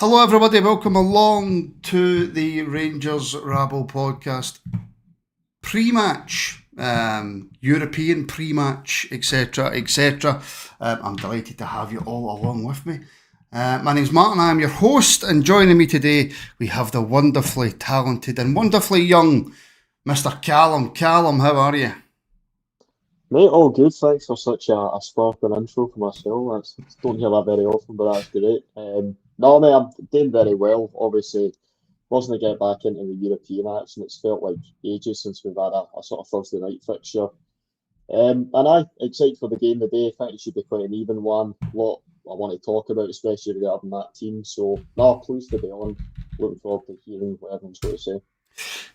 Hello everybody, welcome along to the Rangers Rabble Podcast pre-match, European pre-match, etc, etc. I'm delighted to have you all along with me. My name's Martin, I'm your host, and joining me today we have the wonderfully talented and wonderfully young Mr. Calum. Calum, how are you? Mate, all good. Thanks for such a sparkling intro for myself. Don't hear that very often, but that's great. No, mate, I'm doing very well. Obviously, wasn't to get back into the European action. It's felt like ages since we've had a sort of Thursday night fixture. And I'm excited for the game today. I think it should be quite an even one. A lot I want to talk about, especially regarding that team. So, no, pleased to be on. Looking forward to hearing what everyone's got to say.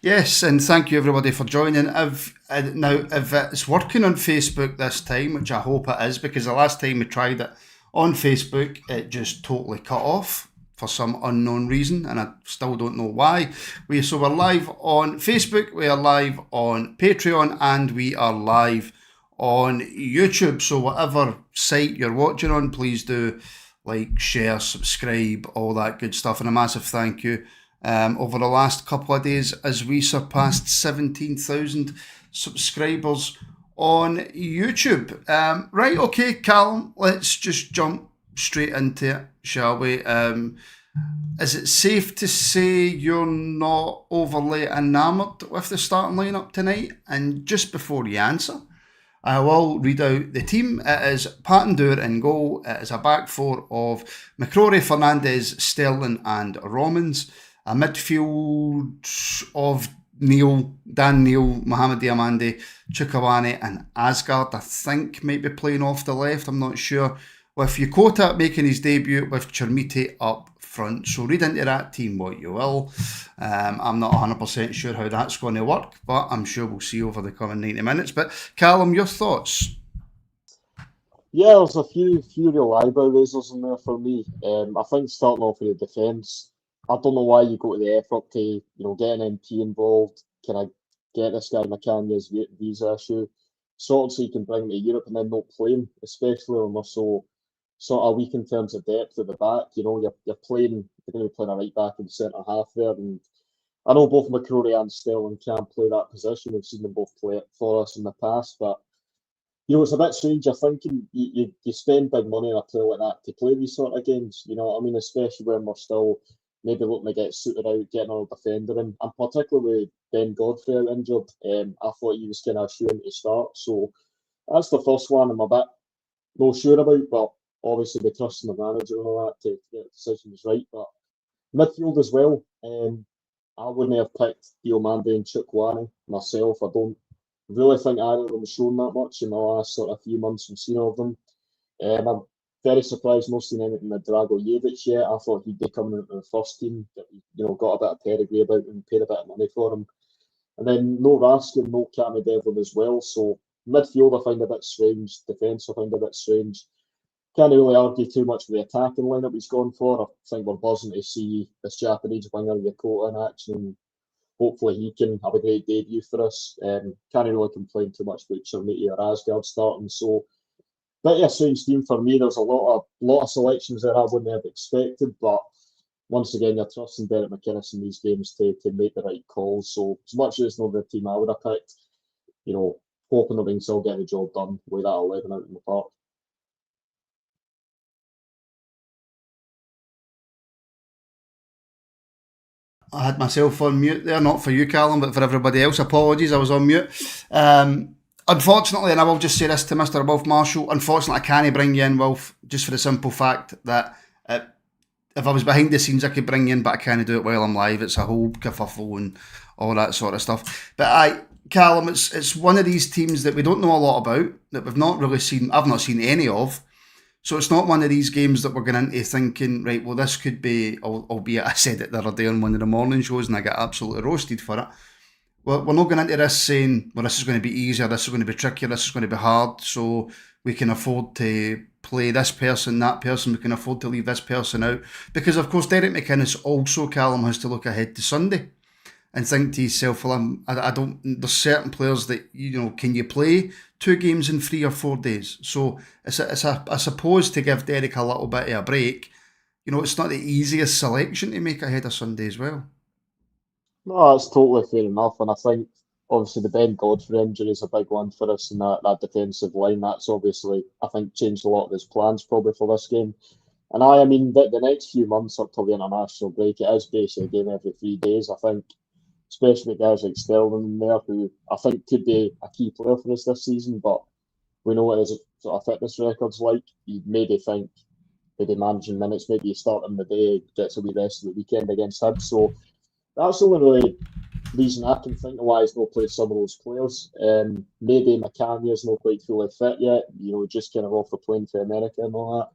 Yes, and thank you everybody for joining. If it's working on Facebook this time, which I hope it is, because the last time we tried it on Facebook, it just totally cut off for some unknown reason, and I still don't know why. We're live on Facebook, we are live on Patreon, and we are live on YouTube. So whatever site you're watching on, please do like, share, subscribe, all that good stuff, and a massive thank you. Over the last couple of days, as we surpassed 17,000 subscribers on YouTube. Right, okay, Calum, let's just jump straight into it, shall we? Is it safe to say you're not overly enamoured with the starting lineup tonight? And just before you answer, I will read out the team. It is Pattendur in goal. It is a back four of McCrory, Fernandes, Sterling and Romans. A midfield of Dan Neil, Mohamed Diamande, Chukwueze and Asgard, I think, might be playing off the left, I'm not sure. With Yokota making his debut with Chermite up front. So read into that team what you will. I'm not 100% sure how that's going to work, but I'm sure we'll see over the coming 90 minutes. But Calum, your thoughts? Yeah, there's a few real eyebrow raisers in there for me. I think starting off with the defence, I don't know why you go to the effort to, get an MP involved. Can I get this guy McCanny's visa issue sorted so you can bring him to Europe and then not play him, especially when we're so sort of weak in terms of depth at the back. You're going to be playing a right back and centre half there. And I know both McCrory and Sterling can play that position. We've seen them both play it for us in the past, but it's a bit strange. I think you spend big money on a player like that to play these sort of games. You know what I mean? Especially when we're still maybe looking to get suited out, getting on a defender, and particularly with Ben Godfrey out injured, I thought he was kind of shooting to start. So that's the first one I'm a bit not sure about, but obviously we trust in the manager and all that to get the decisions right. But midfield as well, I wouldn't have picked Diomande and Chukwueze myself. I don't really think either of them shown that much in the last sort of few months we've seen of them. I'm very surprised not seen anything with Dragojevic yet. I thought he'd be coming into the first team that we, got a bit of pedigree about and paid a bit of money for him. And then no Raskin, no Cammy Devlin as well. So midfield I find a bit strange. Defence I find a bit strange. Can't really argue too much with the attacking lineup he's gone for. I think we're buzzing to see this Japanese winger Yokota in action. Hopefully he can have a great debut for us. Can't really complain too much about Chermite or Asgard starting. So bit of a strange team for me. There's a lot of selections that I wouldn't have expected, but once again, you're trusting Derek McInnes in these games to make the right calls. So as much as it's not the team I would have picked, hoping that we can still get the job done with that 11 out in the park. I had myself on mute there, not for you, Calum, but for everybody else. Apologies, I was on mute. Unfortunately, and I will just say this to Mr. Wolf Marshall, unfortunately I can't bring you in, Wolf, just for the simple fact that if I was behind the scenes I could bring you in, but I can't do it while I'm live. It's a whole kerfuffle and all that sort of stuff. But Calum, it's one of these teams that we don't know a lot about, that we've not really seen, I've not seen any of. So it's not one of these games that we're going into thinking, right, well, this could be, albeit I said it the other day on one of the morning shows and I got absolutely roasted for it. Well, we're not going into this saying, well, this is going to be easier, this is going to be trickier, this is going to be hard, so we can afford to play this person, that person, we can afford to leave this person out. Because, of course, Derek McInnes also, Calum, has to look ahead to Sunday and think to yourself, well, there's certain players that, can you play 2 games in 3 or 4 days? So I suppose to give Derek a little bit of a break, it's not the easiest selection to make ahead of Sunday as well. No, that's totally fair enough, and I think obviously the Ben Godfrey injury is a big one for us in that defensive line. That's obviously, I think, changed a lot of his plans probably for this game. And I mean, the next few months up till the international break, it is basically a game every 3 days. I think, especially with guys like Sterling in there, who I think could be a key player for us this season, but we know what his sort of fitness record's like. You maybe think maybe managing minutes, maybe you start him the day, gets a wee rest of the weekend against Hibs. So that's the only really reason I can think of why he's not played some of those players. Maybe McCann is not quite fully fit yet, just kind of off the plane to America and all that.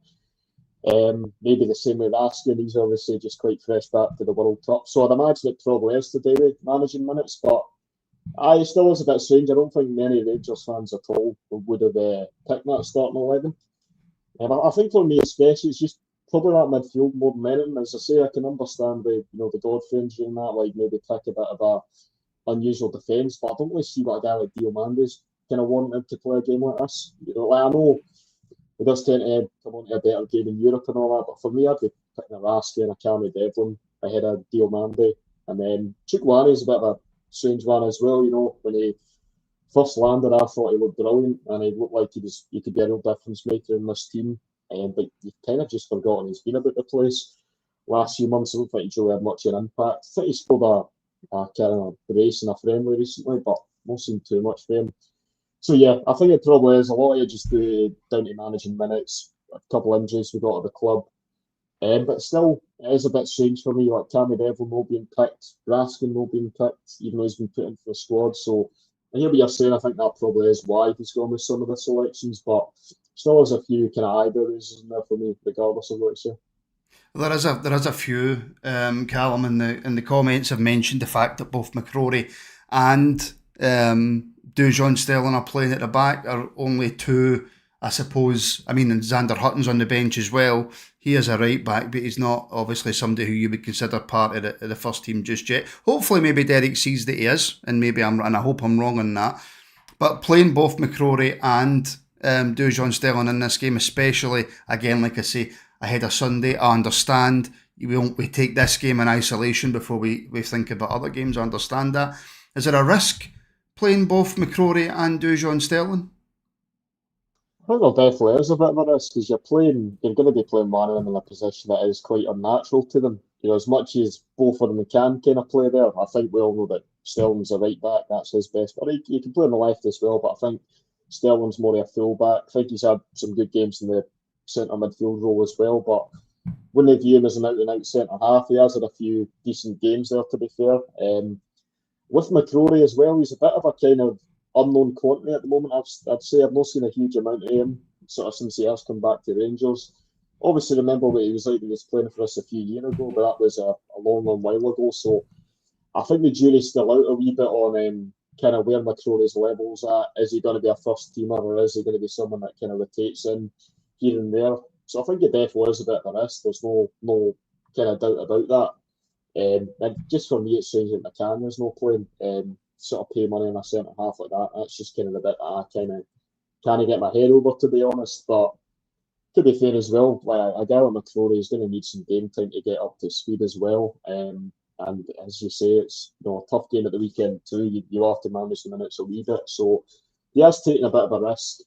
Maybe the same with Raskin, he's obviously just quite fresh back to the World Cup. So I'd imagine it probably is to do with managing minutes, but it still is a bit strange. I don't think many Rangers fans at all would have picked that starting 11. I think for me especially, it's just probably that midfield more than anything. As I say, I can understand the Godfrey injury and that, like maybe pick a bit of a unusual defence, but I don't really see what a guy like Diomandé's kind of wanting to play a game like this. I know he does tend to come on to a better game in Europe and all that, but for me, I'd be picking a Rasky and a Cammy Devlin ahead of Diomandé. And then Jagiellonia is a bit of a strange one as well. When he first landed, I thought he looked brilliant and he looked like he could be a real difference maker in this team. But you've kind of just forgotten he's been about the place last few months. I don't think he's really had much of an impact. I think he scored a kind of brace in a friendly recently, but not seen too much for him. So yeah, I think it probably is a lot of it just down to managing minutes, a couple of injuries we got at the club. But still, it is a bit strange for me, like Cammy Devlin not being picked, Raskin not being picked, even though he's been put into the squad. So I hear what you're saying, I think that probably is why he's gone with some of the selections, but still there's a few kind of eyebrows in there for me, regardless of what you say. There is a few. Calum in the comments have mentioned the fact that both McCrory and Dujon Sterling are playing at the back. Are only two, I suppose. I mean, and Xander Hutton's on the bench as well. He is a right back, but he's not obviously somebody who you would consider part of the first team just yet. Hopefully, maybe Derek sees that he is, and I hope I'm wrong on that. But playing both McCrory and Dujon Sterling in this game, especially again, like I say, ahead of Sunday, I understand we take this game in isolation before we think about other games. I understand that. Is there a risk playing both McCrory and Dujon Sterling? I think there definitely is a bit of a risk because you're going to be playing one of them in a position that is quite unnatural to them. As much as both of them can kind of play there, I think we all know that Sterling's a right back, that's his best. But he can play on the left as well, but I think Sterling's more a full back. I think he's had some good games in the centre midfield role as well, but wouldn't view him as an out-and-out centre half. He has had a few decent games there, to be fair. With McCrory as well, he's a bit of a kind of unknown quantity at the moment. I'd say I've not seen a huge amount of him sort of since he has come back to Rangers. Obviously, remember what he was like when he was playing for us a few years ago, but that was a long, long while ago. So I think the jury's still out a wee bit on kind of where McCrory's level's at. Is he going to be a first teamer, or is he going to be someone that kind of rotates in here and there? So I think it definitely is a bit of a risk. There's no kind of doubt about that. And just for me, it's strange that McCann is not playing. Sort of pay money on a centre half like that. That's just kind of the bit that I kind of can't get my head over, to be honest. But to be fair as well, like a guy like McCrory is going to need some game time to get up to speed as well. And as you say, it's a tough game at the weekend too. You have to manage the minutes a wee bit. So he has taken a bit of a risk.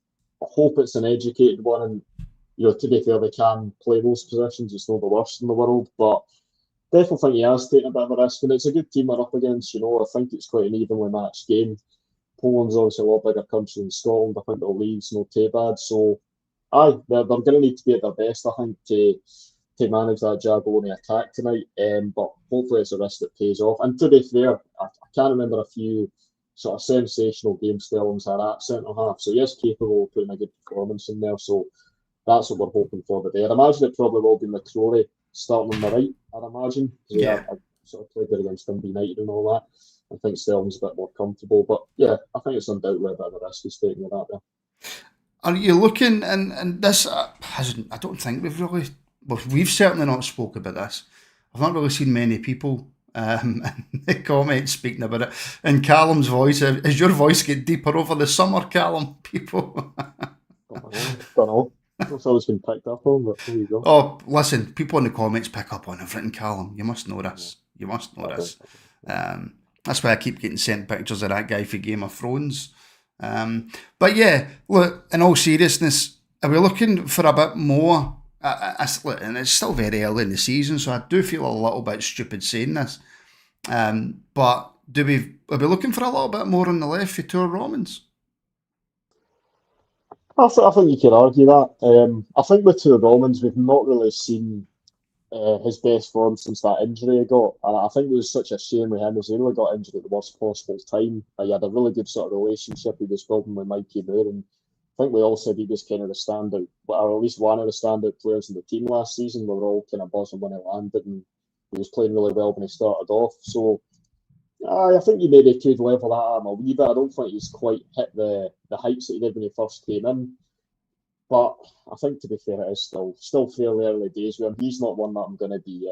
I hope it's an educated one, and to be fair, they can play those positions. It's not the worst in the world, but definitely think he has taken a bit of a risk, and it's a good team we're up against. I think it's quite an evenly matched game. Poland's obviously a lot bigger country than Scotland. I think the league's not too bad. So, they're going to need to be at their best, I think, to manage that Jagiellonia attack tonight. But hopefully it's a risk that pays off. And to be fair, I can't remember a few sort of sensational game Sterling's had at centre half. So he is capable of putting a good performance in there. So that's what we're hoping for today. I'd imagine it probably will be McCrory starting on the right, I'd imagine. Yeah. I sort of played there against Dundee United and all that. I think Sterling's a bit more comfortable. But yeah, I think it's undoubtedly a bit of a risk he's taking with that there. Are you looking, and this hasn't, I don't think we've certainly not spoke about this. I've not really seen many people in the comments speaking about it. And Calum's voice, has your voice get deeper over the summer, Calum? People? Don't know. That's always been picked up on, but there you go. Oh, listen, people in the comments pick up on everything, Calum. You must know Yeah, this. You must know I do. this. That's why I keep getting sent pictures of that guy for Game of Thrones. But yeah, look, in all seriousness, are we looking for a bit more? And it's still very early in the season, so I do feel a little bit stupid saying this. But are we looking for a little bit more on the left for Tour Romans? I think you could argue that. I think with two Romans, we've not really seen his best form since that injury he got. And I think it was such a shame with him as he really got injured at the worst possible time. He had a really good sort of relationship he was building with Mikey Moore, and I think we all said he was kind of the standout, or at least one of the standout players in the team last season. We were all kind of buzzing when he landed, and he was playing really well when he started off. So I think you maybe could level that at him a wee bit. I don't think he's quite hit the heights that he did when he first came in. But I think, to be fair, it is still fairly early days with him. He's not one that I'm going to be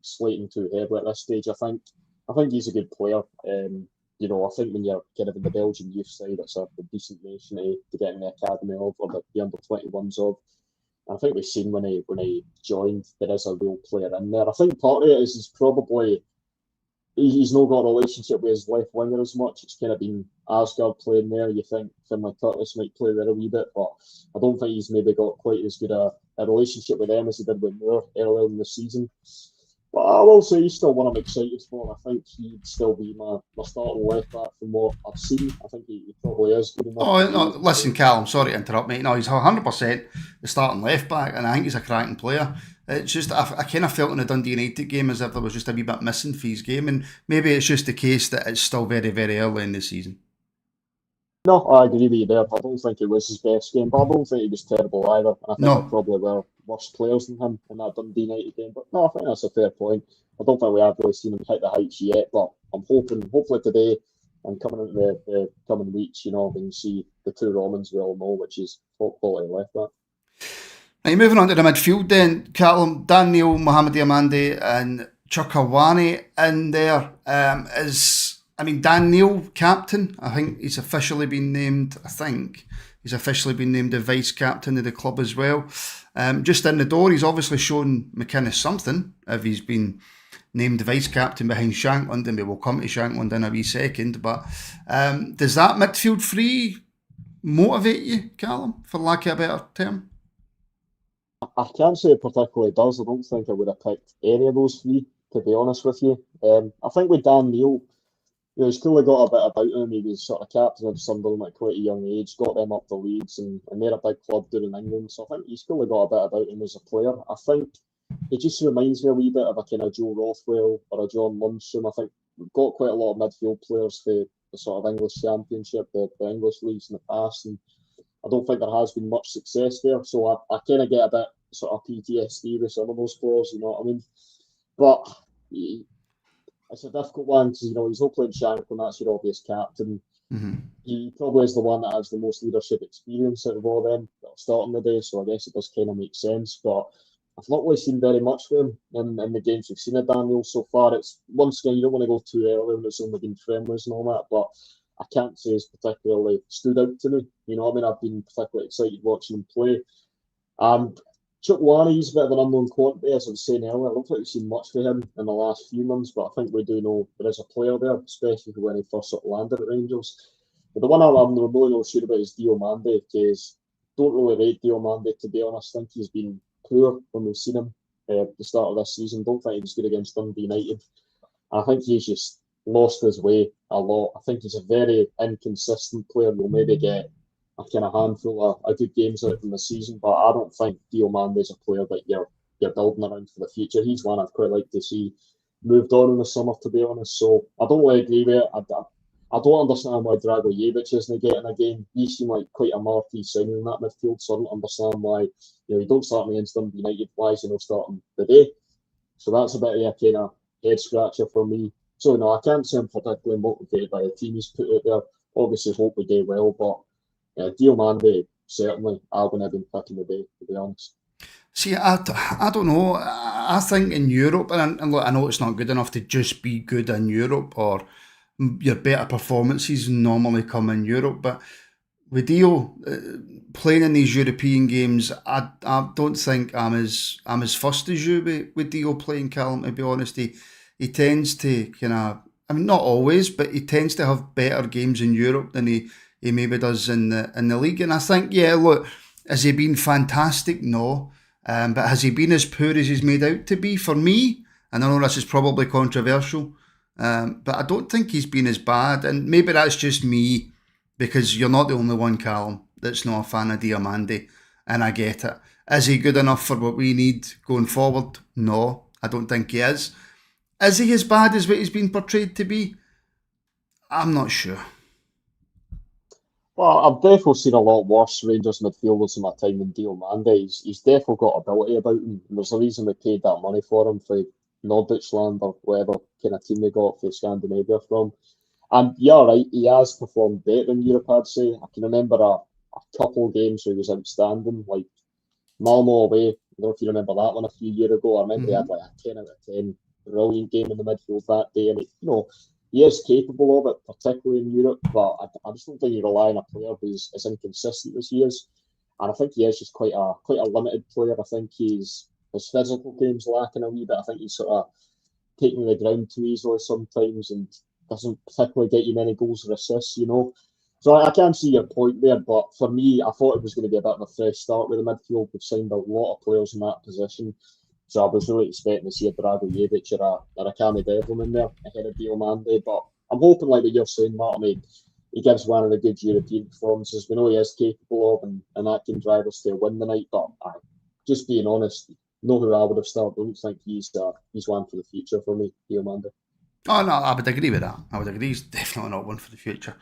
slating too heavily at this stage. I think he's a good player. I think when you're kind of in the Belgian youth side, it's a decent nation to get in the academy of, or the under 21s of. And I think we've seen when he joined, there is a real player in there. I think part of it is he's probably he's not got a relationship with his left winger as much. It's kind of been Asgard playing there. You think Finlay Curtis might play there a wee bit, but I don't think he's maybe got quite as good a relationship with them as he did with Moore earlier in the season. But I will say he's still one I'm excited for. I think he'd still be my starting left back from what I've seen. I think he probably is good enough. Oh, no, listen, Calum, sorry to interrupt, mate. No, he's 100% the starting left back, and I think he's a cracking player. It's just, I kind of felt in the Dundee United game as if there was just a wee bit missing for his game, and maybe it's just the case that it's still very, very early in the season. No, I agree with you there. I don't think it was his best game, but I don't think he was terrible either. And I think there No. probably were worse players than him in that Dundee United game. But no, I think that's a fair point. I don't think we have really seen him hit the heights yet, but I'm hopefully today and coming into the coming weeks, we can see the two Romans we all know, which is top quality left back. Now, moving on to the midfield then, Calum, Dan Neil, Mohamed Diamande and Chukwueze in there. Dan Neil, captain. I think he's officially been named the vice captain of the club as well. Just in the door, he's obviously shown McInnes something if he's been named vice captain behind Shankland, and we will come to Shankland in a wee second. But does that midfield three motivate you, Calum, for lack of a better term? I can't say it particularly does. I don't think I would have picked any of those three, to be honest with you. I think with Dan Neil, he's clearly got a bit about him. He was sort of captain of Sunderland at quite a young age, got them up the leagues, and they're a big club down in England. So I think he's clearly got a bit about him as a player. I think he just reminds me a wee bit of a kind of Joe Rothwell or a John Lundstrom. I think we've got quite a lot of midfield players for the sort of English Championship, the English leagues in the past, and I don't think there has been much success there. So I kind of get a bit sort of PTSD with some of those players, you know what I mean? But it's a difficult one because, he's not playing Shankland, that's your obvious captain. Mm-hmm. He probably is the one that has the most leadership experience out of all them that are starting the day, so I guess it does kind of make sense. But I've not really seen very much of him in the games we've seen of Daniel so far. It's once again, you don't want to go too early when it's only been friendlies and all that, but I can't say it's particularly stood out to me. I've been particularly excited watching him play. And Chukwueze is a bit of an unknown quantity, as I was saying earlier. I don't think we've seen much for him in the last few months, but I think we do know there is a player there, especially when he first sort of landed at Rangers. But the one I'm really not sure about is Diomande, because don't really rate Diomande, to be honest. I think he's been poor when we've seen him at the start of this season. Don't think he was good against Dundee United. I think he's just lost his way a lot. I think he's a very inconsistent player. You'll maybe get a kind of handful of good games out from the season, but I don't think Diomande is a player that you're building around for the future. He's one I'd quite like to see moved on in the summer, to be honest. So I don't really agree with it. I don't understand why Dragojevic isn't getting a game. He seemed like quite a marquee signing in that midfield, so I don't understand why you don't start him against Dundee United. Why is he not starting the day? So that's a bit of a kind of head scratcher for me. So no, I can't say I'm particularly motivated by the team he's put out there. Obviously, hope we do well, but Diomande certainly I wouldn't have been picking the day, to be honest. See, I don't know. I think in Europe, and look, I know it's not good enough to just be good in Europe, or your better performances normally come in Europe, but with Dio playing in these European games, I don't think I'm as fussed as you with Dio playing, Calum. To be honest, he tends to kind of, I mean, not always, but he tends to have better games in Europe than he maybe does in the league. And I think, yeah, look, has he been fantastic? No. But has he been as poor as he's made out to be? For me, and I know this is probably controversial, but I don't think he's been as bad. And maybe that's just me, because you're not the only one, Callum, that's not a fan of Diamande, and I get it. Is he good enough for what we need going forward? No, I don't think he is. Is he as bad as what he's been portrayed to be? I'm not sure. Well, I've definitely seen a lot worse Rangers midfielders in my time than Diomande. He's definitely got ability about him. And there's a reason we paid that money for him for Norddeutschland or whatever kind of team they got for Scandinavia from. And yeah, right, he has performed better in Europe, I'd say. I can remember a couple of games where he was outstanding, like Malmo away. I don't know if you remember that one a few years ago. I remember he had like a 10 out of 10 brilliant game in the midfield that day. And, he is capable of it, particularly in Europe, but I just don't think you rely on a player who's as inconsistent as he is. And I think he is just quite a limited player. I think his physical game's lacking a wee bit. I think he's sort of taking the ground too easily sometimes and doesn't particularly get you many goals or assists. So I can see your point there, but for me, I thought it was going to be a bit of a fresh start with the midfield. We've signed a lot of players in that position. So I was really expecting to see a Dragojevic or a Cami Devlin in there ahead of Diomande. But I'm hoping, like what you're saying, Martin, he gives one of the good European performances we know he is capable of, and that can drive us to win the night. But just being honest, know who I would have started. I don't think he's one for the future for me, Diomande. Oh no, I would agree with that. I would agree. He's definitely not one for the future.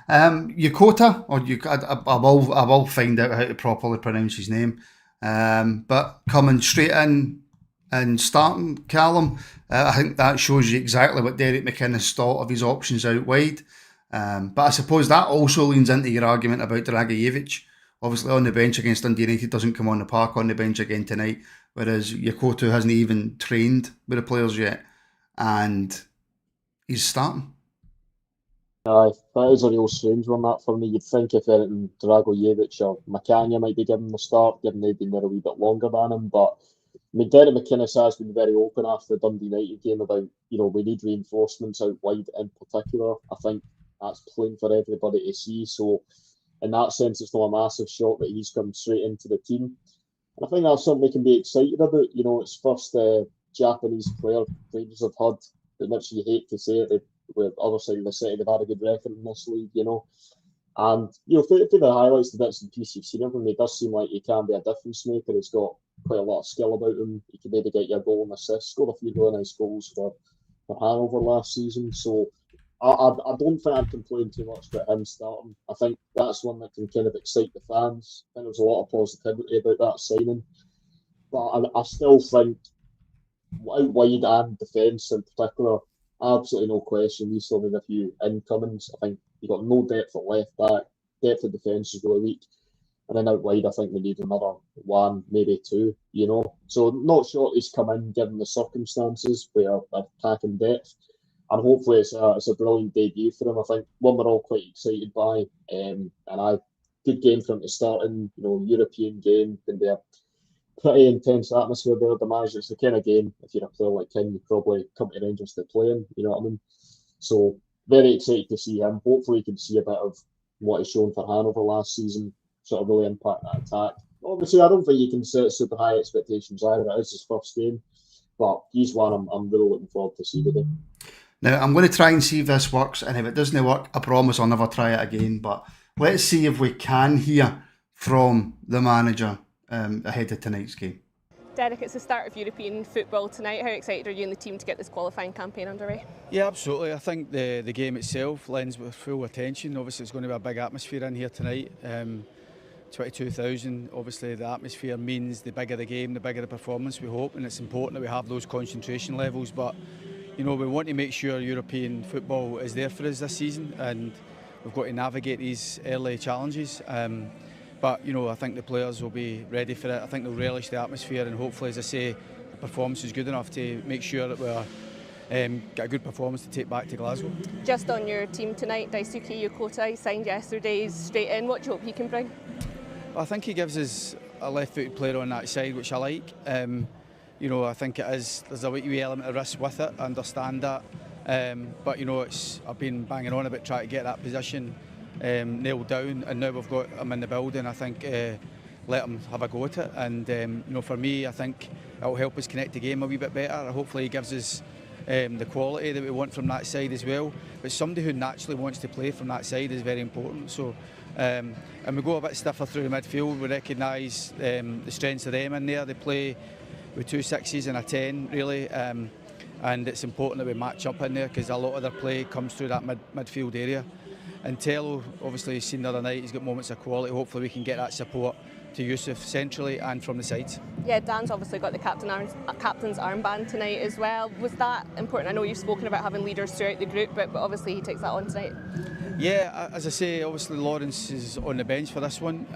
Yokota, or I will find out how to properly pronounce his name. But coming straight in and starting Callum, I think that shows you exactly what Derek McInnes thought of his options out wide. But I suppose that also leans into your argument about Dragojevic. Obviously on the bench against Dundee United, doesn't come on the park on the bench again tonight, whereas Yokota hasn't even trained with the players yet, and he's starting. Aye, that is a real strange one, that, for me. You'd think if anything, Dragojevic or Macania might be given the start, given they've been there a wee bit longer than him. But I mean, Derek McInnes has been very open after the Dundee United game about, we need reinforcements out wide in particular. I think that's plain for everybody to see. So in that sense, it's not a massive shock that he's come straight into the team. And I think that's something we can be excited about. It's first Japanese player Rangers have had, as much as you hate to say it, with other side of the city, they've had a good record in this league, And, for the highlights, the bits and pieces you've seen of him, he does seem like he can be a difference maker. He's got quite a lot of skill about him. He can maybe get you a goal and assist, scored a few really nice goals for Hanover last season. So I don't think I'd complain too much about him starting. I think that's one that can kind of excite the fans. I think there's a lot of positivity about that signing. But I still think out wide and defence in particular, absolutely no question. We still need a few incomings. I think you've got no depth at left back, depth of defence is really weak. And then out wide, I think we need another one, maybe two, So not sure he's come in given the circumstances where attacking depth. And hopefully it's a brilliant debut for him. I think one we're all quite excited by. And good game for him to start in, European game. Can be a pretty intense atmosphere there. The manager, it's the kind of game, if you're a player like him, you probably come to Rangers to play in, you know what I mean? So very excited to see him. Hopefully you can see a bit of what he's shown for Hanover last season, sort of really impact that attack. Obviously, I don't think you can set super high expectations either. It is his first game, but he's one I'm really looking forward to see with him. Now, I'm going to try and see if this works, and if it doesn't work, I promise I'll never try it again. But let's see if we can hear from the manager ahead of tonight's game. Derek, it's the start of European football tonight. How excited are you and the team to get this qualifying campaign underway? Yeah, absolutely. I think the game itself lends with full attention. Obviously, it's going to be a big atmosphere in here tonight. 22,000, obviously the atmosphere means the bigger the game, the bigger the performance, we hope, and it's important that we have those concentration levels. But we want to make sure European football is there for us this season, and we've got to navigate these early challenges. But I think the players will be ready for it. I think they'll relish the atmosphere, and hopefully, as I say, the performance is good enough to make sure that we're get a good performance to take back to Glasgow. Just on your team tonight, Daisuke Yokota, he signed yesterday, he's straight in. What do you hope he can bring? I think he gives us a left-footed player on that side, which I like. I think there's a wee element of risk with it, I understand that. But I've been banging on about trying to get that position nailed down, and now we've got him in the building. I think let him have a go at it, and for me, I think it'll help us connect the game a wee bit better. Hopefully, he gives us the quality that we want from that side as well. But somebody who naturally wants to play from that side is very important. So, and we go a bit stiffer through the midfield. We recognise the strengths of them in there. They play with 2 6s and a 10 really, and it's important that we match up in there because a lot of their play comes through that midfield area. And Tello, obviously, you've seen the other night, he's got moments of quality. Hopefully, we can get that support to Yusuf centrally and from the sides. Yeah, Dan's obviously got the captain's armband tonight as well. Was that important? I know you've spoken about having leaders throughout the group, but obviously he takes that on tonight. Yeah, as I say, obviously Lawrence is on the bench for this one.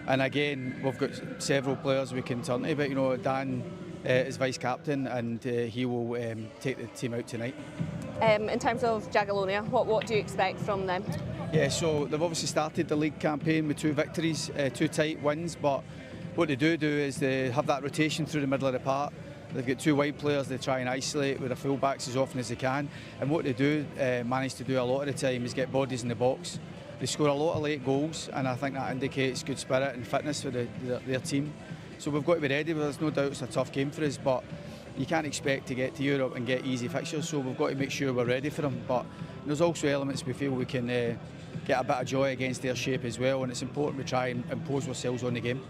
And again, we've got several players we can turn to, but Dan is vice captain and he will take the team out tonight. In terms of Jagiellonia, what do you expect from them? Yeah, so they've obviously started the league campaign with 2 victories, 2 tight wins, but what they do is they have that rotation through the middle of the park. They've got 2 wide players they try and isolate with the full-backs as often as they can, and what they do manage to do a lot of the time is get bodies in the box. They score a lot of late goals, and I think that indicates good spirit and fitness for their team. So we've got to be ready. There's no doubt it's a tough game for us, but you can't expect to get to Europe and get easy fixtures, so we've got to make sure we're ready for them. But there's also elements we feel we can get a bit of joy against their shape as well, and it's important we try and impose ourselves on the game.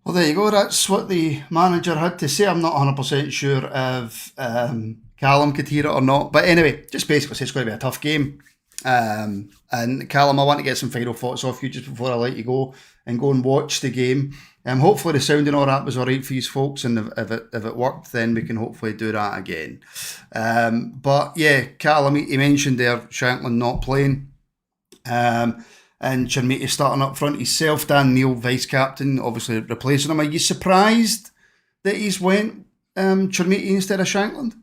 Well, there you go. That's what the manager had to say. I'm not 100% sure if Calum could hear it or not. But anyway, just basically say it's going to be a tough game. And Calum, I want to get some final thoughts off you just before I let you go and watch the game. Hopefully the sound and all that was all right for you folks, and if it worked, then we can hopefully do that again. But yeah, Calum, he mentioned there Shanklin not playing. And Chermiti starting up front. Himself, Dan Neil, vice captain, obviously replacing him. Are you surprised that he's went Chermiti instead of Shanklin?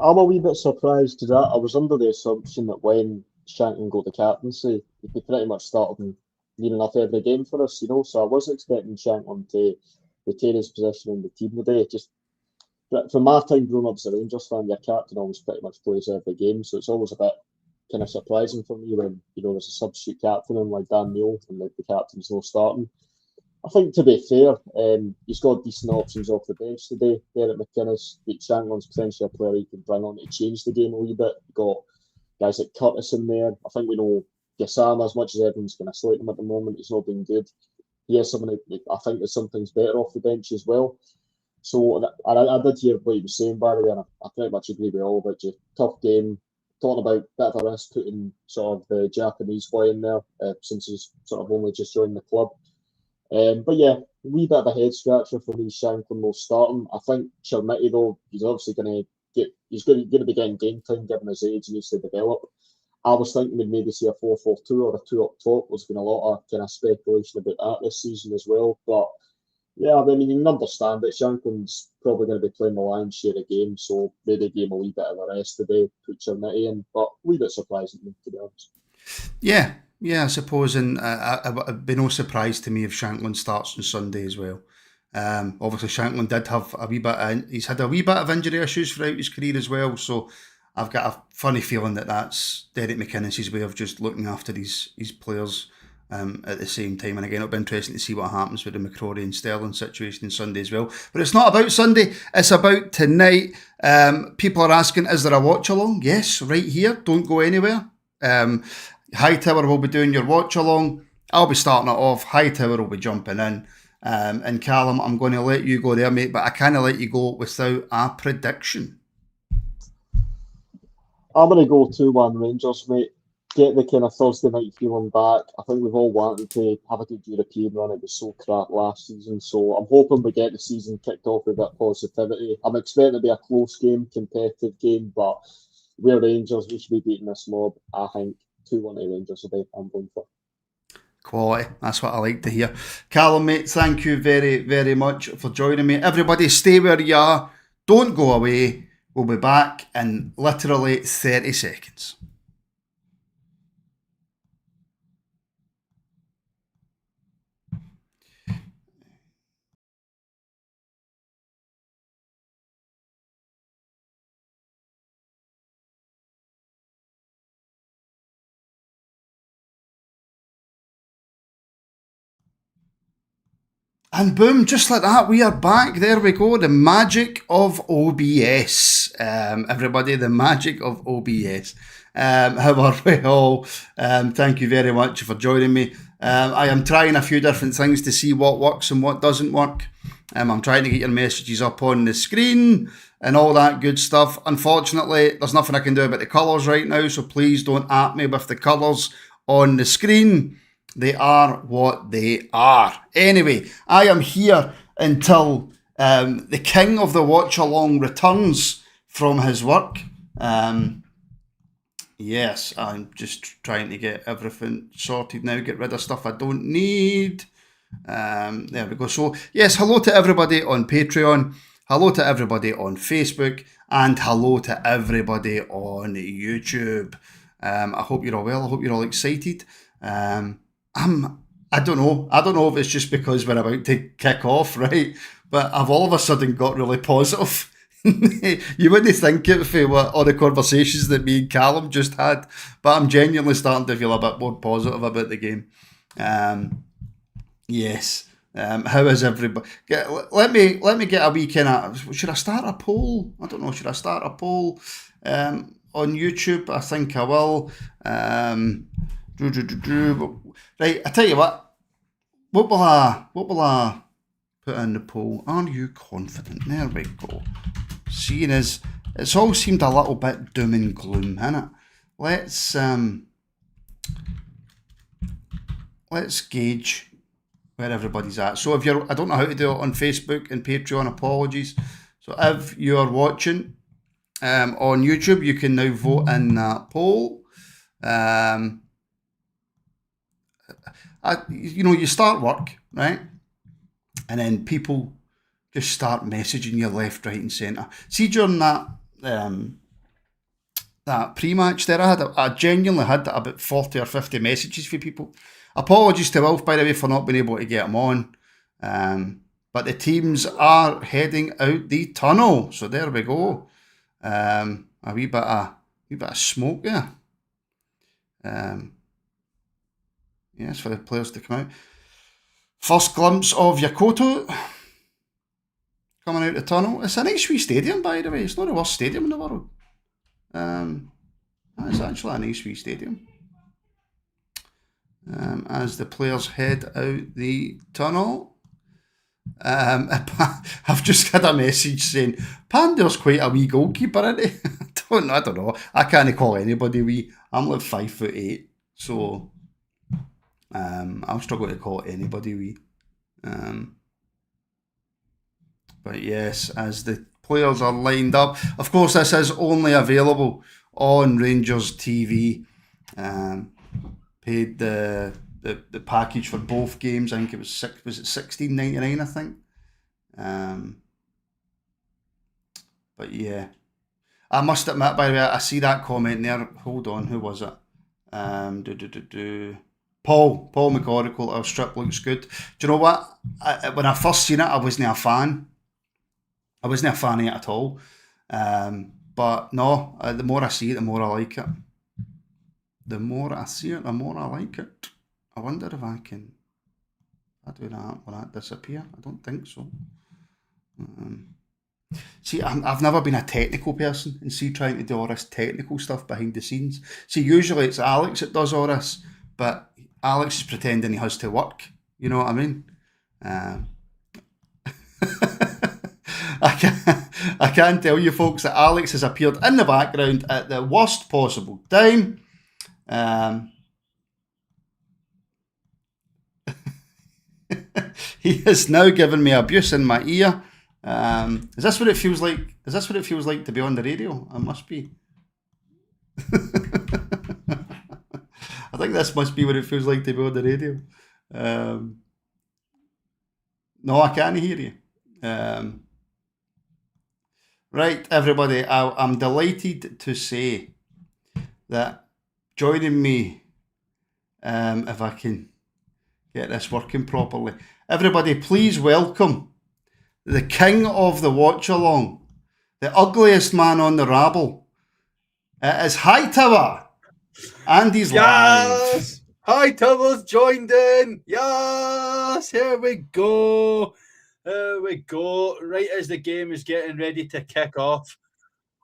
I'm a wee bit surprised because I was under the assumption that when Shanklin got the captaincy, he'd be pretty much starting near enough every game for us, So I was expecting Shanklin to retain his position in the team today. Just from my time growing up as a Rangers fan, your captain always pretty much plays every game, so it's always a bit kind of surprising for me when there's a substitute captain in like Dan Neil and the captain's not starting. I think to be fair, he's got decent options off the bench today. Derek McInnes, Shanklin's potentially a player he can bring on to change the game a wee bit. We've got guys like Curtis in there. I think we know Gassama, as much as everyone's kind of slating him at the moment, he's not been good. He has someone that I think there's something's better off the bench as well. So I did hear what he was saying, by the way, and I pretty much agree with all of it. Tough game. Talking about a bit of a risk putting sort of the Japanese boy in there since he's sort of only just joined the club. But yeah, a wee bit of a head scratcher for me. Shanklin will start him. I think Chermiti though, he's obviously going to be getting game time given his age. He needs to develop. I was thinking we'd maybe see a 4-4-2 or a 2 up top. There's been a lot of kind of speculation about that this season as well. But yeah, I mean, you can understand that Shanklin's probably going to be playing the lion's share of games, so maybe give him a wee bit of a rest today, put Chermiti in, but a wee bit surprising, to be honest. Yeah, I suppose, and it'd be no surprise to me if Shanklin starts on Sunday as well. Obviously, Shanklin did have he's had a wee bit of injury issues throughout his career as well, so I've got a funny feeling that that's Derek McInnes' way of just looking after his players at the same time. And again, it'll be interesting to see what happens with the McCrory and Sterling situation on Sunday as well. But it's not about Sunday, it's about tonight. People are asking, is there a watch along? Yes, right here. Don't go anywhere. Hightower will be doing your watch along. I'll be starting it off. Hightower will be jumping in. And Calum, I'm going to let you go there, mate, but I can't let you go without a prediction. I'm going to go 2-1 Rangers, mate. Get the kind of Thursday night feeling back. I think we've all wanted to have a good European run. It was so crap last season, so I'm hoping we get the season kicked off with a bit of positivity. I'm expecting it to be a close game, competitive game, but we're Rangers. We should be beating this mob. I think 2-1 Rangers today. I'm going for. Quality. That's what I like to hear. Calum, mate, thank you very, very much for joining me. Everybody, stay where you are. Don't go away. We'll be back in literally 30 seconds. And boom, just like that, we are back. There we go. The magic of OBS. Everybody, the magic of OBS. How are we all? Thank you very much for joining me. I am trying a few different things to see what works and what doesn't work. I'm trying to get your messages up on the screen and all that good stuff. Unfortunately, there's nothing I can do about the colours right now, so please don't at me with the colours on the screen. They are what they are. Anyway, I am here until the king of the watch-along returns from his work. Yes, I'm just trying to get everything sorted now, get rid of stuff I don't need. There we go. So, yes, hello to everybody on Patreon, hello to everybody on Facebook, and hello to everybody on YouTube. I hope you're all well, I hope you're all excited. I don't know if it's just because we're about to kick off, right? But I've all of a sudden got really positive. You wouldn't think it for what all the conversations that me and Calum just had, but I'm genuinely starting to feel a bit more positive about the game. Yes. How is everybody? Let me get a wee kind of. Should I start a poll? I don't know. Should I start a poll on YouTube? I think I will. Right, I tell you what. What will I put in the poll? Are you confident? There we go. Seeing as it's all seemed a little bit doom and gloom, innit? Let's gauge where everybody's at. So if I don't know how to do it on Facebook and Patreon, apologies. So if you're watching on YouTube, you can now vote in that poll. You start work, right? And then people just start messaging you left, right and centre. See, during that pre-match there, I genuinely had about 40 or 50 messages for people. Apologies to Wilf, by the way, for not being able to get them on. But the teams are heading out the tunnel. So there we go. A wee bit of smoke there. Yes, for the players to come out. First glimpse of Yakoto coming out the tunnel. It's a nice wee stadium, by the way. It's not the worst stadium in the world. It's actually a nice wee stadium. As the players head out the tunnel. I've just had a message saying, Pander's quite a wee goalkeeper, isn't he? I don't know. I can't call anybody wee. I'm like 5'8", so I'll struggle to call anybody wee. But yes, as the players are lined up, of course this is only available on Rangers TV. Paid the package for both games. I think it was $16.99, I think. But yeah, I must admit, by the way, I see that comment there. Hold on, who was it? Paul McGorrickle. Our strip looks good. Do you know what? When I first seen it, I wasn't a fan. I wasn't a fan of it at all. But no, the more I see it, the more I like it. The more I see it, the more I like it. I wonder if I can. I do that. Will that disappear? I don't think so. See, I've never been a technical person, and see, trying to do all this technical stuff behind the scenes. See, usually it's Alex that does all this, but Alex is pretending he has to work. You know what I mean? I can tell you folks that Alex has appeared in the background at the worst possible time. He has now given me abuse in my ear. Is this what it feels like? Is this what it feels like to be on the radio? It must be. I think think this must be what it feels like to be on the radio. No, I can't hear you. Right, everybody, I'm delighted to say that joining me, if I can get this working properly, everybody, please welcome the king of the watch-along, the ugliest man on the rabble. It is Hightower, and he's live. Hightower's joined in. Yes, here we go. Here we go. Right as the game is getting ready to kick off,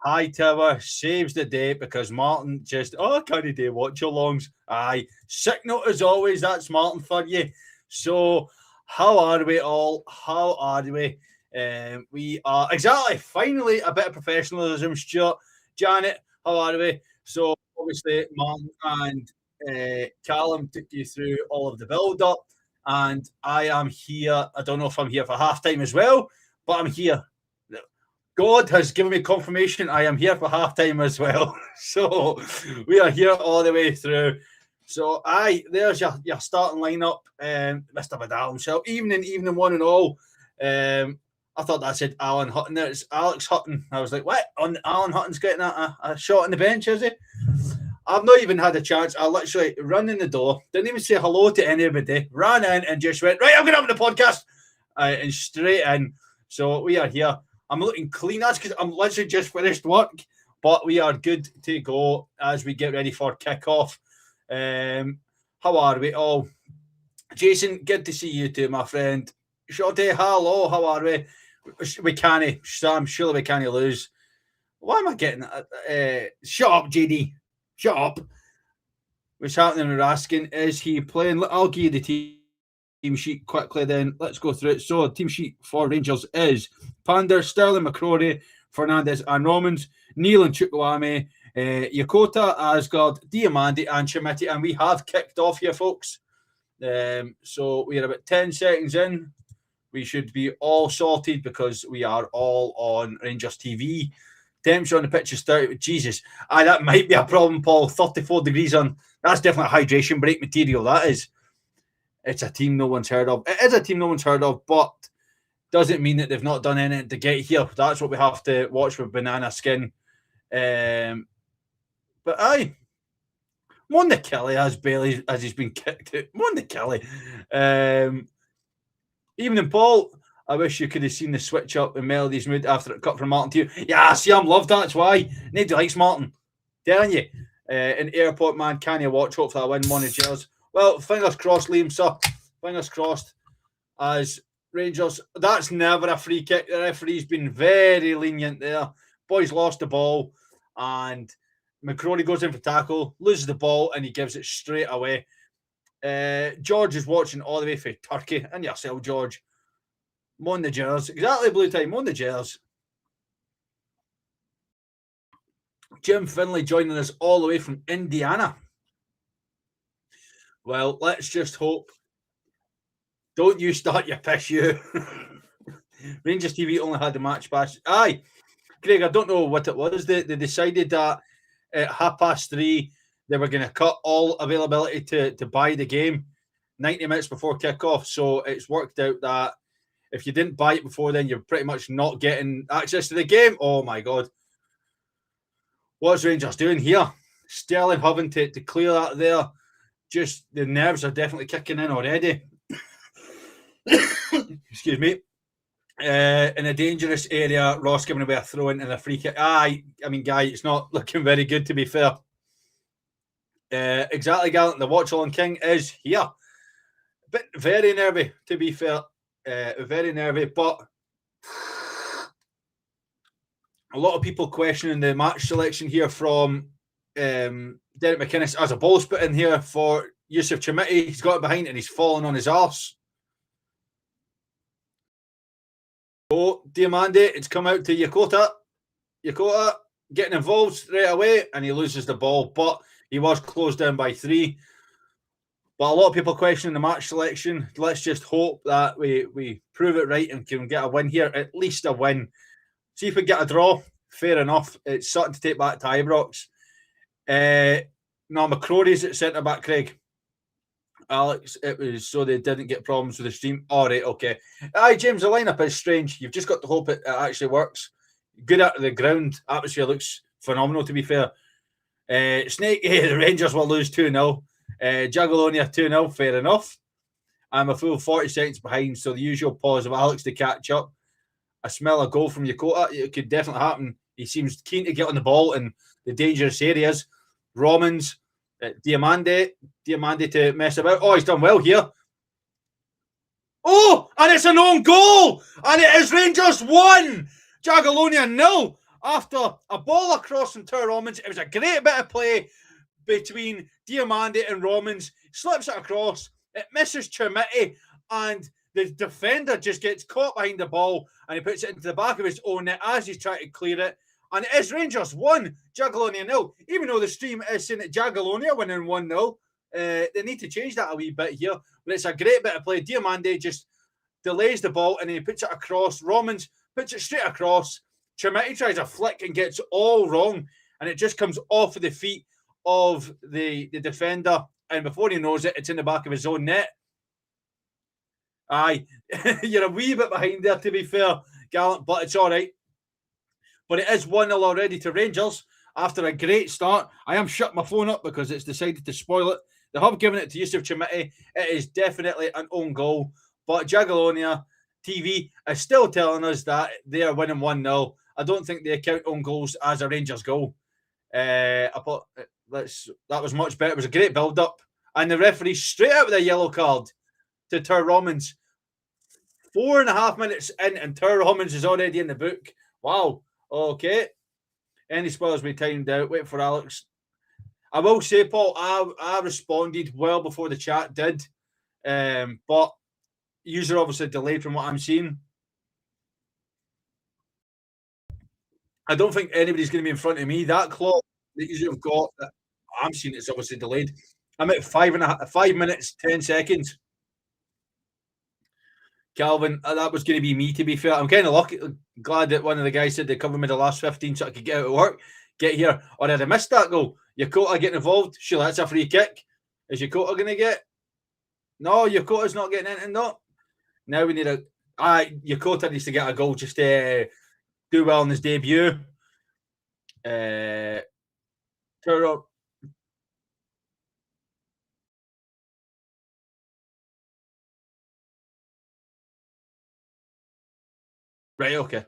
Hightower saves the day because Martin just, can he do watch-alongs? Aye, sick note as always, that's Martin for you. So, how are we all? How are we? We are, exactly, finally a bit of professionalism, Stuart. Janet, how are we? So, obviously, Martin and Calum took you through all of the build-up, and I am here. I don't know if I'm here for half-time as well, but I'm here. God has given me confirmation I am here for half-time as well. So we are here all the way through. So, there's your starting lineup. Mr. Vidal himself. Evening, one and all. I thought that said Alan Hutton there. It's Alex Hutton. I was like, what? Alan Hutton's getting a shot on the bench, is he? I've not even had a chance. I literally ran in the door, didn't even say hello to anybody, ran in and just went, right, I'm going to open the podcast. And straight in. So we are here. I'm looking clean. That's because I'm literally just finished work. But we are good to go as we get ready for kickoff. How are we all? Jason, good to see you too, my friend. Shorty, hello, how are we? We can't, Sam, surely we can't lose. Why am I getting that? Shut up, JD. Shut up. What's happening with Raskin? Is he playing? I'll give you the team sheet quickly then. Let's go through it. So, team sheet for Rangers is Pander, Sterling, McCrory, Fernandez and Romans, Neil and Chukwueme, Yokota, Asgard, Diamandi and Chimiti. And we have kicked off here, folks. So, we are about 10 seconds in. We should be all sorted because we are all on Rangers TV. Temperature on the pitch is 30. Jesus, that might be a problem, Paul. 34 degrees on. That's definitely a hydration break material. That is. It's a team no one's heard of. It is a team no one's heard of, but doesn't mean that they've not done anything to get here. That's what we have to watch with banana skin. But Monda Kelly has Bailey as he's been kicked out. Monda Kelly. Evening, Paul. I wish you could have seen the switch up in Melody's mood after it cut from Martin to you. Yeah, see, I'm loved. That's why. Nobody likes Martin. Telling you. In airport, man, can you watch? Hopefully I win one of yours. Well, fingers crossed, Liam, sir. Fingers crossed. As Rangers, that's never a free kick. The referee's been very lenient there. Boys lost the ball, and McCrory goes in for tackle, loses the ball, and he gives it straight away. George is watching all the way from Turkey. And yourself, George. Mon the Gers. Exactly, Blue Time. Mon the Gers. Jim Finlay joining us all the way from Indiana. Well, let's just hope. Don't you start your piss, you. Rangers TV only had the match pass. Aye. Craig, I don't know what it was. They decided that at 3:30 they were going to cut all availability to buy the game 90 minutes before kickoff. So it's worked out that if you didn't buy it before then, you're pretty much not getting access to the game. Oh, my God. What's Rangers doing here? Sterling having to clear that there. Just the nerves are definitely kicking in already. Excuse me. In a dangerous area, Ross giving away a throw in and a free kick. I mean, Guy, it's not looking very good, to be fair. Exactly, Gallant. The watch-along king is here. But very nervy, to be fair. Very nervy, but a lot of people questioning the match selection here from Derek McInnes as a ball spit in here for Yusuf Chimiti. He's got it behind and he's fallen on his arse. Oh, Diamandi, it's come out to Yokota. Yokota getting involved straight away and he loses the ball, but he was closed down by 3. But a lot of people questioning the match selection. Let's just hope that we prove it right and can get a win here, at least a win. See if we get a draw. Fair enough. It's something to take back to Ibrox. No, McCrory's at centre-back, Craig. Alex, it was so they didn't get problems with the stream. All right, okay. Aye, James, the lineup is strange. You've just got to hope it actually works. Good out of the ground. Atmosphere looks phenomenal, to be fair. Snake, the Rangers will lose 2-0. Jagiellonia 2-0, fair enough. I'm a full 40 seconds behind, so the usual pause of Alex to catch up. I smell a goal from Yokota. It could definitely happen. He seems keen to get on the ball in the dangerous areas. Romans, Diamande to mess about. Oh, he's done well here. Oh, and it's an own goal! And it is Rangers 1, Jagiellonia 0. After a ball across from Romans, it was a great bit of play between Diamande and Romans. Slips it across. It misses Chermiti, and the defender just gets caught behind the ball, and he puts it into the back of his own net as he's trying to clear it. And it is Rangers 1, Jagiellonia 0. Even though the stream is saying that Jagiellonia winning 1-0, they need to change that a wee bit here. But it's a great bit of play. Diamande just delays the ball, and then he puts it across. Romans puts it straight across. Chermiti tries a flick and gets all wrong, and it just comes off of the feet of the defender. And before he knows it, it's in the back of his own net. Aye, you're a wee bit behind there, to be fair, Gallant, but it's all right. But it is 1-0 already to Rangers after a great start. I am shutting my phone up because it's decided to spoil it. They have given it to Yusuf Chermiti. It is definitely an own goal. But Jagiellonia TV is still telling us that they are winning 1-0. I don't think they count own goals as a Rangers goal. That was much better. It was a great build-up. And the referee straight out with a yellow card to Romans. 4.5 minutes in, and Romans is already in the book. Wow. Okay. Any spoilers we timed out? Wait for Alex. I will say, Paul, I responded well before the chat did. But user obviously delayed from what I'm seeing. I don't think anybody's going to be in front of me. That clock that you have got, that I'm seeing it's obviously delayed. I'm at 5 minutes, 10 seconds. Calvin, that was going to be me, to be fair. I'm kind of lucky, glad that one of the guys said they covered me the last 15 so I could get out of work, get here. Or had I missed that goal? Yokota getting involved. Sure, that's a free kick. Is Yokota going to get? No, Yokota's not getting anything, no. Now we need Yokota needs to get a goal just to do well in his debut. Right, okay.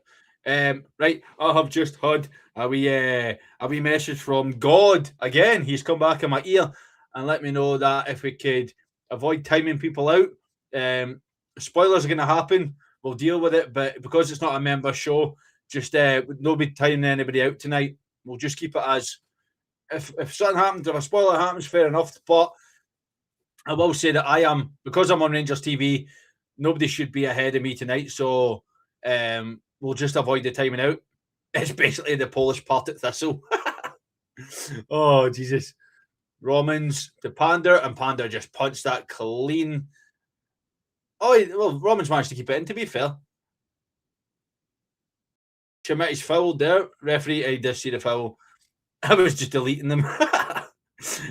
Right, I have just had a wee message from God again. He's come back in my ear and let me know that if we could avoid timing people out. Spoilers are going to happen. We'll deal with it, but because it's not a member show, just nobody timing anybody out tonight. We'll just keep it as if something happens, if a spoiler happens, fair enough. But I will say that because I'm on Rangers TV, nobody should be ahead of me tonight. So we'll just avoid the timing out. It's basically the Polish part at Thistle. Oh, Jesus. Romans to Pander, and Pander just punched that clean. Oh, well, Romans managed to keep it in, to be fair. Chermiti's fouled there. Referee, I did see the foul. I was just deleting them.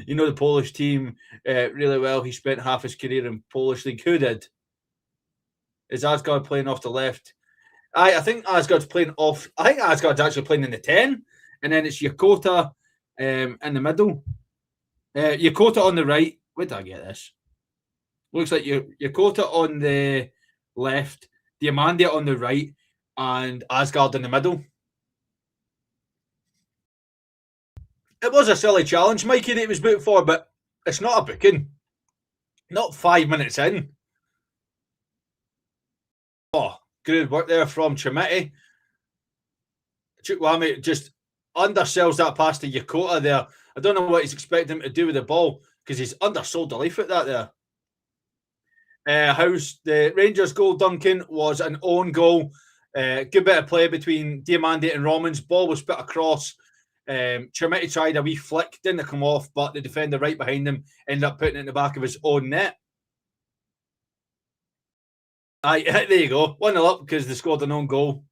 You know the Polish team really well. He spent half his career in Polish League. Who did? Is Asgard playing off the left? I think Asgard's playing off. I think Asgard's actually playing in the 10, and then it's Yokota in the middle. Yokota on the right. Where did I get this? Looks like Yokota on the left, Diamande on the right, and Asgard in the middle. It was a silly challenge, Mikey, that it was booked for, but it's not a booking. Not 5 minutes in. Oh, good work there from Chermiti. Chukwueze just undersells that pass to Yokota there. I don't know what he's expecting him to do with the ball because he's undersold the life at that there. How's the Rangers goal, Duncan, was an own goal. Good bit of play between Diamande and Romans. Ball was put across. Chermiti tried a wee flick, didn't come off, but the defender right behind him ended up putting it in the back of his own net. Aye, there you go. 1-0 up because they scored an own goal.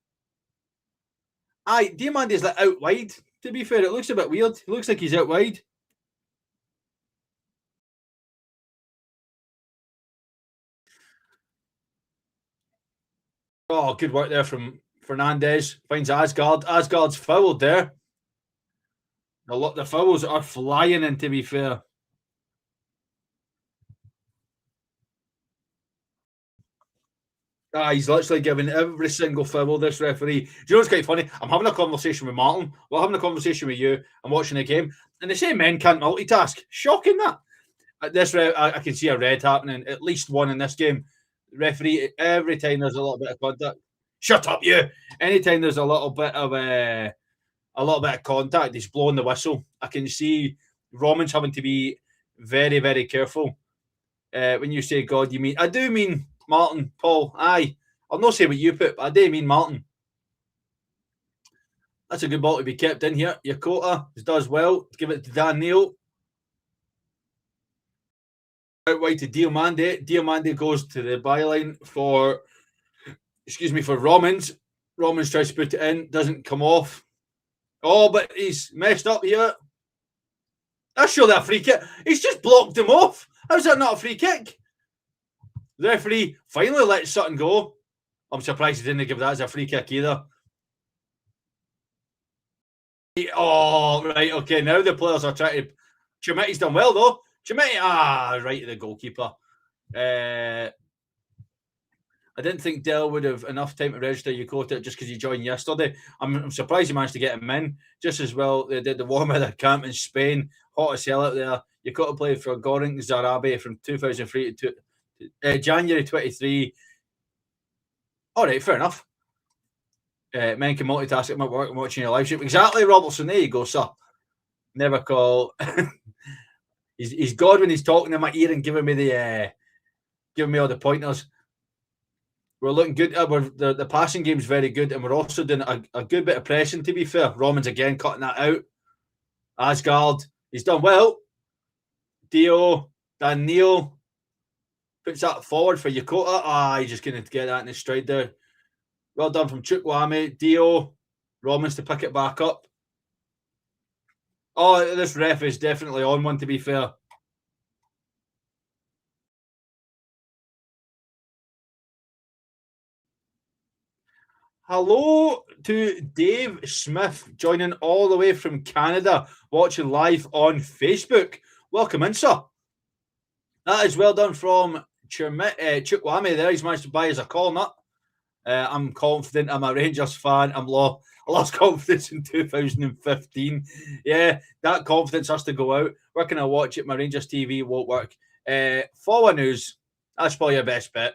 Aye, Diamande's like out wide. To be fair, it looks a bit weird. It looks like he's out wide. Oh, good work there from Fernandez. Finds Asgard. Asgard's fouled there. The fouls are flying in, to be fair. He's literally giving every single foul, this referee. Do you know what's quite funny? I'm having a conversation with Martin. We're having a conversation with you. I'm watching a game. And they say men can't multitask. Shocking that. I can see a red happening. At least one in this game. Referee, every time there's a little bit of contact. Shut up, you. Anytime there's a little bit of contact, he's blowing the whistle. I can see Romans having to be very, very careful. When you say God, you mean... I do mean... Martin, Paul, aye. I'll not say what you put, but I do mean Martin. That's a good ball to be kept in here. Yokota does well. Give it to Dan Neil. Out wide to Diomande. Diomande goes to the byline for Romans. Romans tries to put it in. Doesn't come off. Oh, but he's messed up here. That's surely a free kick. He's just blocked him off. How's that not a free kick? The referee finally lets Sutton go. I'm surprised he didn't give that as a free kick either. Oh, right, okay. Now the players are trying to... Chimetti's done well, though. Chimetti, right to the goalkeeper. I didn't think Dell would have enough time to register Yokota just because he joined yesterday. I'm surprised he managed to get him in. Just as well, they did the warm weather camp in Spain. Hot as hell out there. Yokota played for Rangers Rabble from 2003 to January 23. All right, fair enough. Men can multitask at work and watching your live stream. Exactly, Robertson. There you go, sir. Never call. he's God when he's talking in my ear and giving me all the pointers. We're looking good. The passing game's very good, and we're also doing a good bit of pressing, to be fair. Romans again cutting that out. Asgard, he's done well. Dio, Dan Neil puts that forward for Yokota. He's just going to get that in his stride there. Well done from Chukwueme. Dio, Romans to pick it back up. Oh, this ref is definitely on one, to be fair. Hello to Dave Smith, joining all the way from Canada, watching live on Facebook. Welcome in, sir. That is well done from Chukwueme there. He's managed to buy us a corner. I'm confident. I'm a Rangers fan. I lost confidence in 2015. Yeah, that confidence has to go out. Where can I watch it? My Rangers TV won't work. Forward news. That's probably your best bet.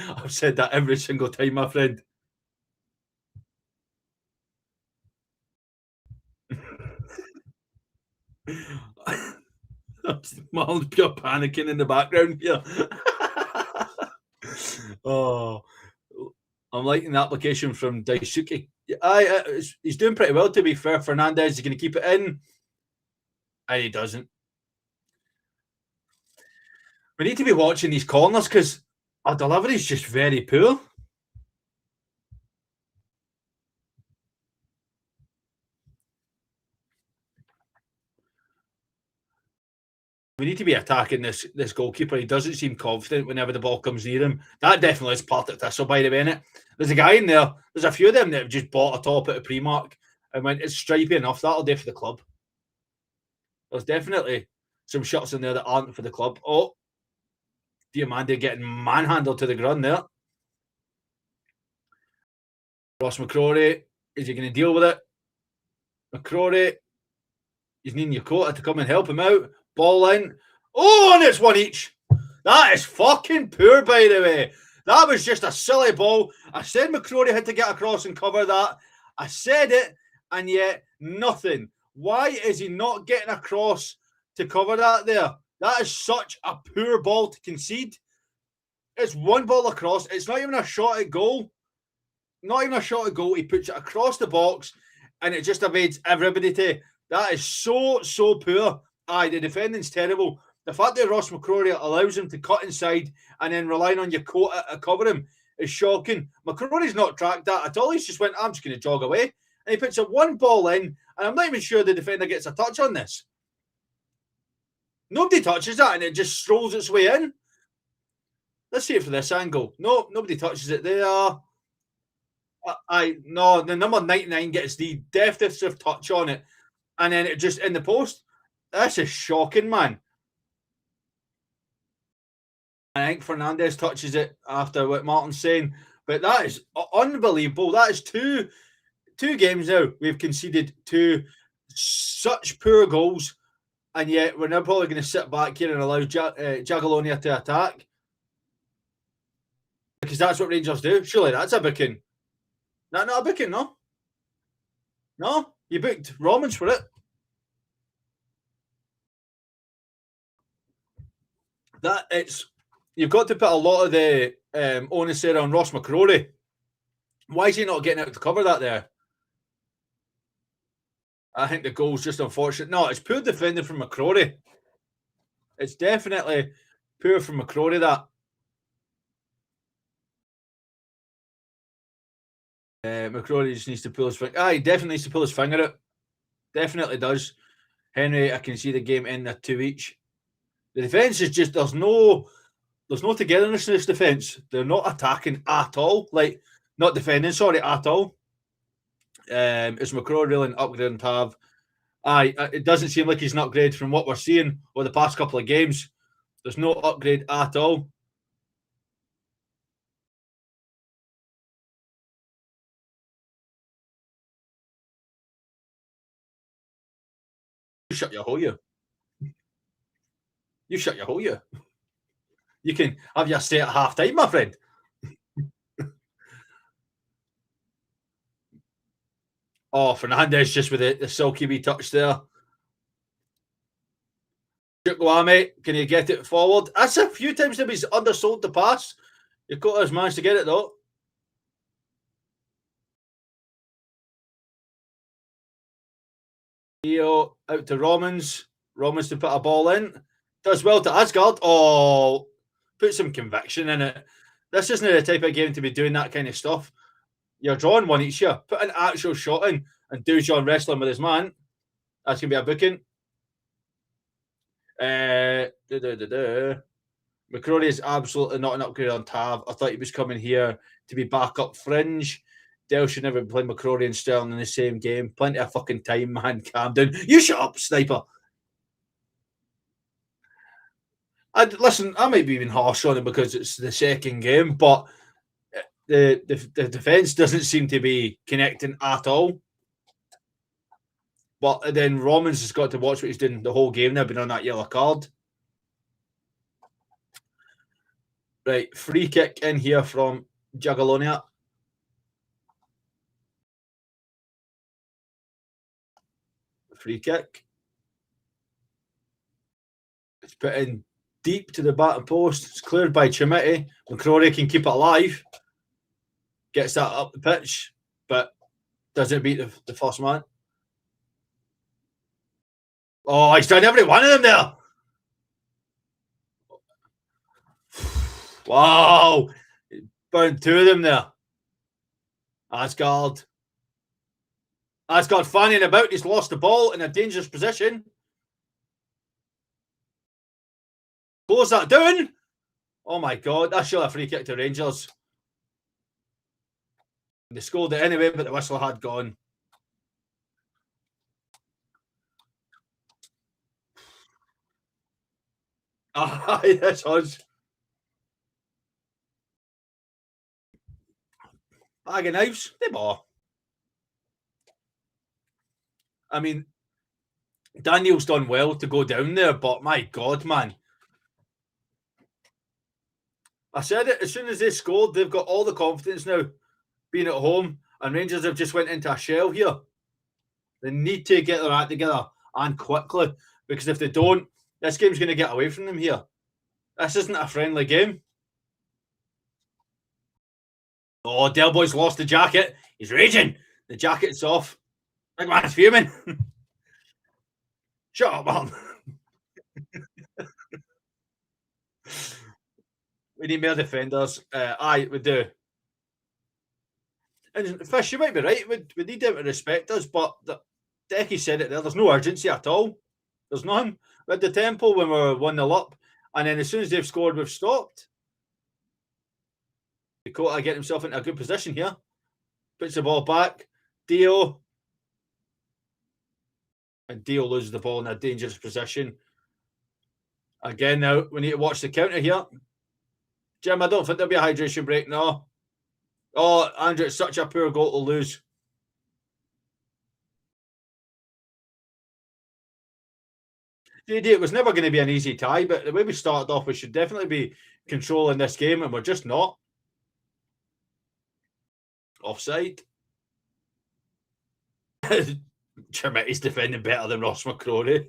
I've said that every single time, my friend. Marlon's pure panicking in the background here. Oh, I'm liking the application from Daisuke. He's doing pretty well, to be fair. Fernandez is going to keep it in. And he doesn't. We need to be watching these corners because our delivery is just very poor. We need to be attacking this goalkeeper. He doesn't seem confident whenever the ball comes near him. That definitely is part of Thistle, by the way, innit? There's a guy in there. There's a few of them that have just bought a top at a pre-mark and went, it's stripy enough. That'll do for the club. There's definitely some shots in there that aren't for the club. Oh, Diomande getting manhandled to the ground there. Ross McCrory, is he going to deal with it? McCrory, he's needing Yokota to come and help him out. Ball in. Oh, and it's one each. That is fucking poor, by the way. That was just a silly ball. I said McCrory had to get across and cover that. I said it, and yet nothing. Why is he not getting across to cover that there? That is such a poor ball to concede. It's one ball across. It's not even a shot at goal. Not even a shot at goal. He puts it across the box, and it just evades everybody. That is so poor. The defending's terrible. The fact that Ross McCrory allows him to cut inside and then relying on Yokota to cover him is shocking. McCrory's not tracked that at all. He's just went, I'm just going to jog away. And he puts a one ball in, and I'm not even sure the defender gets a touch on this. Nobody touches that, and it just strolls its way in. Let's see it for this angle. No, nobody touches it there. No, the number 99 gets the definitive touch on it, and then it just in the post. This is shocking, man. I think Fernandez touches it after what Martin's saying, but that is unbelievable. That is two games now we've conceded two such poor goals, and yet we're now probably going to sit back here and allow Jagiellonia to attack, because that's what Rangers do. Surely that's a booking. Not a booking, no? No? You booked Romans for it. You've got to put a lot of the onus there on Ross McCrory. Why is he not getting out to cover that there? I think the goal's just unfortunate. No, it's poor defending from McCrory. It's definitely poor from McCrory, that. McCrory just needs to pull his finger. He definitely needs to pull his finger out. Definitely does. Henry, I can see the game in at 2 each. The defence is just, there's no togetherness in this defence. They're not attacking at all. Like, not defending, sorry, at all. Is McCrory really an upgrade on Tav? It doesn't seem like he's an upgrade from what we're seeing over the past couple of games. There's no upgrade at all. You shut your hole, you. You shut your hole, you. You can have your stay at half time, my friend. Oh, Fernandez just with the silky wee touch there. Chukwueze, can you get it forward? That's a few times that he's undersold the pass. Yakota's managed to get it though. Theo out to Romans. Romans to put a ball in. Does well to Asgard. Oh, put some conviction in it. This isn't the type of game to be doing that kind of stuff. You're drawing one each year. Put an actual shot in and do John wrestling with his man. That's going to be a booking. McCrory is absolutely not an upgrade on Tav. I thought he was coming here to be backup fringe. Dale should never play McCrory and Sterling in the same game. Plenty of fucking time, man. Calm down. You shut up, sniper. Listen, I might be even harsh on it because it's the second game, but the defence doesn't seem to be connecting at all. But then Romans has got to watch what he's doing the whole game now, been on that yellow card. Right, free kick in here from Jagiellonia. Free kick. It's put in deep to the back post. It's cleared by Chimiti. McCrory can keep it alive. Gets that up the pitch, but doesn't beat the first man. Oh, he's done every one of them there. Wow. Burned two of them there. Asgard fanning about. He's lost the ball in a dangerous position. Close that down. Oh my God. That's still a free kick to Rangers. They scored it anyway, but the whistle had gone. That's us. Bag of knives, they bought. I mean, Daniel's done well to go down there, but my God, man. I said it, as soon as they scored, they've got all the confidence now, being at home, and Rangers have just went into a shell here. They need to get their act together, and quickly, because if they don't, this game's going to get away from them here. This isn't a friendly game. Oh, Del Boy's lost the jacket. He's raging. The jacket's off. Big man's fuming. Shut up, man. We need more defenders. We do. And Fish, you might be right. We need them to respect us, but Decky said it there. There's no urgency at all. There's none. We had the tempo when we were 1-0 up, and then as soon as they've scored, we've stopped. Dakota getting himself into a good position here. Puts the ball back. Dio. And Dio loses the ball in a dangerous position. Again, now we need to watch the counter here. Jim, I don't think there'll be a hydration break, no. Oh, Andrew, it's such a poor goal to lose. JD, it was never going to be an easy tie, but the way we started off, we should definitely be controlling this game, and we're just not. Offside. Chimitti's defending better than Ross McCrory.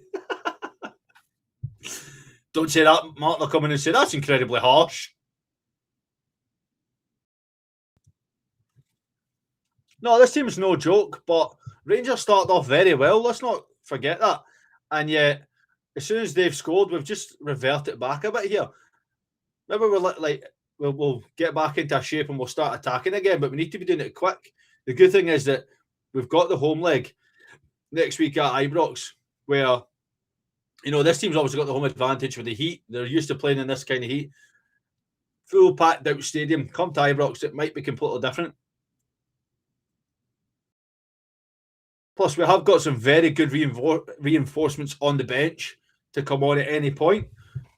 Don't say that. Martin will come in and say, that's incredibly harsh. No, this team's no joke, but Rangers started off very well. Let's not forget that. And yet, as soon as they've scored, we've just reverted back a bit here. Maybe we'll get back into shape and we'll start attacking again, but we need to be doing it quick. The good thing is that we've got the home leg next week at Ibrox, where, you know, this team's obviously got the home advantage with the heat. They're used to playing in this kind of heat. Full packed out stadium. Come to Ibrox, it might be completely different. Plus, we have got some very good reinforcements on the bench to come on at any point.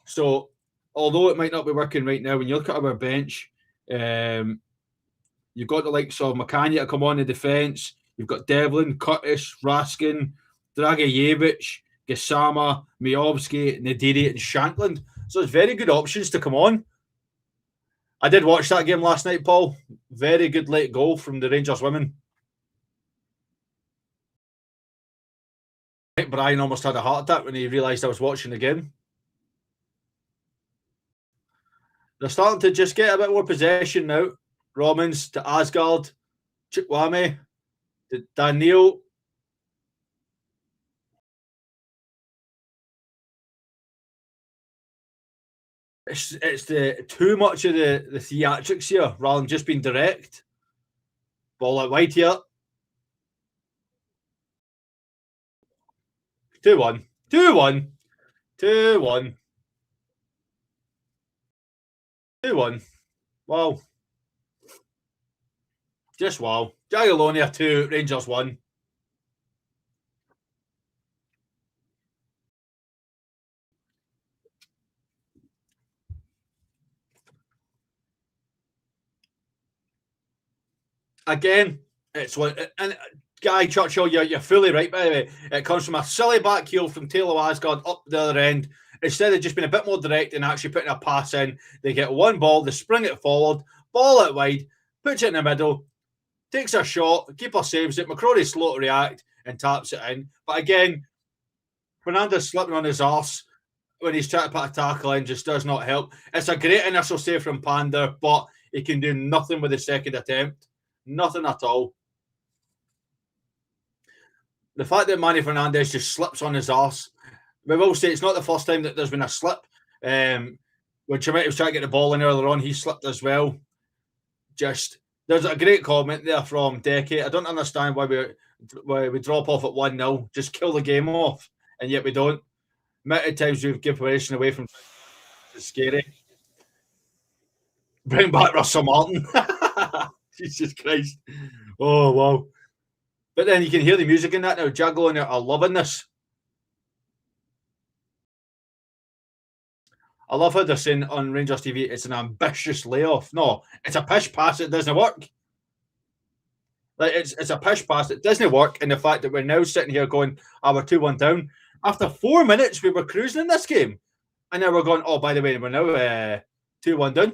So, although it might not be working right now, when you look at our bench, you've got the likes of McCann to come on in defence. You've got Devlin, Curtis, Raskin, Dragijevic, Gassama, Miovski, Nadiri, and Shankland. So it's very good options to come on. I did watch that game last night, Paul. Very good late goal from the Rangers women. Brian almost had a heart attack when he realised I was watching the game. They're starting to just get a bit more possession now. Romans to Asgard, Chikwame to Daniel. It's the too much of the theatrics here rather than just being direct. Ball out wide here. 2-1. 2-1. 2-1. 2-1. Wow. Just wow. Jagiellonia 2, Rangers 1. Again, it's one, and Guy Churchill, you're fully right, by the way. It comes from a silly back heel from Taylor Asgard up the other end. Instead of just being a bit more direct and actually putting a pass in, they get one ball, they spring it forward, ball out wide, puts it in the middle, takes a shot, keeper saves it, McCrory's slow to react and taps it in. But again, Fernandez slipping on his arse when he's trying to put a tackle in just does not help. It's a great initial save from Panda, but he can do nothing with the second attempt. Nothing at all. The fact that Manny Fernandez just slips on his arse, we will say it's not the first time that there's been a slip. When Chimetti was trying to get the ball in earlier on, he slipped as well. Just, there's a great comment there from Deke. I don't understand why we drop off at 1-0, just kill the game off, and yet we don't. Many times we give possession away from. It's scary. Bring back Russell Martin. Jesus Christ. Oh, wow. But then you can hear the music in that now. Jagiellonia are loving this. I love how they're saying on Rangers TV it's an ambitious layoff. No, it's a pish pass that doesn't work. Like it's a pish pass that doesn't work, and the fact that we're now sitting here going, we're 2-1 down. After 4 minutes, we were cruising in this game. And now we're going, oh, by the way, we're now 2-1 down.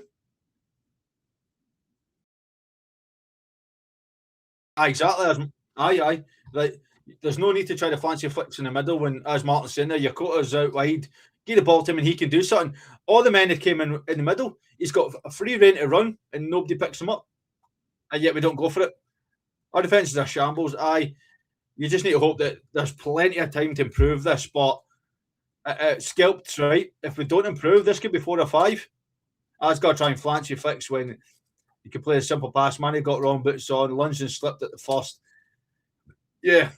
Exactly. Aye. Like, there's no need to try to fancy flicks in the middle when, as Martin's saying there, Yakota's out wide. Give the ball to him and he can do something. All the men that came in the middle, he's got a free rein to run and nobody picks him up. And yet we don't go for it. Our defence is a shambles. Aye. You just need to hope that there's plenty of time to improve this. But Skelp's right. If we don't improve, this could be 4 or 5. Asgard try and fancy flicks when you can play a simple pass. Manny got wrong boots on. Lunged and slipped at the first. Yeah,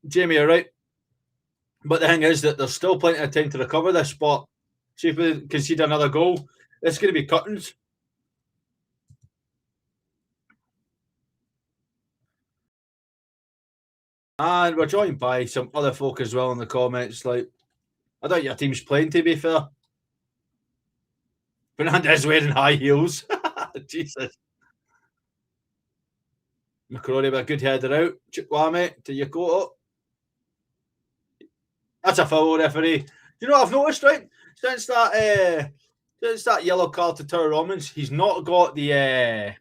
Jamie, you're right. But the thing is that there's still plenty of time to recover this spot. See if we concede another goal. It's going to be cuttings. And we're joined by some other folk as well in the comments. Like, I thought your team's playing, to be fair. Fernandez wearing high heels. Jesus. McCrory with a good header out. Chukwueze to Yokota. That's a foul, referee. You know what I've noticed, right? Since that yellow card to Tower Romans, he's not got the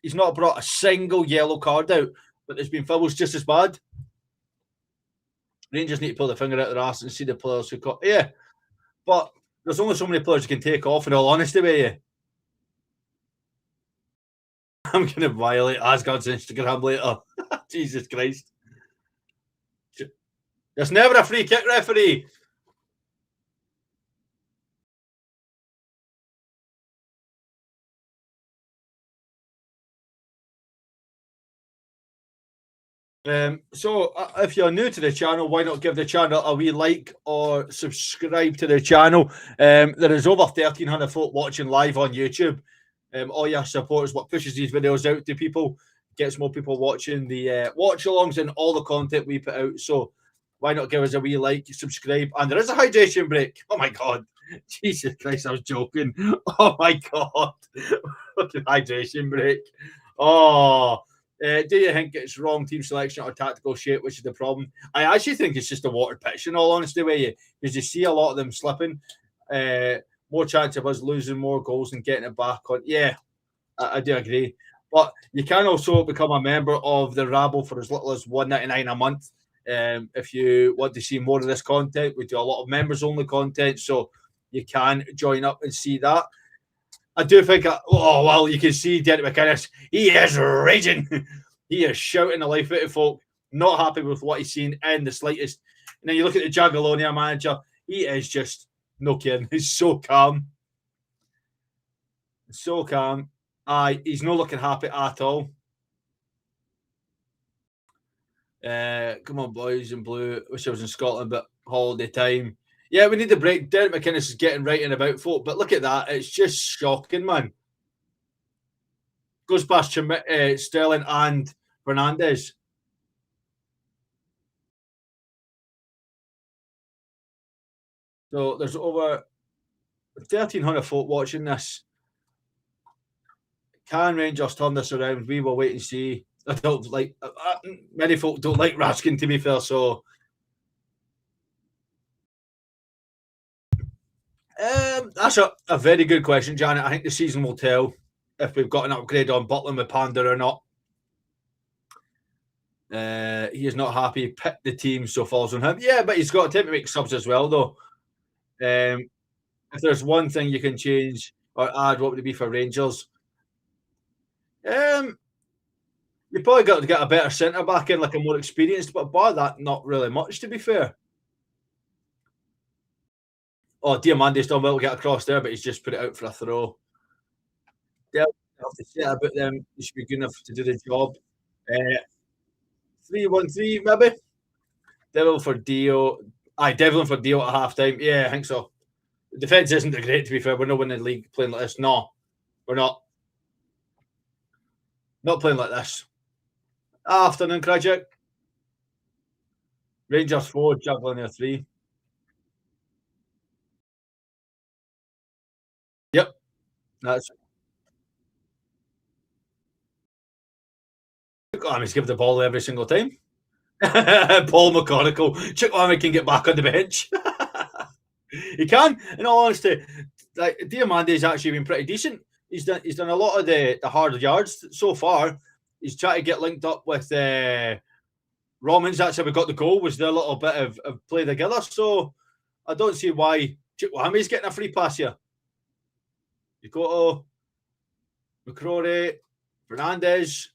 he's not brought a single yellow card out, but there's been fouls just as bad. Rangers need to pull the finger out of their arse and see the players who got but there's only so many players you can take off, in all honesty with you. I'm going to violate Asgard's Instagram later. Jesus Christ. There's never a free kick, referee. So if you're new to the channel, why not give the channel a wee like or subscribe to the channel? There is over 1,300 folk watching live on YouTube. All your support is what pushes these videos out to people, gets more people watching the watch-alongs and all the content we put out. So why not give us a wee like, subscribe? And there is a hydration break. Oh my God. Jesus Christ, I was joking. Oh my God. Fucking hydration break. Oh, do you think it's wrong team selection or tactical shape, which is the problem? I actually think it's just a watered pitch, in all honesty with you, because you see a lot of them slipping. More chance of us losing more goals and getting it back on. Yeah, I do agree. But you can also become a member of the Rabble for as little as $1.99 a month. If you want to see more of this content, we do a lot of members-only content, so you can join up and see that. I do think, you can see Derek McInnes. He is raging. He is shouting the life out of folk. Not happy with what he's seen in the slightest. And then you look at the Jagiellonia manager. He is just, no kidding. He's so calm. So calm. He's not looking happy at all. Come on, boys in blue. Wish I was in Scotland, but holiday time. Yeah, we need the break. Derek McInnes is getting right in about folk, but look at that. It's just shocking, man. Goes past Sterling and Fernandez. So there's over 1,300 folk watching this. Can Rangers turn this around? We will wait and see. I don't like many folk don't like Raskin, to be fair, so that's a very good question, Janet. I think the season will tell if we've got an upgrade on Butland with Panda or not. He is not happy. Pick the team, so falls on him. Yeah, but he's got time to make subs as well, though. If there's one thing you can change or add, what would it be for Rangers? You probably got to get a better centre back in, like a more experienced, but bar that, not really much, to be fair. Oh, Diamante's done well to get across there, but he's just put it out for a throw. They'll have to say about them. He should be good enough to do the job. 3-1-3, maybe. Devil for Dio. Devlin for Dio at half-time. Yeah, I think so. The defence isn't that great, to be fair. We're not winning the league playing like this. No, we're not. Not playing like this. Afternoon, Craddock. Rangers 4, Jagiellonia 3. Yep. That's. Chukwueze give the ball every single time. Paul McConaughey. Chukwueze can get back on the bench. He can. In all honesty, like Diamante's actually been pretty decent. He's done a lot of the hard yards so far. He's trying to get linked up with Romans. That's how we got the goal. Was there a little bit of play together? So I don't see why Chukwueze's getting a free pass here. Yokota, McCrory, Fernandez.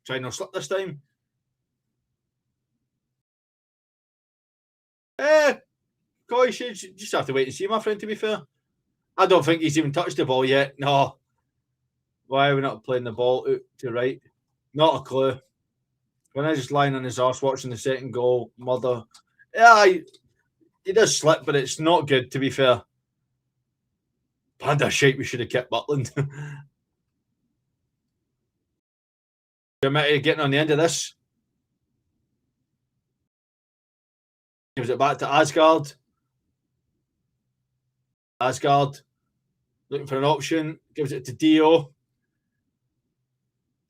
Try not slip this time. Coy should just have to wait and see, my friend, to be fair. I don't think he's even touched the ball yet. No. Why are we not playing the ball out to right? Not a clue. When I just lying on his arse watching the second goal, mother. Yeah, he does slip, but it's not good, to be fair. Panda shite, we should have kept Butland. You're getting on the end of this. Gives it back to Asgard. Asgard looking for an option. Gives it to Dio.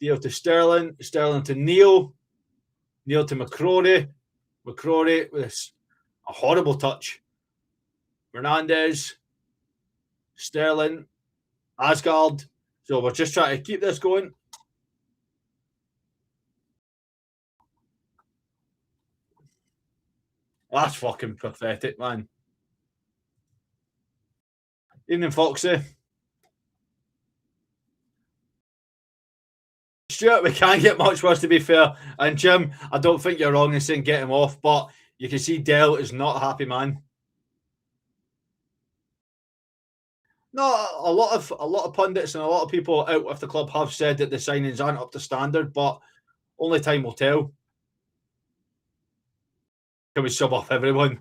Dio to Sterling. Sterling to Neil. Neil to McCrory. McCrory with a horrible touch. Hernandez. Sterling. Asgard. So we're just trying to keep this going. That's fucking pathetic, man. Evening, Foxy. Stuart, we can't get much worse, to be fair. And Jim, I don't think you're wrong in saying get him off, but you can see Dell is not a happy man. No, a lot of pundits and a lot of people out with the club have said that the signings aren't up to standard, but only time will tell. Can we sub off everyone?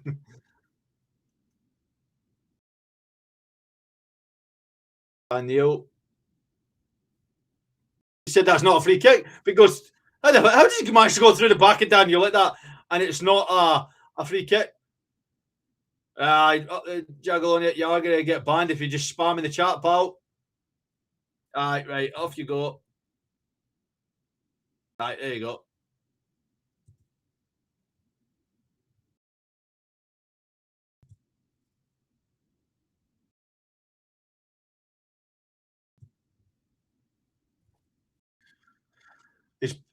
Daniel. He said that's not a free kick because how did you manage to go through the back of Daniel like that and it's not a free kick? Jagiellonia, you're going to get banned if you just spam in the chat, pal. Right, off you go. Right, there you go.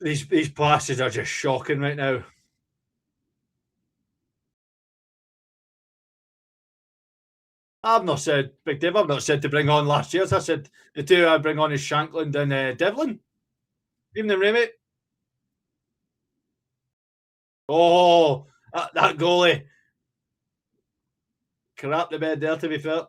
These passes are just shocking right now. I've not said, Big Dave, I've not said to bring on last year's. I said the two I bring on is Shankland and Devlin. Evening, Remy. Oh, that goalie. Crap the bed there, to be fair.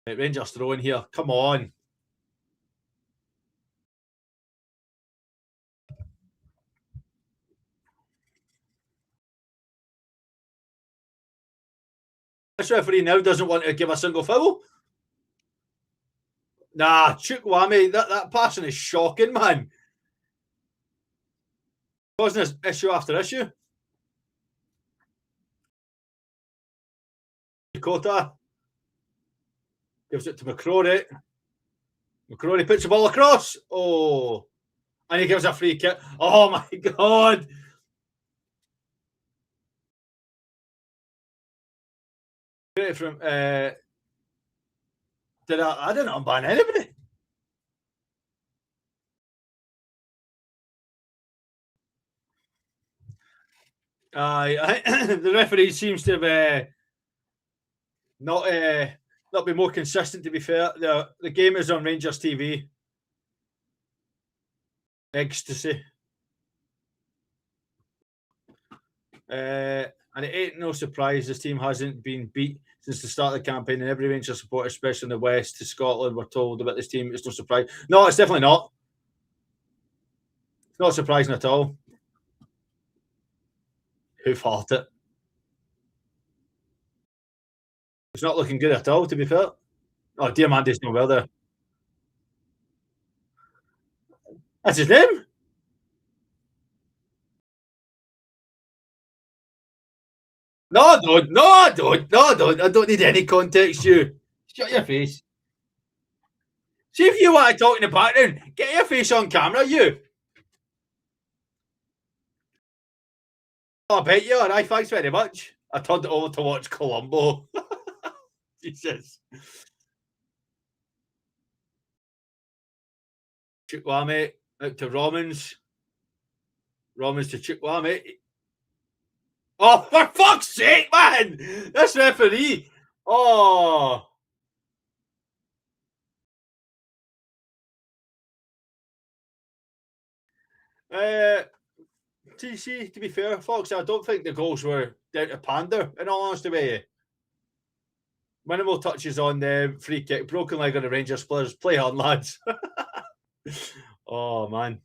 Right, Rangers throwing here. Come on. This referee now doesn't want to give a single foul. Nah, Chukwueze, that passing is shocking, man. Causing us issue after issue. Dakota gives it to McCrory. McCrory puts the ball across. Oh, and he gives a free kick. Oh my God. From I didn't unban anybody. The referee seems to have not be more consistent, to be fair. The game is on Rangers TV. Ecstasy. And it ain't no surprise this team hasn't been beat since the start of the campaign, and every Rangers supporter, especially in the West, to Scotland, were told about this team. It's no surprise. No, it's definitely not. It's not surprising at all. Who fought it? It's not looking good at all, to be fair. Oh, Diamante's not well there. That's his name? No, I don't. No, I don't. No, I don't. I don't need any context, you. Shut your face. See if you want to talk in the background. Get your face on camera, you. Oh, I bet you are. Aye, thanks very much. I turned it over to watch Colombo. Jesus. Chukwueze out to Romans. Romans to Chukwueze. Oh, for fuck's sake, man! This referee. Oh. TC, to be fair, Fox, I don't think the goals were down to pander, in all honesty with you. Minimal touches on the free kick, broken leg on the Rangers players. Play on, lads. Oh, man.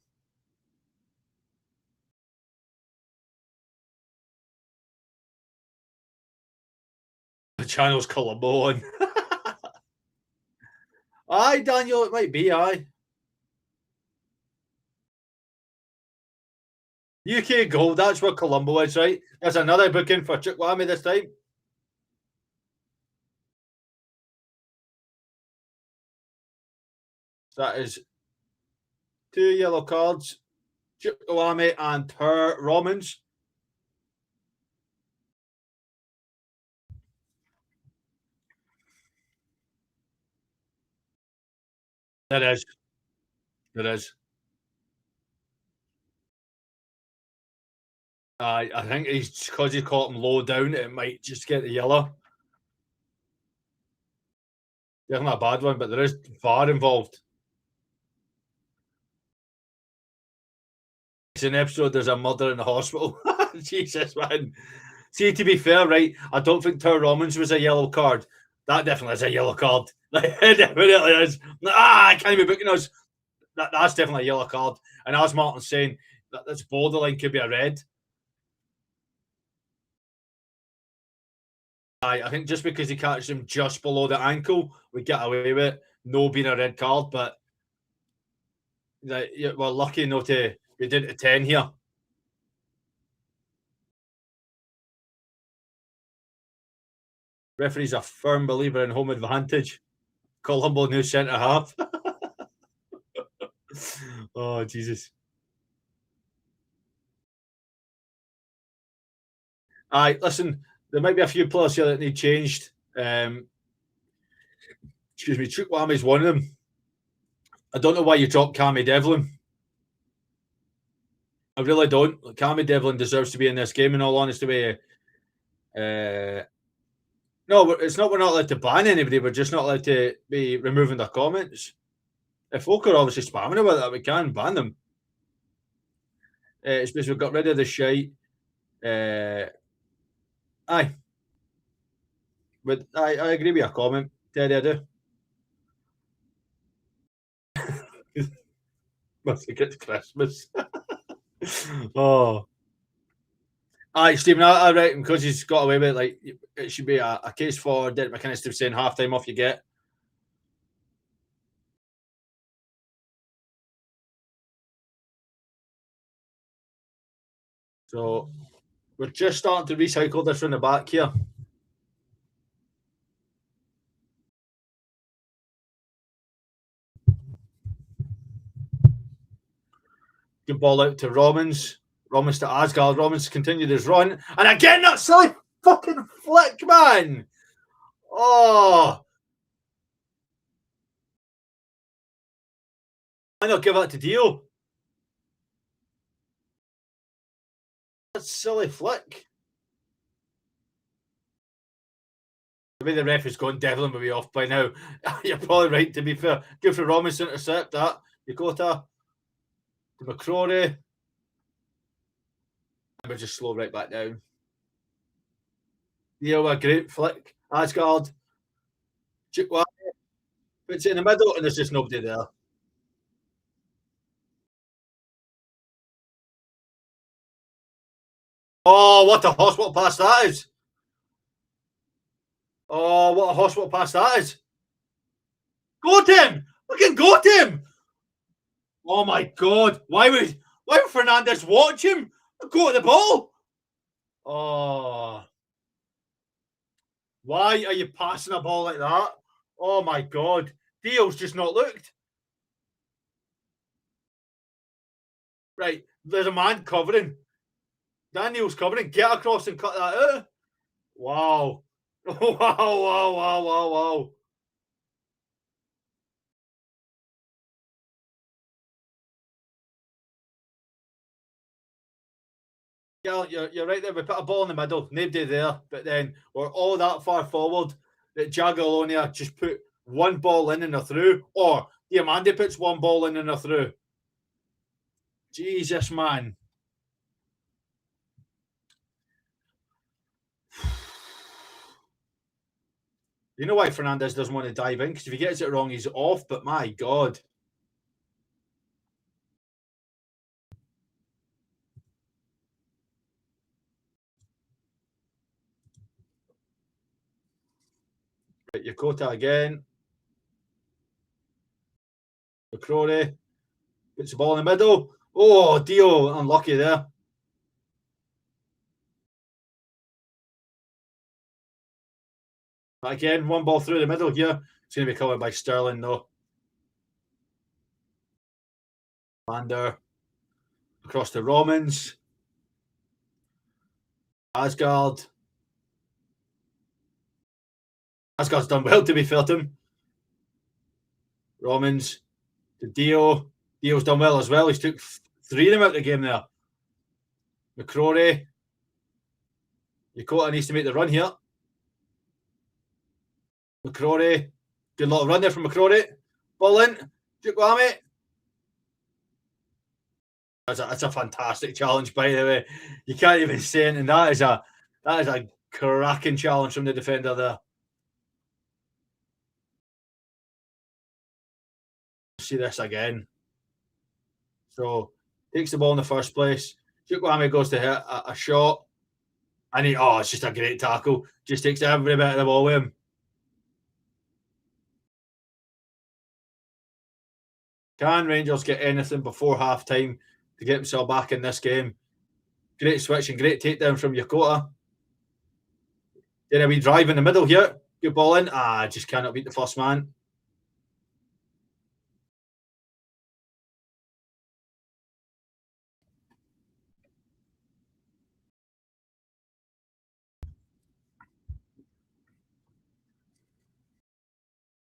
The channel's Colombo on. Aye, Daniel, it might be, aye. UK goal, that's what Colombo is, right? There's another booking for Chukwueze this time. That is 2 yellow cards. Chukwueze and Per Romans. There is. There is. I think he's because he caught him low down, it might just get the yellow. Definitely a bad one, but there is VAR involved. It's an episode, there's a murder in the hospital. Jesus, man. See, to be fair, right, I don't think Per Romans was a yellow card. That definitely is a yellow card. Like, it definitely is. I can't even booking us. That's definitely a yellow card. And as Martin's saying, that's borderline could be a red. I think just because he catches him just below the ankle, we get away with it. No being a red card, but we're lucky not to be down to 10 here. Referee's a firm believer in home advantage. Colombo new centre half. Oh, Jesus. Listen, there might be a few players here that need changed. Excuse me, Chukwueze is one of them. I don't know why you dropped Cammy Devlin. I really don't. Cammy Devlin deserves to be in this game, in all honesty. No, it's not we're not allowed to ban anybody. We're just not allowed to be removing their comments. If folk are obviously spamming about that, we can ban them. It's because we've got rid of the shite. Aye. But I agree with your comment, Teddy, I do. Must have get to Christmas. Oh. Aye, Stephen, I reckon because he's got away with it, like, it should be a case for Derek McInnes saying half time off you get. So we're just starting to recycle this from the back here. Good ball out to Romans. Romans to Asgard. Romans continued his run. And again, that silly fucking flick, man. Oh. Why not give that to Dio? That silly flick. The way the ref is going, Devlin will be off by now. You're probably right, to be fair. Good for Romans to intercept that. Yokota to McCrory. We'll just slow right back down. Dio, a great flick. Asgard. Chukwueze puts it in the middle, and there's just nobody there. Oh, what a hospital pass that is. Oh, what a hospital pass that is. Go to him. Fucking go to him. Oh, my God. Why would Fernandes watch him go to the ball? Oh. Why are you passing a ball like that? Oh, my God. Dio's just not looked. Right. There's a man covering. Daniel's covering. Get across and cut that out. Wow. Wow. Yeah, you're right there. We put a ball in the middle. Nobody there. But then we're all that far forward that Jagiellonia just put one ball in and a through. Or Diamandi puts one ball in and a through. Jesus, man. You know why Fernandes doesn't want to dive in? Because if he gets it wrong, he's off. But my God. Right, Yokota again. McCrory puts the ball in the middle. Oh, Dio, unlucky there. But again, one ball through the middle here. It's going to be covered by Sterling, though. Lander across to Romans. Asgard's done well, to be fair to him. Romans to Dio. Dio's done well as well. He's took 3 of them out of the game there. McCrory. Yokota needs to make the run here. McCrory. Good lot of run there from McCrory. Ball in. Jagiellonia. That's a fantastic challenge, by the way. You can't even say anything. That is a cracking challenge from the defender there. See this again. So takes the ball in the first place. Jagiellonia goes to hit a shot. And it's just a great tackle. Just takes every bit of the ball with him. Can Rangers get anything before half time to get himself back in this game? Great switch and great takedown from Yokota. Then a wee drive in the middle here. Good ball in. Just cannot beat the first man.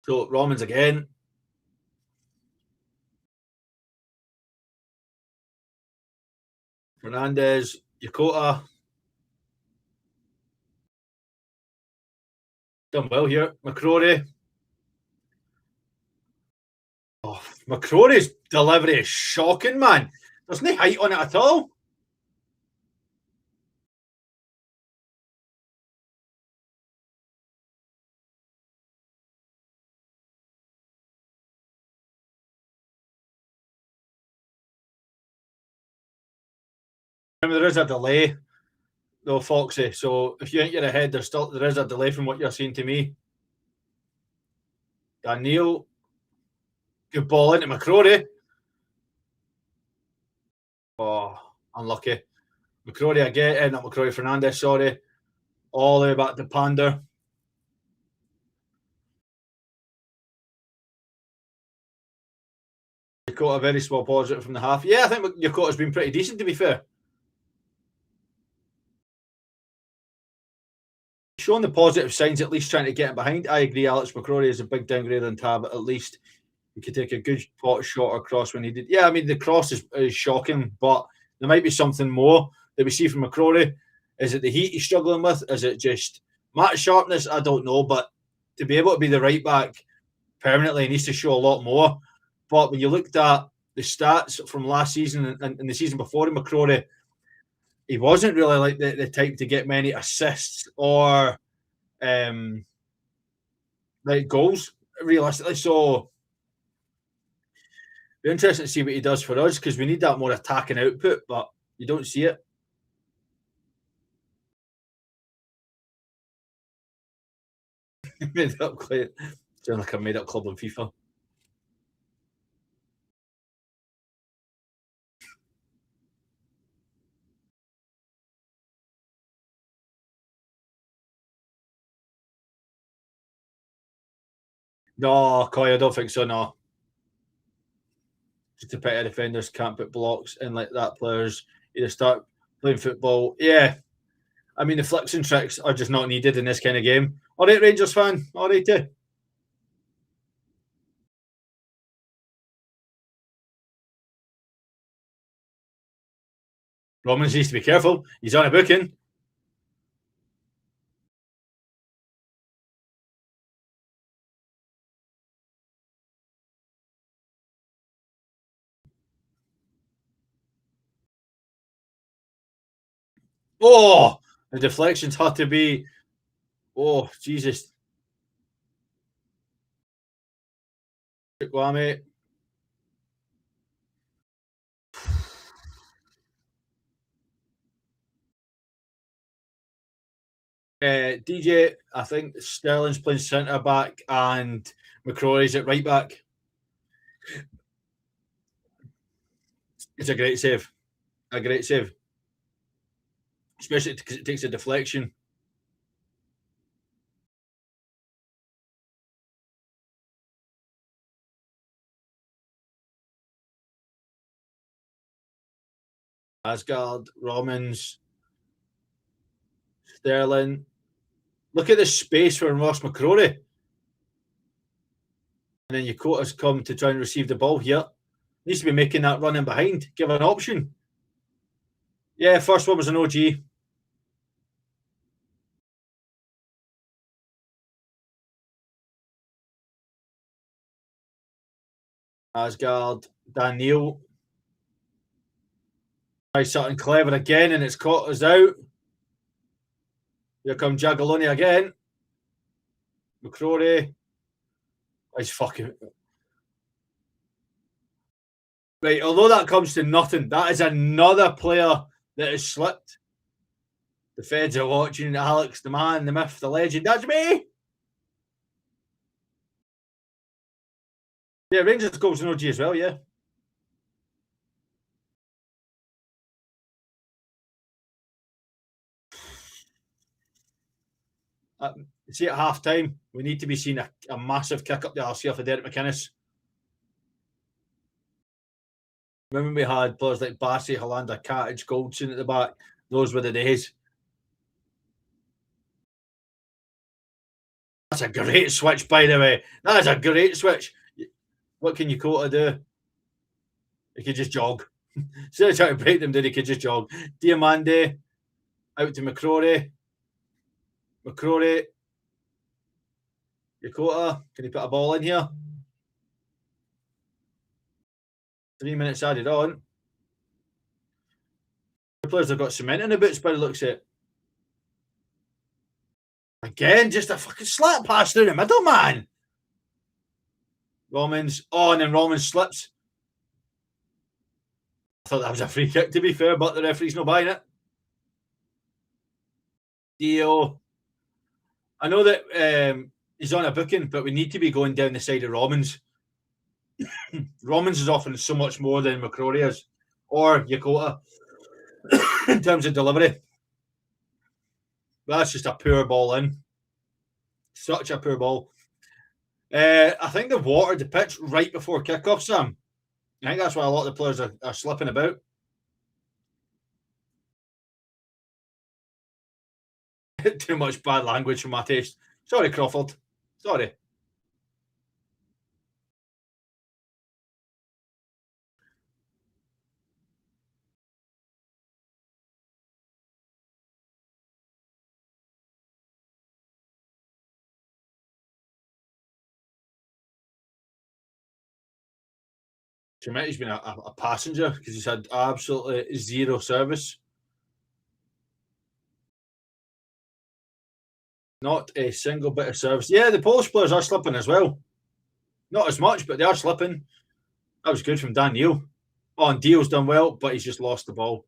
So Romans again. Fernandez, Yokota. Done well here. McCrory. McCrory's delivery is shocking, man. There's no height on it at all. Remember, there is a delay, though, Foxy. So if you think you're ahead, there is a delay from what you're saying to me. Daniel, good ball into McCrory. Unlucky. McCrory again, not McCrory, Fernandez, sorry. All the way back to Pander. Yokota, a very small positive from the half. Yeah, I think Yokota's been pretty decent, to be fair. Showing the positive signs, at least trying to get it behind. I agree, Alex McCrory is a big downgrade on Tab. At least he could take a good pot shot across when he did. Yeah, I mean, the cross is shocking, but there might be something more that we see from McCrory. Is it the heat he's struggling with? Is it just match sharpness? I don't know, but to be able to be the right back permanently, he needs to show a lot more. But when you looked at the stats from last season and the season before in McCrory, he wasn't really like the type to get many assists or like goals, realistically. So it'll be interesting to see what he does for us, because we need that more attacking output, but you don't see it. Made up club. Sound like a made up club on FIFA. No, Coy, I don't think so, no. Just a pity defenders can't put blocks in like that. Players either start playing football. Yeah. I mean, the flicks and tricks are just not needed in this kind of game. All right, Rangers fan. All right, too. Romans needs to be careful. He's on a booking. Oh, the deflections had to be. Oh, Jesus. Guame. DJ, I think Sterling's playing centre back and McCrory's at right back. It's a great save. A great save. Especially because it takes a deflection. Asgard, Romans, Sterling. Look at the space for Ross McCrory. And then Yokota's come to try and receive the ball here. Needs to be making that run in behind. Give an option. Yeah, first one was an OG. Asgard, Daniel. Try something clever again, and it's caught us out. Here comes Jagiellonia again. McCrory. He's fucking... Right, although that comes to nothing, that is another player that has slipped. The feds are watching. Alex, the man, the myth, the legend. That's me! Yeah, Rangers goals an OG as well, yeah. See, at half time, we need to be seeing a massive kick up the arse here for Derek McInnes. Remember we had players like Bassey, Hollander, Cartage, Goldson at the back. Those were the days. That's a great switch, by the way. That is a great switch. What can Yokota do? He could just jog. Instead of trying to break them down, he could just jog. Diamande out to McCrory. McCrory. Yokota, can he put a ball in here? 3 minutes added on. The players have got cement in the boots by the looks of it. Again, just a fucking slap pass through the middle, man. Romans. Oh, and then Romans slips. I thought that was a free kick, to be fair, but the referee's not buying it. Dio. I know that he's on a booking, but we need to be going down the side of Romans. Romans is offering so much more than McCrory is, or Yokota, in terms of delivery. That's just a poor ball in. Such a poor ball. I think they've watered the pitch right before kickoff, Sam. I think that's why a lot of the players are slipping about. Too much bad language for my taste. Sorry, Crawford. Sorry. He's been a passenger because he's had absolutely zero service. Not a single bit of service. Yeah, the Polish players are slipping as well. Not as much, but they are slipping. That was good from Daniel. Oh, and Dio's done well, but he's just lost the ball.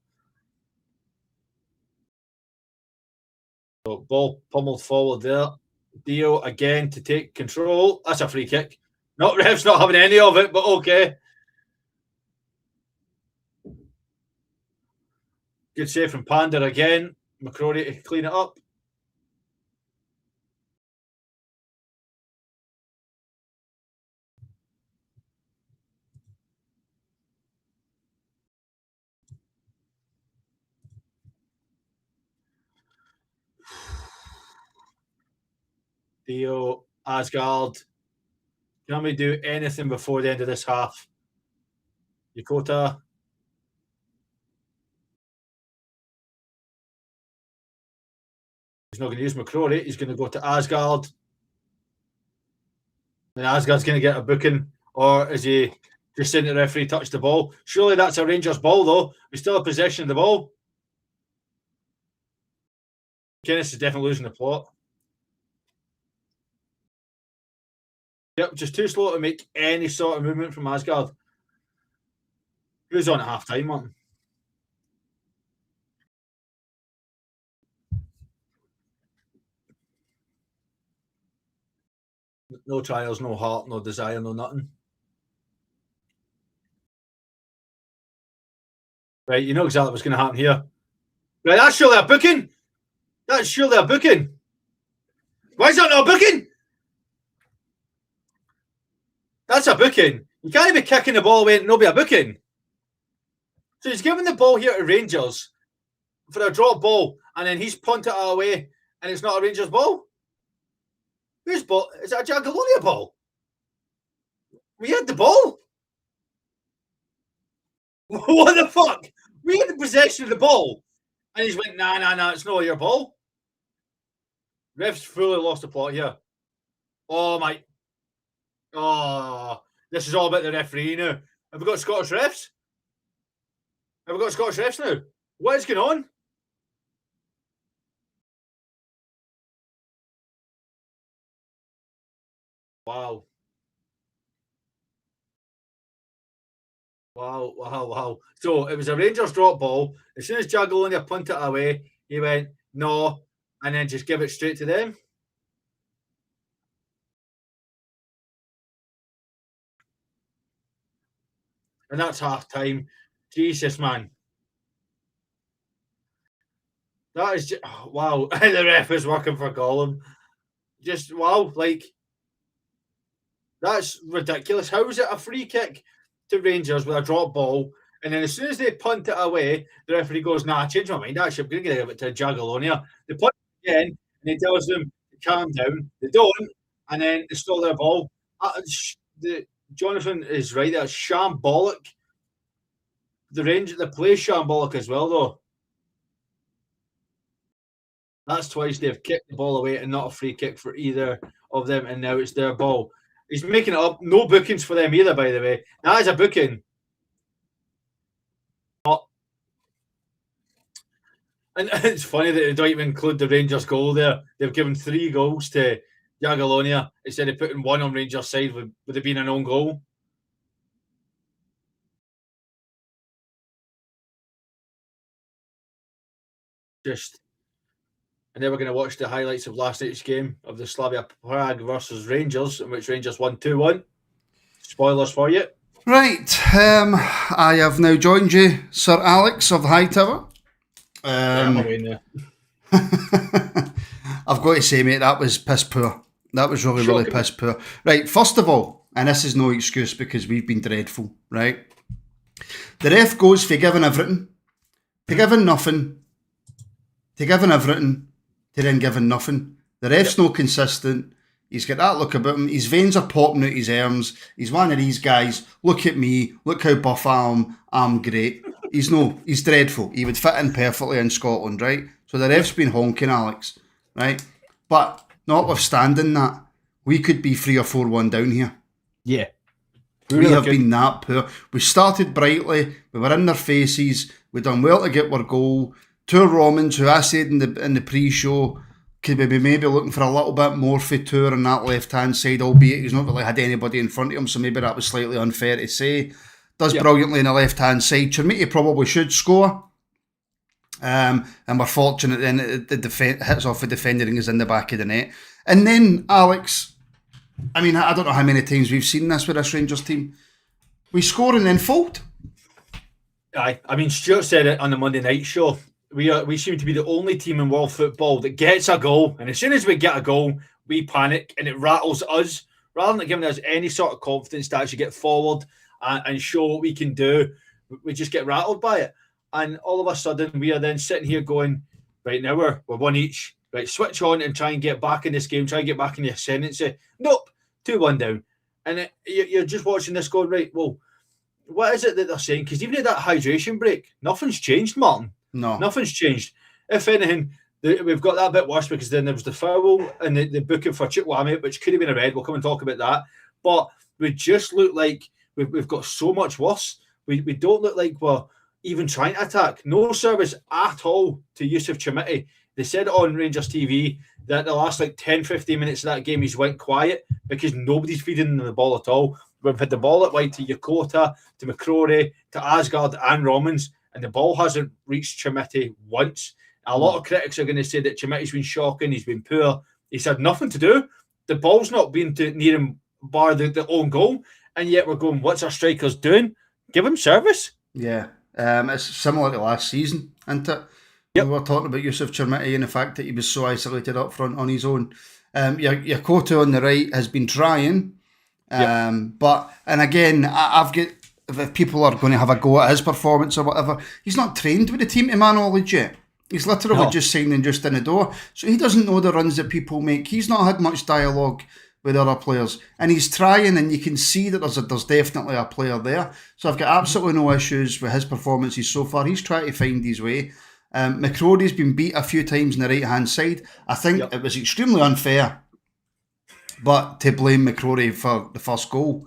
So ball pummeled forward there. Dio again to take control. That's a free kick. Not ref's not having any of it, but okay. Good save from Panda again. McCrory to clean it up. Dio, Asgard. Can we do anything before the end of this half? Yokota. He's not going to use McCrory. He's going to go to Asgard. And Asgard's going to get a booking. Or is he just saying the referee touched the ball? Surely that's a Rangers ball, though. We still have possession of the ball. Kenneth is definitely losing the plot. Yep, just too slow to make any sort of movement from Asgard. Who's on at half time, man? No trials, no heart, no desire, no nothing. Right, you know exactly what's going to happen here. Right, that's surely a booking. That's surely a booking. Why is that not a booking? That's a booking. You can't be kicking the ball away and not be a booking. So he's giving the ball here to Rangers for a drop ball, and then he's punted it away, and it's not a Rangers ball. Whose ball? Is that a Jagiellonia ball? We had the ball. What the fuck? We had the possession of the ball, and he's went, nah, it's not your ball. Ref's fully lost the plot here. Oh my! Oh, this is all about the referee now. Have we got Scottish refs? Have we got Scottish refs now? What is going on? Wow. Wow. So it was a Rangers drop ball. As soon as Jagiellonia punted it away, he went, no, and then just give it straight to them. And that's half time. Jesus, man. That is just, wow. The ref is working for Calum. Just, wow. Like, that's ridiculous. How is it a free kick to Rangers with a drop ball? And then as soon as they punt it away, the referee goes, nah, I changed my mind. Actually, I'm going to give it to Jagiellonia. They punt it again, and he tells them to calm down. They don't, and then they stole their ball. Jonathan is right. That's shambolic. The play shambolic as well, though. That's twice they've kicked the ball away and not a free kick for either of them, and now it's their ball. He's making it up. No bookings for them either, by the way. That is a booking. And it's funny that they don't even include the Rangers goal there. They've given 3 goals to Jagiellonia instead of putting 1 on Rangers' side with it being an own goal. And then we're going to watch the highlights of last night's game of the Slavia Prague versus Rangers, in which Rangers won 2-1. Spoilers for you. Right. I have now joined you, Sir Alex of Hightower. I've got to say, mate, that was piss poor. That was really piss poor. Right, first of all, and this is no excuse because we've been dreadful, right? The ref goes for giving everything, to giving nothing, to giving everything, to then giving nothing. The ref's no consistent. He's got that look about him. His veins are popping out his arms. He's one of these guys. Look at me. Look how buff I am. I'm great. He's dreadful. He would fit in perfectly in Scotland, right? So the ref's been honking, Alex, right? But notwithstanding that, we could be 3 or 4-1 down here. Yeah. We have been that poor. We started brightly. We were in their faces. We done well to get our goal. 2 Romans, who I said in the pre-show, could we be maybe looking for a little bit more for Tour on that left-hand side, albeit he's not really had anybody in front of him, so maybe that was slightly unfair to say. Does brilliantly on the left-hand side. Chermiti probably should score. And we're fortunate then the hits off the defender and is in the back of the net. And then, Alex, I mean, I don't know how many times we've seen this with this Rangers team. We score and then fold. Aye. I mean, Stuart said it on the Monday night show. We seem to be the only team in world football that gets a goal, and as soon as we get a goal, we panic and it rattles us. Rather than giving us any sort of confidence to actually get forward and show what we can do, we just get rattled by it. And all of a sudden, we are then sitting here going, right, now we're 1 each. Right, switch on and try and get back in this game, try and get back in the ascendancy. Nope, 2-1 down. And you're just watching this going, right, well, what is it that they're saying? Because even at that hydration break, nothing's changed, Martin. No. Nothing's changed. If anything, we've got that bit worse because then there was the foul and the booking for Chukwueze, which could have been a red. We'll come and talk about that. But we just look like we've got so much worse. We don't look like we're even trying to attack. No service at all to Yusuf Chermiti. They said on Rangers TV that the last 10-15 minutes of that game he's went quiet because nobody's feeding them the ball at all. We've had the ball at wide to Yokota, to McCrory, to Asgard and Romans, and the ball hasn't reached Chermiti once. A lot of critics are going to say that Chermiti's been shocking, he's been poor. He's had nothing to do. The ball's not been near him bar the own goal, and yet we're going, what's our strikers doing? Give him service. Yeah, it's similar to last season, isn't it? Yep. We were talking about Yusuf Chermiti and the fact that he was so isolated up front on his own. Yokota on the right has been trying, but, and again, I've got if people are going to have a go at his performance or whatever, he's not trained with the team to my knowledge yet. He's literally just signing just in the door. So he doesn't know the runs that people make. He's not had much dialogue with other players. And he's trying, and you can see that there's definitely a player there. So I've got absolutely no issues with his performances so far. He's trying to find his way. McCrory's been beat a few times on the right-hand side. I think it was extremely unfair, but to blame McCrory for the first goal.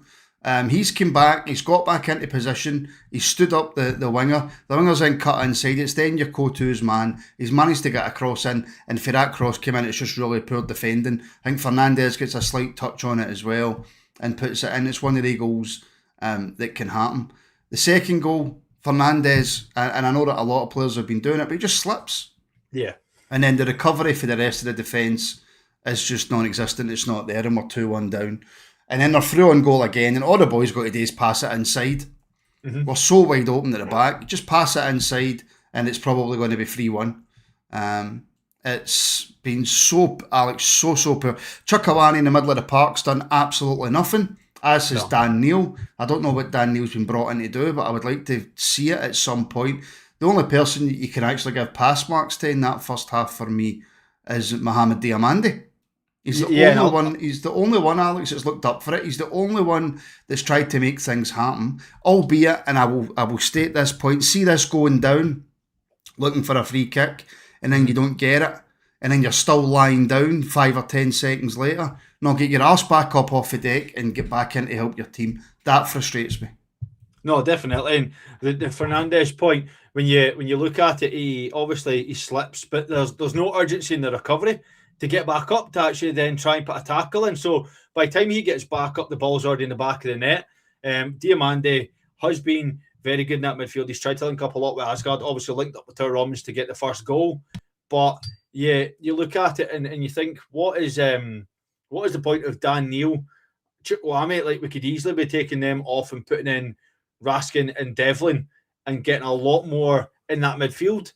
He's come back, he's got back into position, he's stood up the winger, the winger's then cut inside, it's then your Coutu's man, he's managed to get a cross in, and for that cross came in, it's just really poor defending. I think Fernandes gets a slight touch on it as well, and puts it in. It's one of the goals that can happen. The second goal, Fernandes, and I know that a lot of players have been doing it, but he just slips. Yeah. And then the recovery for the rest of the defence is just non-existent, it's not there, and we're 2-1 down. And then they're through on goal again, and all the boys got to do is pass it inside. We're so wide open at the back. Just pass it inside, and it's probably going to be 3-1. It's been so poor. Chukwueze in the middle of the park's done absolutely nothing, as has Dan Neil. I don't know what Dan Neil's been brought in to do, but I would like to see it at some point. The only person you can actually give pass marks to in that first half for me is Mohamed Diamande. He's the only one, Alex, that's looked up for it. He's the only one that's tried to make things happen. Albeit, and I will state this point, see this going down, looking for a free kick, and then you don't get it, and then you're still lying down 5 or 10 seconds later. No, get your arse back up off the deck and get back in to help your team. That frustrates me. No, definitely. And the Fernandes point, when you look at it, he slips, but there's no urgency in the recovery to get back up to actually then try and put a tackle in. So by the time he gets back up, the ball's already in the back of the net. Diamande has been very good in that midfield. He's tried to link up a lot with Asgard, obviously linked up with Romans to get the first goal. But yeah, you look at it and you think, what is the point of Dan Neil? Chukwueze, like we could easily be taking them off and putting in Raskin and Devlin and getting a lot more in that midfield.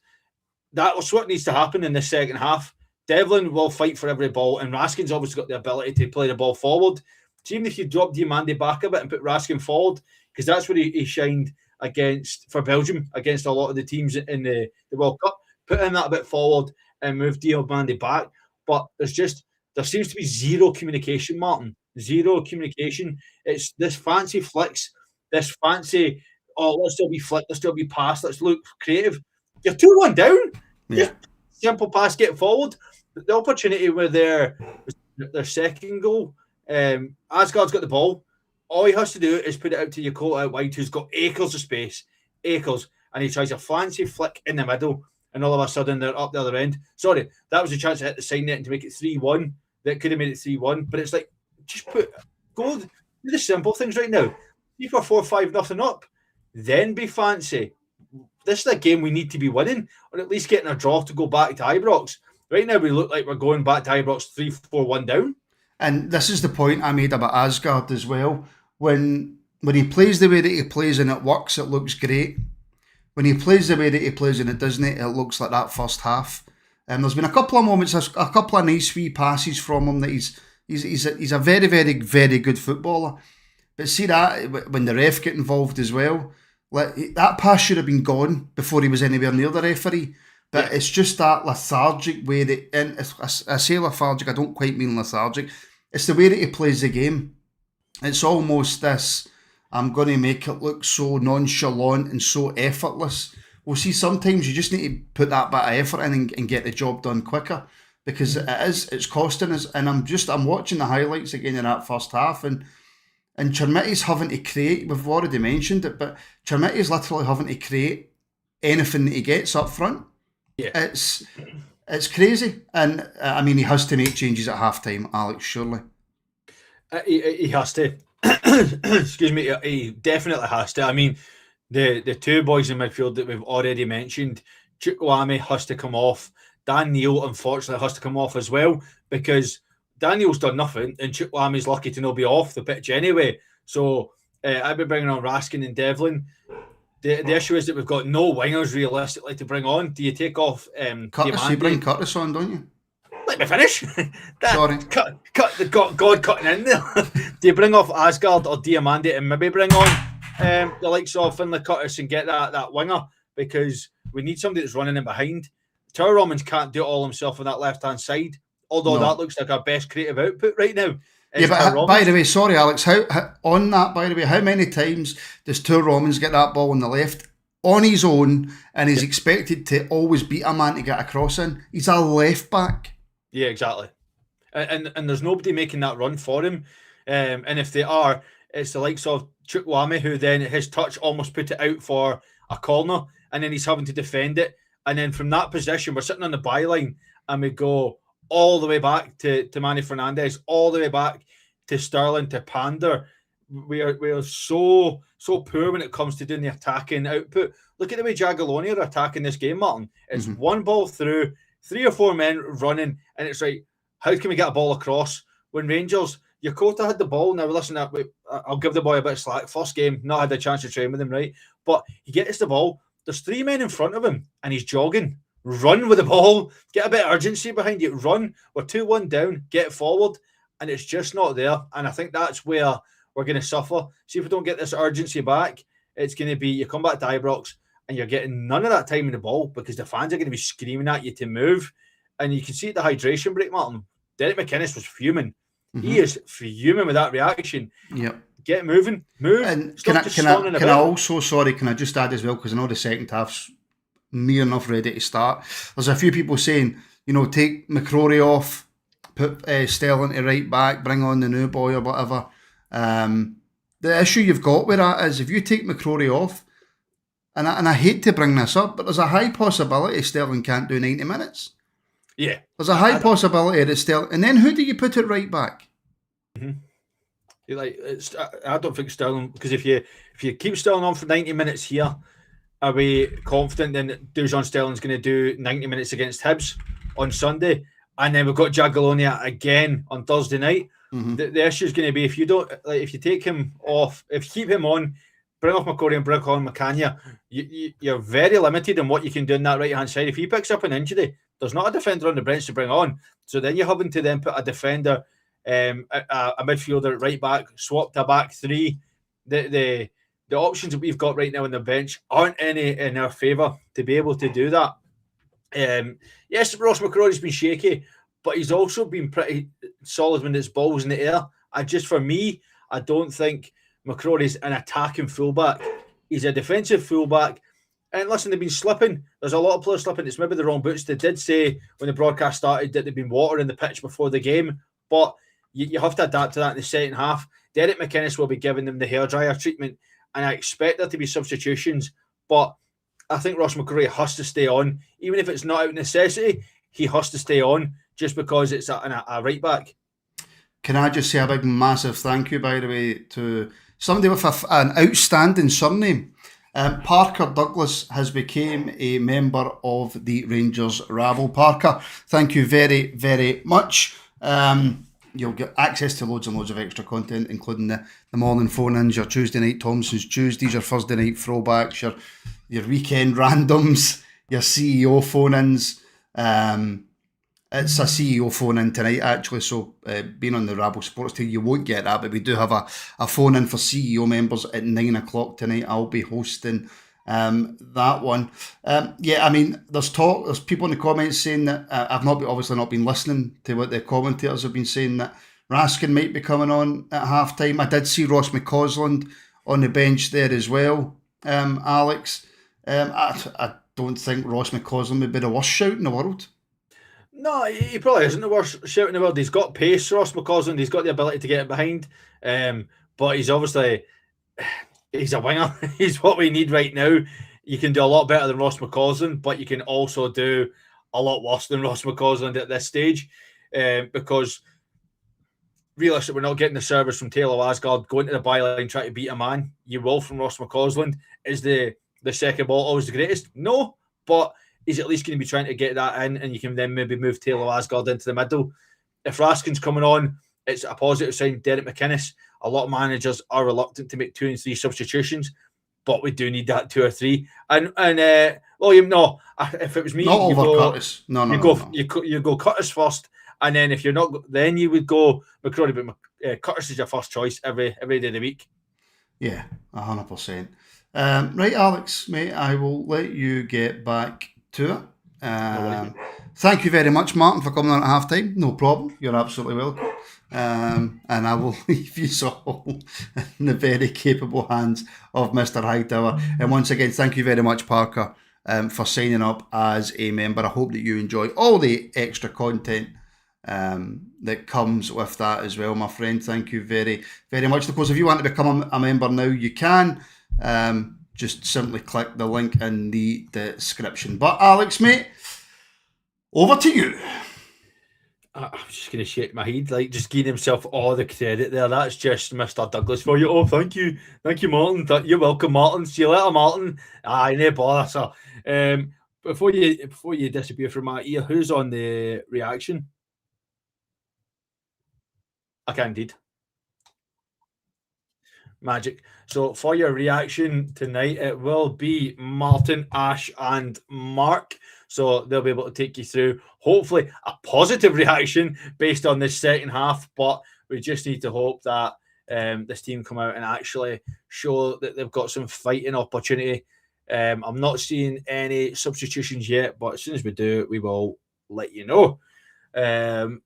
That's what needs to happen in the second half. Devlin will fight for every ball, and Raskin's obviously got the ability to play the ball forward. So even if you drop Diamande back a bit and put Raskin forward, because that's where he shined for Belgium against a lot of the teams in the World Cup, put in that a bit forward and move Diamande back. But there seems to be zero communication, Martin. Zero communication. It's this fancy flicks, this fancy, let's still be flick, let's still be pass, let's look creative. You're 2-1 down. Yeah. Just simple pass, get forward. The opportunity with their second goal, Asgard's got the ball. All he has to do is put it out to Yokota out wide, who's got acres of space, and he tries a fancy flick in the middle, and all of a sudden they're up the other end. Sorry, that was a chance to hit the side net and to make it 3-1. That could have made it 3-1, but it's like, just do the simple things right now. 3-4, 5-0 up, then be fancy. This is a game we need to be winning, or at least getting a draw to go back to Ibrox. Right now, we look like we're going back to Ibrox 3-4-1 down. And this is the point I made about Asgard as well. When he plays the way that he plays and it works, it looks great. When he plays the way that he plays and it doesn't, it looks like that first half. There's been a couple of moments, a couple of nice wee passes from him that he's a very, very, very good footballer. But see that, when the ref get involved as well, that pass should have been gone before he was anywhere near the referee. But it's just that lethargic way that, and I say lethargic, I don't quite mean lethargic. It's the way that he plays the game. It's almost this, I'm going to make it look so nonchalant and so effortless. Well, see, sometimes you just need to put that bit of effort in and get the job done quicker, because it's costing us. And I'm watching the highlights again in that first half, and Chermiti's having to create, we've already mentioned it, but Chermiti's literally having to create anything that he gets up front. Yeah. It's crazy. And I mean, he has to make changes at half time, Alex, surely. He has to. Excuse me, he definitely has to. I mean, the two boys in midfield that we've already mentioned, Chukwueze has to come off. Dan Neil, unfortunately, has to come off as well, because Daniel's done nothing and Chukwueze's lucky to not be off the pitch anyway. So I'd be bringing on Raskin and Devlin. The issue is that we've got no wingers realistically to bring on. Do you take off Curtis? You bring Curtis on, don't you? Let me finish. Sorry. Cut the God cutting in there. Do you bring off Asgard or Diamande and maybe bring on the likes of Finlay Curtis and get that winger, because we need somebody that's running in behind. Tara Romans can't do it all himself on that left-hand side, although that looks like our best creative output right now. Yeah, but by the way, sorry, Alex, how on that, by the way, how many times does Tara Romans get that ball on the left on his own and he's expected to always beat a man to get a cross in? He's a left back. Yeah, exactly. And there's nobody making that run for him. And if they are, it's the likes of Chukwueze, who then his touch almost put it out for a corner, and then he's having to defend it. And then from that position, we're sitting on the byline and we go all the way back to Manny Fernandez, all the way back to Sterling, to Pander. We are so poor when it comes to doing the attacking output. Look at the way Jagiellonia are attacking this game, Martin. It's one ball through, 3 or 4 men running, and it's like, how can we get a ball across? When Rangers, Yokota had the ball. Now, listen, I'll give the boy a bit of slack. First game, not had a chance to train with him, right? But he gets the ball. There's 3 men in front of him, and he's jogging. Run with the ball. Get a bit of urgency behind you. Run. We're 2-1 down. Get forward. And it's just not there. And I think that's where we're going to suffer. See, if we don't get this urgency back, it's going to be, you come back to Ibrox and you're getting none of that time in the ball because the fans are going to be screaming at you to move. And you can see at the hydration break, Martin, Derek McInnes was fuming. He is fuming with that reaction. Yep. Get moving. Move. And can I also, sorry, can I just add as well, because I know the second half's near enough ready to start. There's a few people saying, take McCrory off, put Sterling to right back, bring on the new boy or whatever. The issue you've got with that is if you take McCrory off, and I hate to bring this up, but there's a high possibility Sterling can't do 90 minutes. Yeah. There's a high possibility that Sterling... And then who do you put it right back? I don't think Sterling... Because if you keep Sterling on for 90 minutes here, are we confident then Dujon Sterling's going to do 90 minutes against Hibs on Sunday? And then we've got Jagiellonia again on Thursday night. The issue is going to be if you take him off, if you keep him on, bring off McCrory and bring on McCania, you're very limited in what you can do on that right-hand side. If he picks up an injury, there's not a defender on the bench to bring on. So then you're having to then put a defender, a midfielder at right back, swap to a back 3. The options that we've got right now on the bench aren't any in our favour to be able to do that. Yes, Ross McCrory's been shaky, but he's also been pretty solid when it's balls in the air. For me, I don't think McCrory's an attacking fullback. He's a defensive fullback. And listen, they've been slipping. There's a lot of players slipping. It's maybe the wrong boots. They did say when the broadcast started that they've been watering the pitch before the game, but you have to adapt to that in the second half. Derek McInnes will be giving them the hairdryer treatment, and I expect there to be substitutions, but I think Ross McCrory has to stay on. Even if it's not out of necessity, he has to stay on just because it's a right back. Can I just say a big massive thank you, by the way, to somebody with an outstanding surname. Parker Douglas has become a member of the Rangers Rabble. Parker, thank you very, very much. You'll get access to loads and loads of extra content, including the morning phone-ins, your Tuesday night Thompson's Tuesdays, your Thursday night throwbacks, your weekend randoms, your CEO phone-ins. It's a CEO phone-in tonight, actually, so being on the Rabble Sports team, you won't get that, but we do have a phone-in for CEO members at 9 o'clock tonight. I'll be hosting that one. There's people in the comments saying that I've obviously not been listening to what the commentators have been saying, that Raskin might be coming on at half-time. I did see Ross McCausland on the bench there as well, Alex. I don't think Ross McCausland would be the worst shout in the world. No, he probably isn't the worst shout in the world. He's got pace, Ross McCausland. He's got the ability to get it behind. But he's obviously... He's a winger. He's what we need right now. You can do a lot better than Ross McCausland, but you can also do a lot worse than Ross McCausland at this stage, because realistically, we're not getting the service from Taylor Asgard going to the byline trying to beat a man. You will from Ross McCausland. Is the second ball always the greatest? No, but he's at least going to be trying to get that in, and you can then maybe move Taylor Asgard into the middle. If Raskin's coming on, it's a positive sign. Derek McInnes, a lot of managers are reluctant to make 2 and 3 substitutions, but we do need that 2 or 3. William, no, if it was me, not over Curtis. You go Curtis first, and then if you're not, then you would go McCrory. But Curtis is your first choice every day of the week. Yeah, 100%. Right, Alex, mate, I will let you get back to it. Thank you very much, Martin, for coming on at half-time. No problem. You're absolutely welcome. And I will leave you all in the very capable hands of Mr. Hightower. And once again, thank you very much, Parker, for signing up as a member. I hope that you enjoy all the extra content that comes with that as well, my friend. Thank you very, very much. Of course, if you want to become a member now, you can. Just simply click the link in the description. But Alex, mate, over to you. I'm just going to shake my head, like just giving himself all the credit there. That's just Mr. Douglas for you. Oh, thank you, Martin. You're welcome, Martin. See you later, Martin. Aye, no bother, sir. Before you disappear from my ear, who's on the reaction? I can indeed. Magic. So for your reaction tonight, it will be Martin, Ash, and Mark. So they'll be able to take you through, hopefully, a positive reaction based on this second half. But we just need to hope that this team come out and actually show that they've got some fighting opportunity. I'm not seeing any substitutions yet, but as soon as we do, we will let you know. The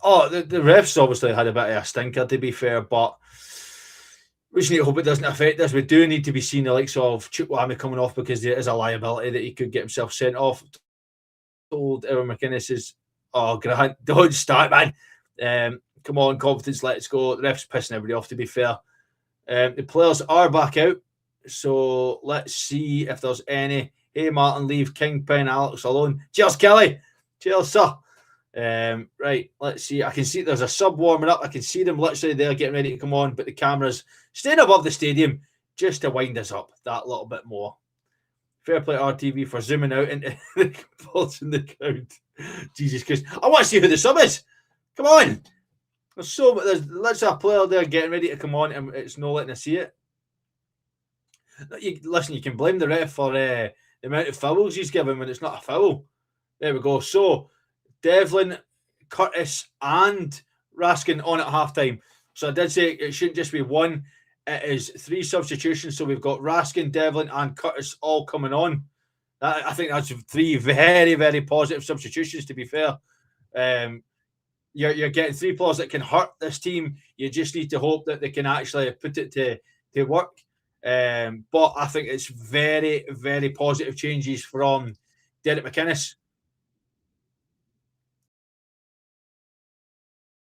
refs obviously had a bit of a stinker, to be fair, but we just need to hope it doesn't affect us. We do need to be seeing the likes of Chukwueze coming off because there is a liability that he could get himself sent off. Told Evan McInnes is, Grant, don't start, man. Come on, confidence, let's go. The ref's pissing everybody off, to be fair. The players are back out, so let's see if there's any. Hey, Martin, leave Kingpin, Alex alone. Cheers, Kelly. Cheers, sir. Right, let's see. I can see there's a sub warming up. I can see them literally there getting ready to come on, but the camera's staying above the stadium just to wind us up that little bit more. Fair play RTV for zooming out into the balls in the crowd. Jesus Christ. I want to see who the sub is. Come on. There's literally a player there getting ready to come on and it's not letting us see it. Listen, you can blame the ref for the amount of fouls he's given when it's not a foul. There we go. So, Devlin, Curtis, and Raskin on at halftime. So I did say it shouldn't just be one. It is 3 substitutions. So we've got Raskin, Devlin, and Curtis all coming on. I think that's 3 very, very positive substitutions, to be fair. You're getting 3 players that can hurt this team. You just need to hope that they can actually put it to work. But I think it's very, very positive changes from Derek McInnes.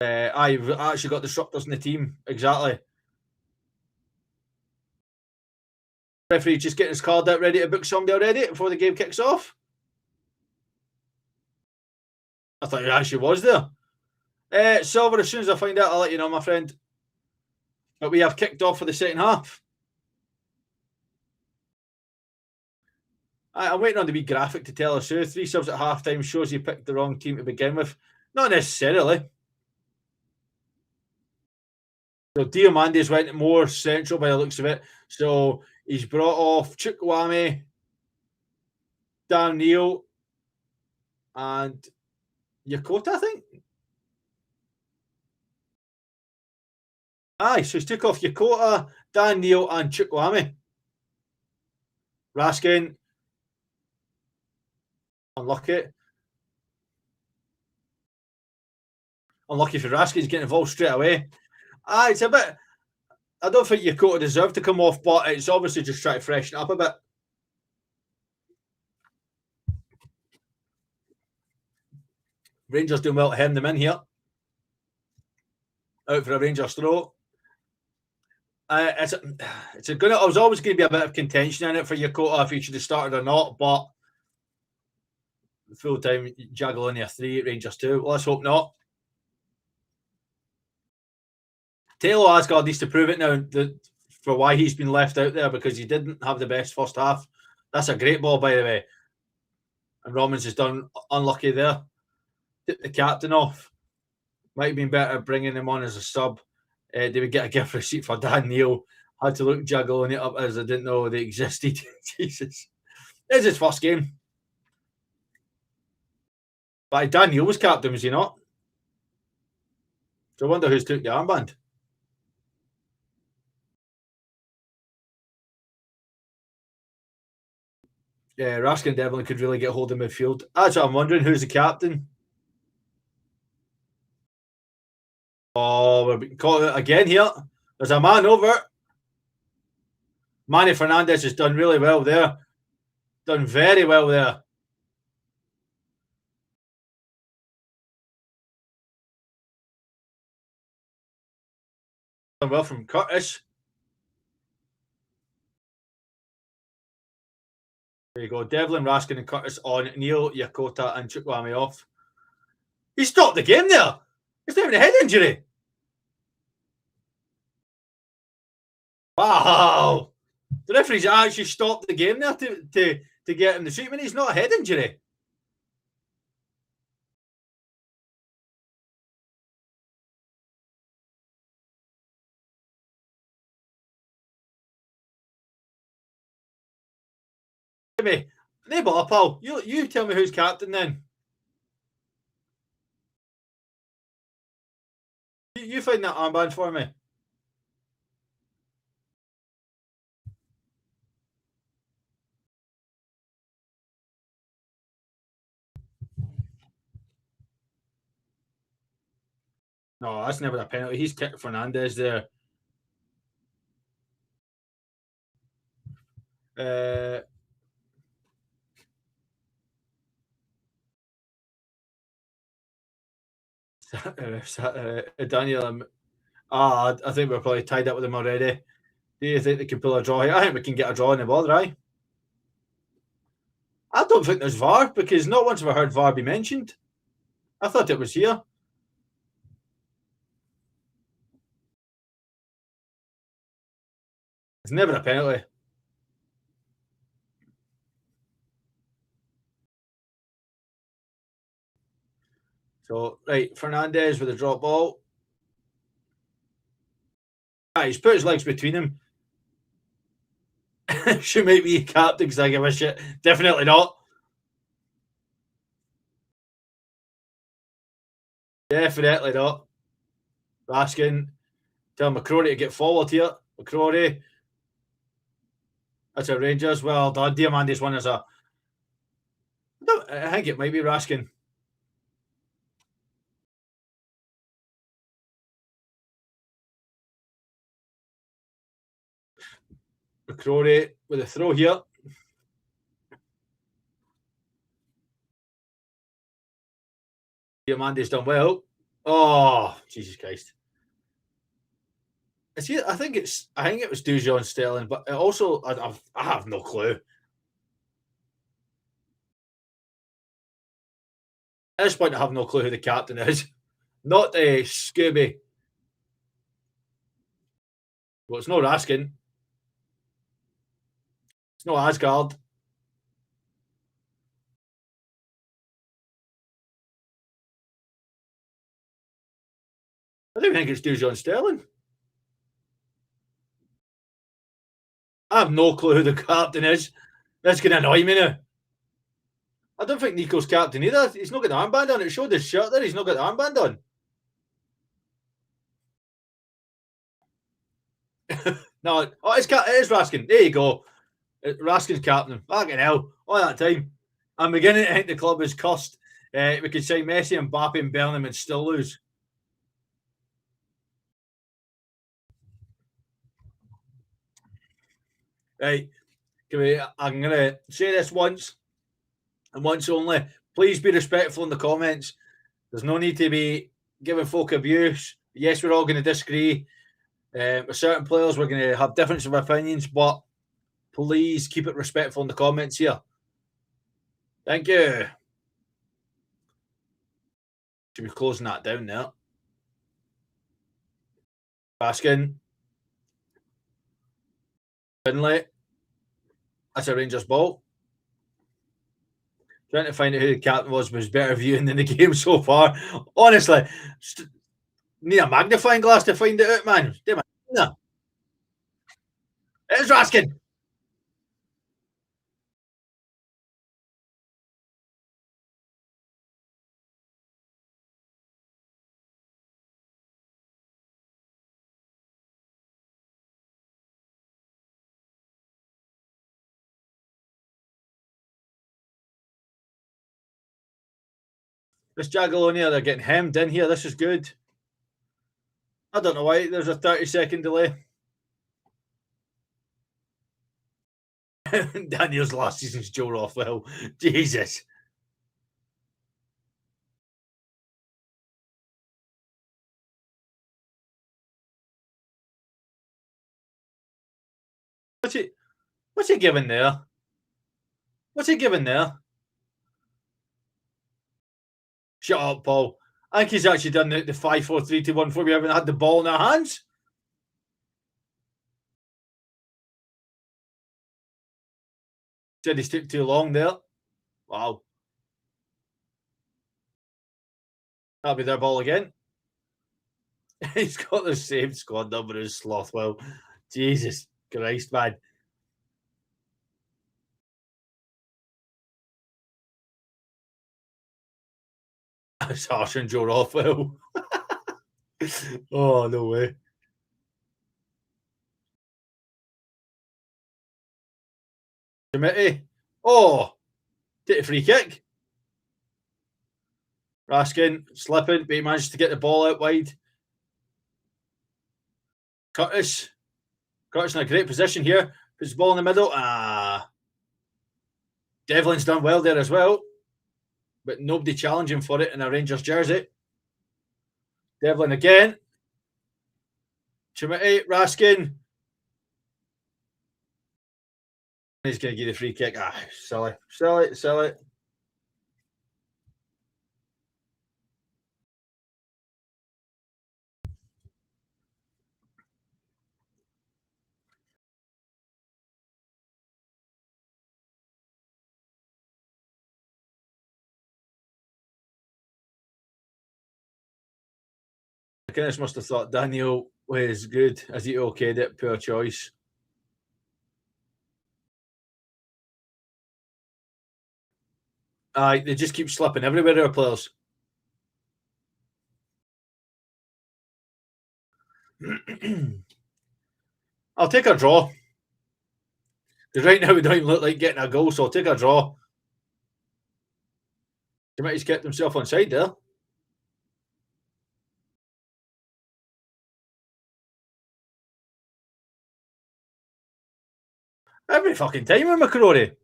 I've actually got disruptors in the team. Exactly. Referee just getting his card out ready to book somebody already before the game kicks off. I thought it actually was there. Silver, as soon as I find out, I'll let you know, my friend. But we have kicked off for the second half. I'm waiting on the wee graphic to tell us who. 3 subs at halftime shows you picked the wrong team to begin with. Not necessarily. So Diamandi's went more central by the looks of it. So he's brought off Chukwueze, Dan Neil, and Yakota, I think. Aye, so he's took off Yakota, Dan Neil, and Chukwueze. Raskin. Unlucky. Unlucky for Raskin, he's getting involved straight away. It's a bit. I don't think Yakota deserved to come off, but it's obviously just trying to freshen up a bit. Rangers doing well to hem them in here. Out for a Rangers throw. It's gonna. I was always going to be a bit of contention in it for Yakota if he should have started or not, but full time Jagiellonia 3, Rangers 2. Let's hope not. Taylor Asgard needs to prove it now for why he's been left out there because he didn't have the best first half. That's a great ball, by the way. And Romans has done unlucky there. Took the captain off. Might have been better bringing him on as a sub. Did we get a gift receipt for Dan Neil? Had to look Jagiellonia up as I didn't know they existed. Jesus. It's his first game. But Dan Neil was captain, was he not? So I wonder who's took the armband. Raskin Devlin could really get hold of midfield. That's what I'm wondering. Who's the captain? Oh, we're being caught out again here. There's a man over. Manny Fernandez has done really well there. Done very well there. Done well from Curtis. There you go. Devlin, Raskin and Curtis on. Neil, Yakota and Chukwami off. He stopped the game there. It's not even a head injury. Wow. The referee's actually stopped the game there to get him the treatment. He's not a head injury. Me, they bought up, pal. You tell me who's captain then. You find that armband for me. No, that's never a penalty. He's kicked Fernandez there. Daniel, I think we're probably tied up with them already. Do you think they can pull a draw here? I think we can get a draw in the ball, right? I don't think there's VAR because not once have I heard VAR be mentioned. I thought it was here. It's never a penalty. So, right, Fernandez with a drop ball. He's put his legs between him. Should make me captain because I give a shit. Definitely not. Definitely not. Raskin. Tell McCrory to get forward here. McCrory. That's a Rangers. Well done. Diamante's one is a. I think it might be Raskin. McCrory with a throw here. Diamante's done well. Oh, Jesus Christ. I think it was Dujon Sterling, but also I have no clue. At this point, I have no clue who the captain is. Not Scooby. Well, it's no Raskin. It's no Asgard. I don't think it's Dujon Sterling. I have no clue who the captain is. That's going to annoy me now. I don't think Nico's captain either. He's not got the armband on. It showed his shirt there. He's not got the armband on. No, it is Raskin. There you go. Raskin's captain. Fucking hell. All that time. I'm beginning to think the club is cursed. We could say Messi, Mbappe, and Bellingham and still lose. Right. I'm going to say this once and once only. Please be respectful in the comments. There's no need to be giving folk abuse. Yes, we're all going to disagree. With certain players, we're going to have difference of opinions, but please keep it respectful in the comments here. Thank you. Should be closing that down now. Raskin. Finlay. That's a Rangers ball. Trying to find out who the captain was better viewing than the game so far. Honestly, need a magnifying glass to find it out, man. It is Raskin. This Jagiellonia, they're getting hemmed in here. This is good. I don't know why there's a 30-second delay. Daniel's last season's Joe Rothwell. Jesus. What's he giving there? What's he giving there? Shut up, Paul. I think he's actually done the 5-4-3-2-1 before we haven't had the ball in our hands. Said he took too long there. Wow. That'll be their ball again. He's got the same squad number as Slothwell. Jesus Christ, man. It's harsh on Joe Rothwell. Oh, no way. Committee. Oh, take a free kick. Raskin slipping, but he managed to get the ball out wide. Curtis in a great position here. Puts the ball in the middle. Devlin's done well there as well. But nobody challenging for it in a Rangers jersey. Devlin again. Chimity, Raskin. He's going to get the free kick. Silly. Guinness must have thought Daniel was good as he okayed it. Poor choice. They just keep slipping everywhere, our players. I'll take a draw. Because right now we don't even look like getting a goal, so I'll take a draw. Committee's kept himself on side there. Every fucking time with McCrory.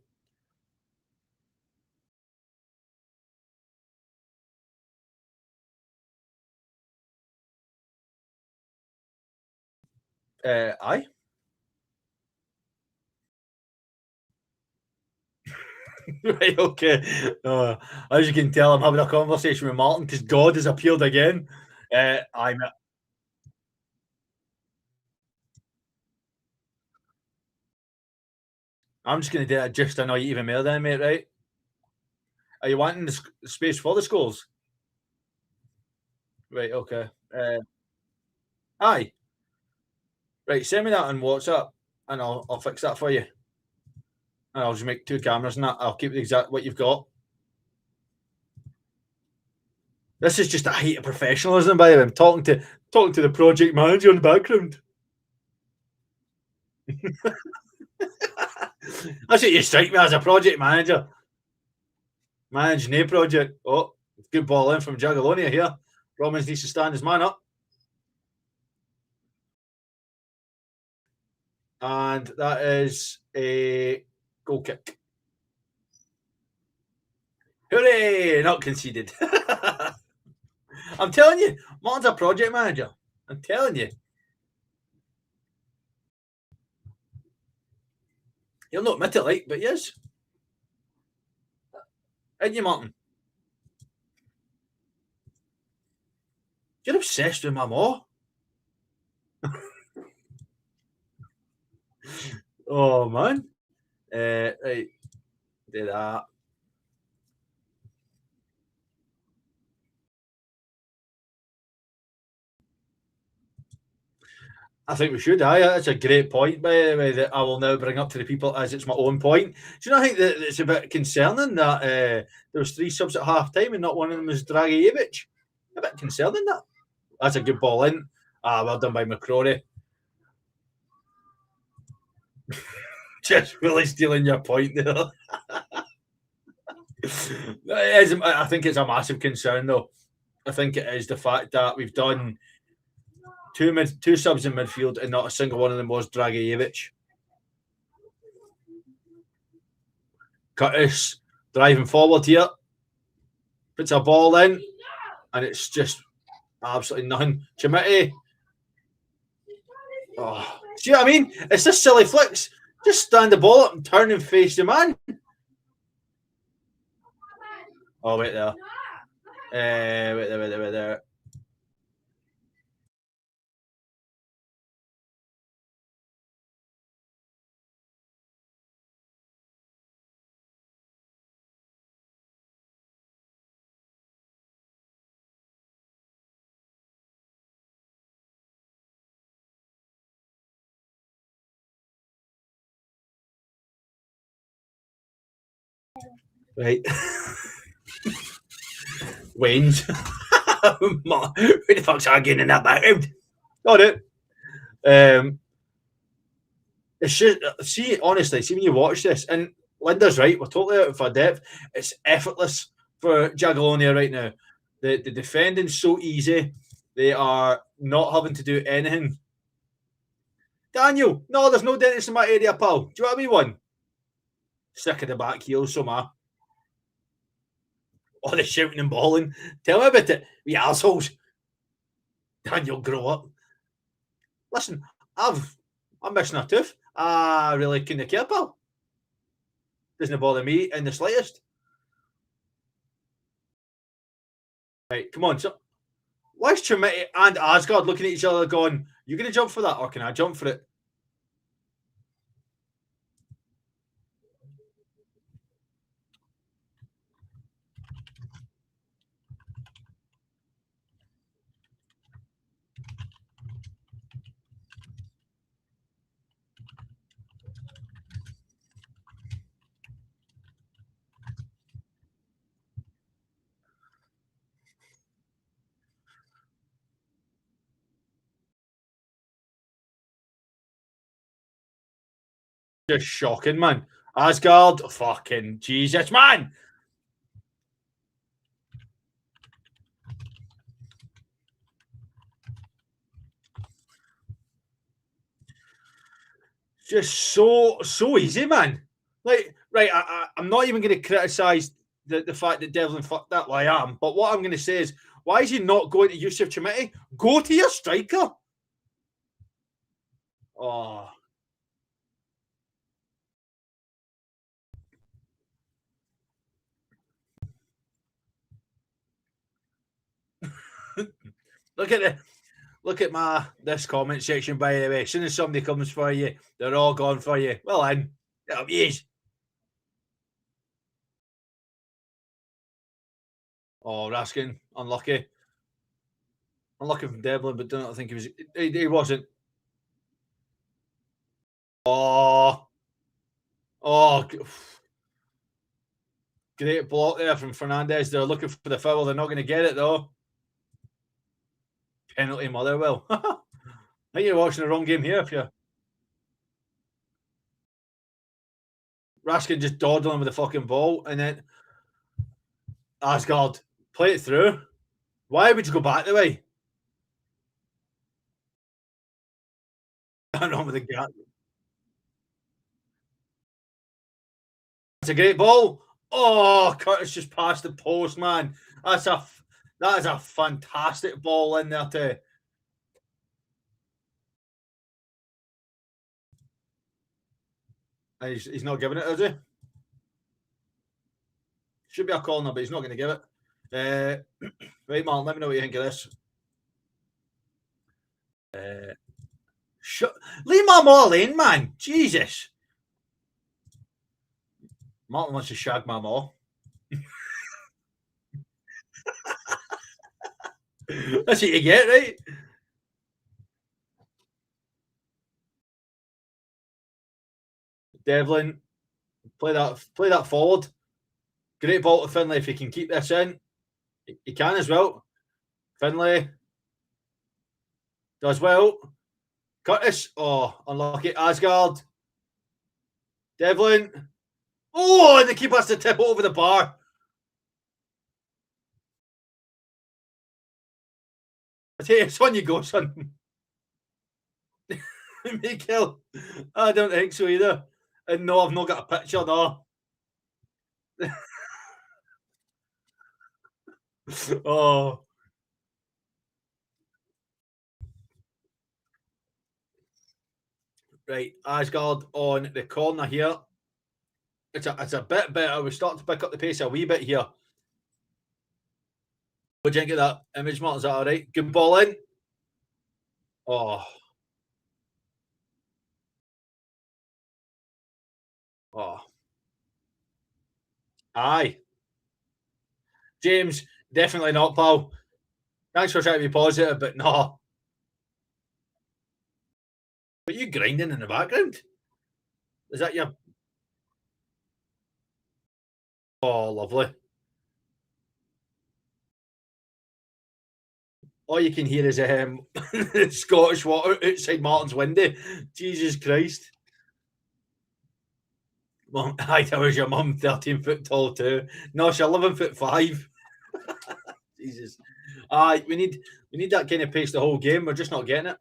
Aye. Right, okay. As you can tell, I'm having a conversation with Martin because God has appeared again. I'm just going to do that just to annoy you even more then, mate, right? Are you wanting the space for the scores? Right, okay. Aye. Right, send me that on WhatsApp and I'll fix that for you. And I'll just make 2 cameras and that. I'll keep the exact what you've got. This is just a height of professionalism, by the way. I'm talking to the project manager in the background. That's what you strike me as, a project manager. Managing a project. Oh, good ball in from Jagiellonia here. Romans needs to stand his man up. And that is a goal kick. Hooray! Not conceded. I'm telling you, Martin's a project manager. I'm telling you. He'll not admit it, like, but he is. Ain't you, Martin? You're obsessed with my ma. Oh, man. Right. Do that. I think we should. That's a great point, by the way, that I will now bring up to the people as it's my own point. Do you not think that it's a bit concerning that there was 3 subs at half time and not one of them was Dragijevic? A bit concerning, that. That's a good ball in. Well done by McCrory. Just really stealing your point there. I think it's a massive concern, though. I think it is the fact that we've done two subs in midfield and not a single one of them was Dragicevic. Curtis driving forward here, puts a ball in, and it's just absolutely nothing. Chimiti. Oh, see what I mean? It's just silly flicks. Just stand the ball up and turn and face the man. Oh, wait there. Wait there. Right. Wayne's. Who the fuck's arguing in that background? Got it. It's just, honestly, when you watch this, and Linda's right, we're totally out of our depth. It's effortless for Jagiellonia right now. The defending's so easy. They are not having to do anything. Daniel, no, there's no dentist in my area, pal. Do you want me one? Sick of the back heels, so ma. All the shouting and bawling. Tell me about it, we assholes. Daniel, grow up. Listen, I'm missing a tooth. I really couldn't care, pal. Doesn't bother me in the slightest. Right, come on. So, why is Chimiti and Asgard looking at each other going, you going to jump for that or can I jump for it? Just shocking, man. Asgard, fucking Jesus, man. Just so easy, man. Like, right, I'm not even going to criticise the fact that Devlin fucked that. Well, I am. But what I'm going to say is, why is he not going to Yusuf Chimiti? Go to your striker. Oh. Look at this comment section, by the way. As soon as somebody comes for you, they're all gone for you. Well, then, yes. Oh, Raskin, unlucky. Unlucky from Devlin, but don't think he was. He wasn't. Oh, great block there from Fernandez. They're looking for the foul. They're not going to get it though. Penalty, Motherwell. I think you're watching the wrong game here. If you're Raskin just dawdling with the fucking ball, and then Asgard play it through. Why would you go back the way? I'm on with the gap. It's a great ball. Oh, Curtis just passed the post, man. That is a fantastic ball in there too. And he's not giving it, is he? Should be a corner, but he's not going to give it. Right, Martin, let me know what you think of this. Leave my ball in, man. Jesus. Martin wants to shag my maw. That's what you get, right? Devlin, play that forward. Great ball to Finlay if he can keep this in. He can as well. Finlay does well. Curtis, oh, unlucky. Asgard. Devlin. Oh, and the keeper has to tip it over the bar. I tell you, it's on you go, son. Michael, I don't think so either. And no, I've not got a picture, no. Oh. Right, Asgard on the corner here. It's a bit better. We're starting to pick up the pace a wee bit here. What do you think of that image, Martin? Is that all right? Good ball in. Oh. Oh. Aye. James, definitely not, pal. Thanks for trying to be positive, but no. Are you grinding in the background? Is that your... Oh, lovely. All you can hear is Scottish water outside Martin's window. Jesus Christ. Mum, I tell was your mum 13 foot tall too. No, she's 11'5". Jesus. We need that kind of pace the whole game. We're just not getting it.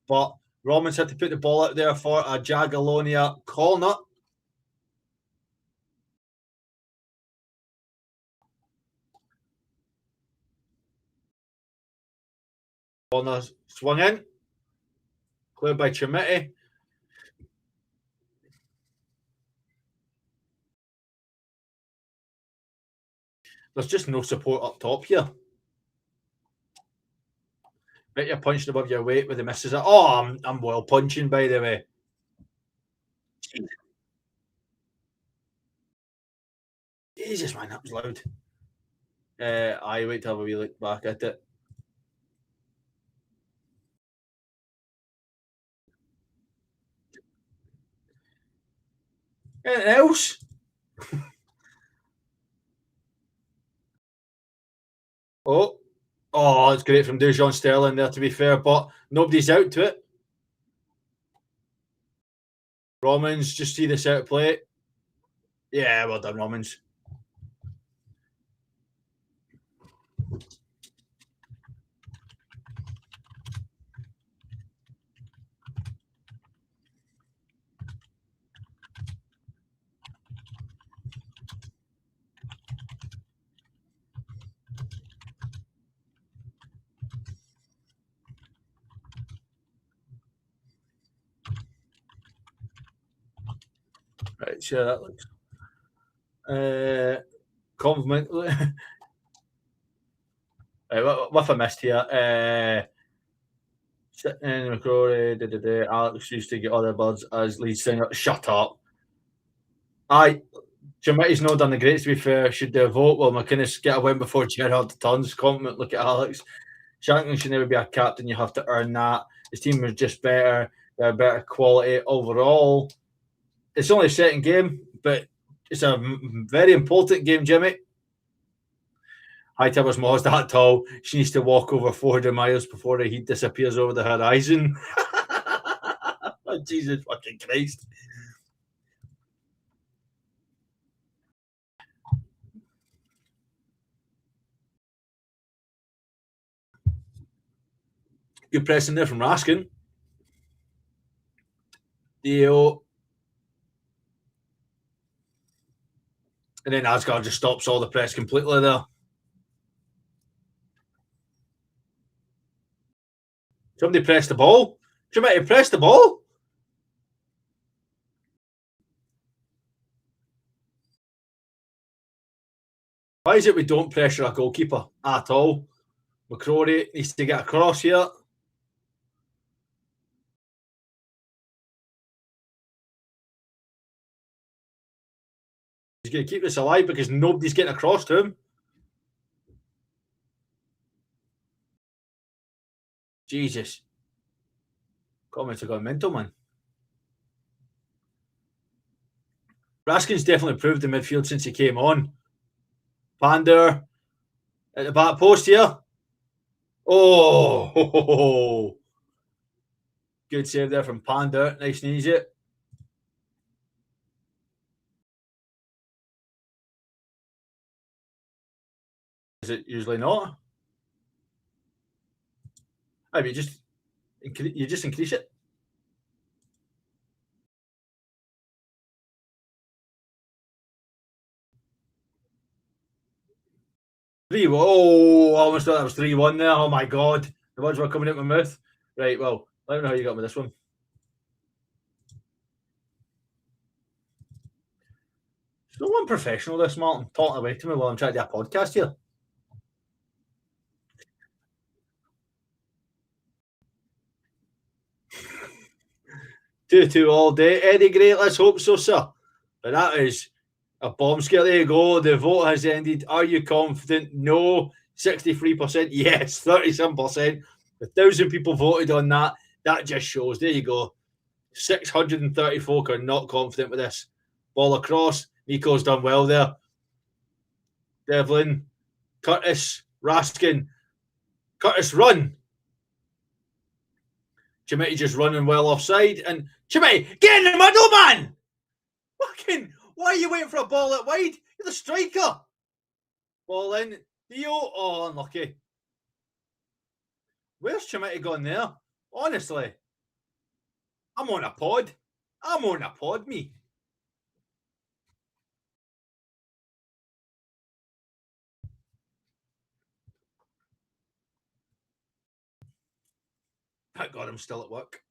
But Romans had to put the ball out there for a Jagiellonia corner. Corner swung in. Cleared by Chimiti. There's just no support up top here. Bet you're punching above your weight with the misses. Oh, I'm well punching, by the way. Jesus, man, that was loud. I wait to have a wee look back at it. Anything else? Oh, it's great from Dujon Sterling there, to be fair, but nobody's out to it. Romans, just see this out of play. Yeah, well done, Romans. Right, see how that looks. Compliment. What I missed here? Sitting in McCrory, Alex used to get other birds as lead singer. Shut up. Aye, Jamaica's not done the great, to be fair. Should they vote? Well, McInnes get a win before Gerrard tons. Compliment, look at Alex. Shankland should never be a captain. You have to earn that. His team was just better. They're better quality overall. It's only a second game, but it's a very important game, Jimmy. Hightower's Ma's that tall. She needs to walk over 400 miles before the heat disappears over the horizon. Oh, Jesus fucking Christ. Good pressing there from Raskin. Dio. And then Asgard just stops all the press completely there. Somebody press the ball. Somebody press the ball. Why is it we don't pressure a goalkeeper at all? McCrory needs to get across here. He's going to keep this alive because nobody's getting across to him. Jesus. Comments are going mental, man. Raskin's definitely improved the midfield since he came on. Pander at the back post here. Oh, good save there from Pander. Nice and easy. Is it usually not? I mean, you just increase it. Oh, I almost thought that was 3-1 there. Oh my God. The words were coming out my mouth. Right, well, let me know how you got with this one. It's no unprofessional, this, Martin, talking away to me while I'm trying to do a podcast here. Two all day. Eddie, great. Let's hope so, sir. But that is a bomb scare. There you go. The vote has ended. Are you confident? No. 63%. Yes. 37%. 1,000 people voted on that. That just shows. There you go. 630 folk are not confident with this. Ball across. Nico's done well there. Devlin. Curtis. Raskin. Curtis, run. Chimeti just running well offside. And Chimeti, get in the middle, man! Fucking, why are you waiting for a ball out wide? You're the striker. Ball in. Theo, oh, unlucky. Where's Chimeti gone there? Honestly. I'm on a pod. Me. Thank God I'm still at work.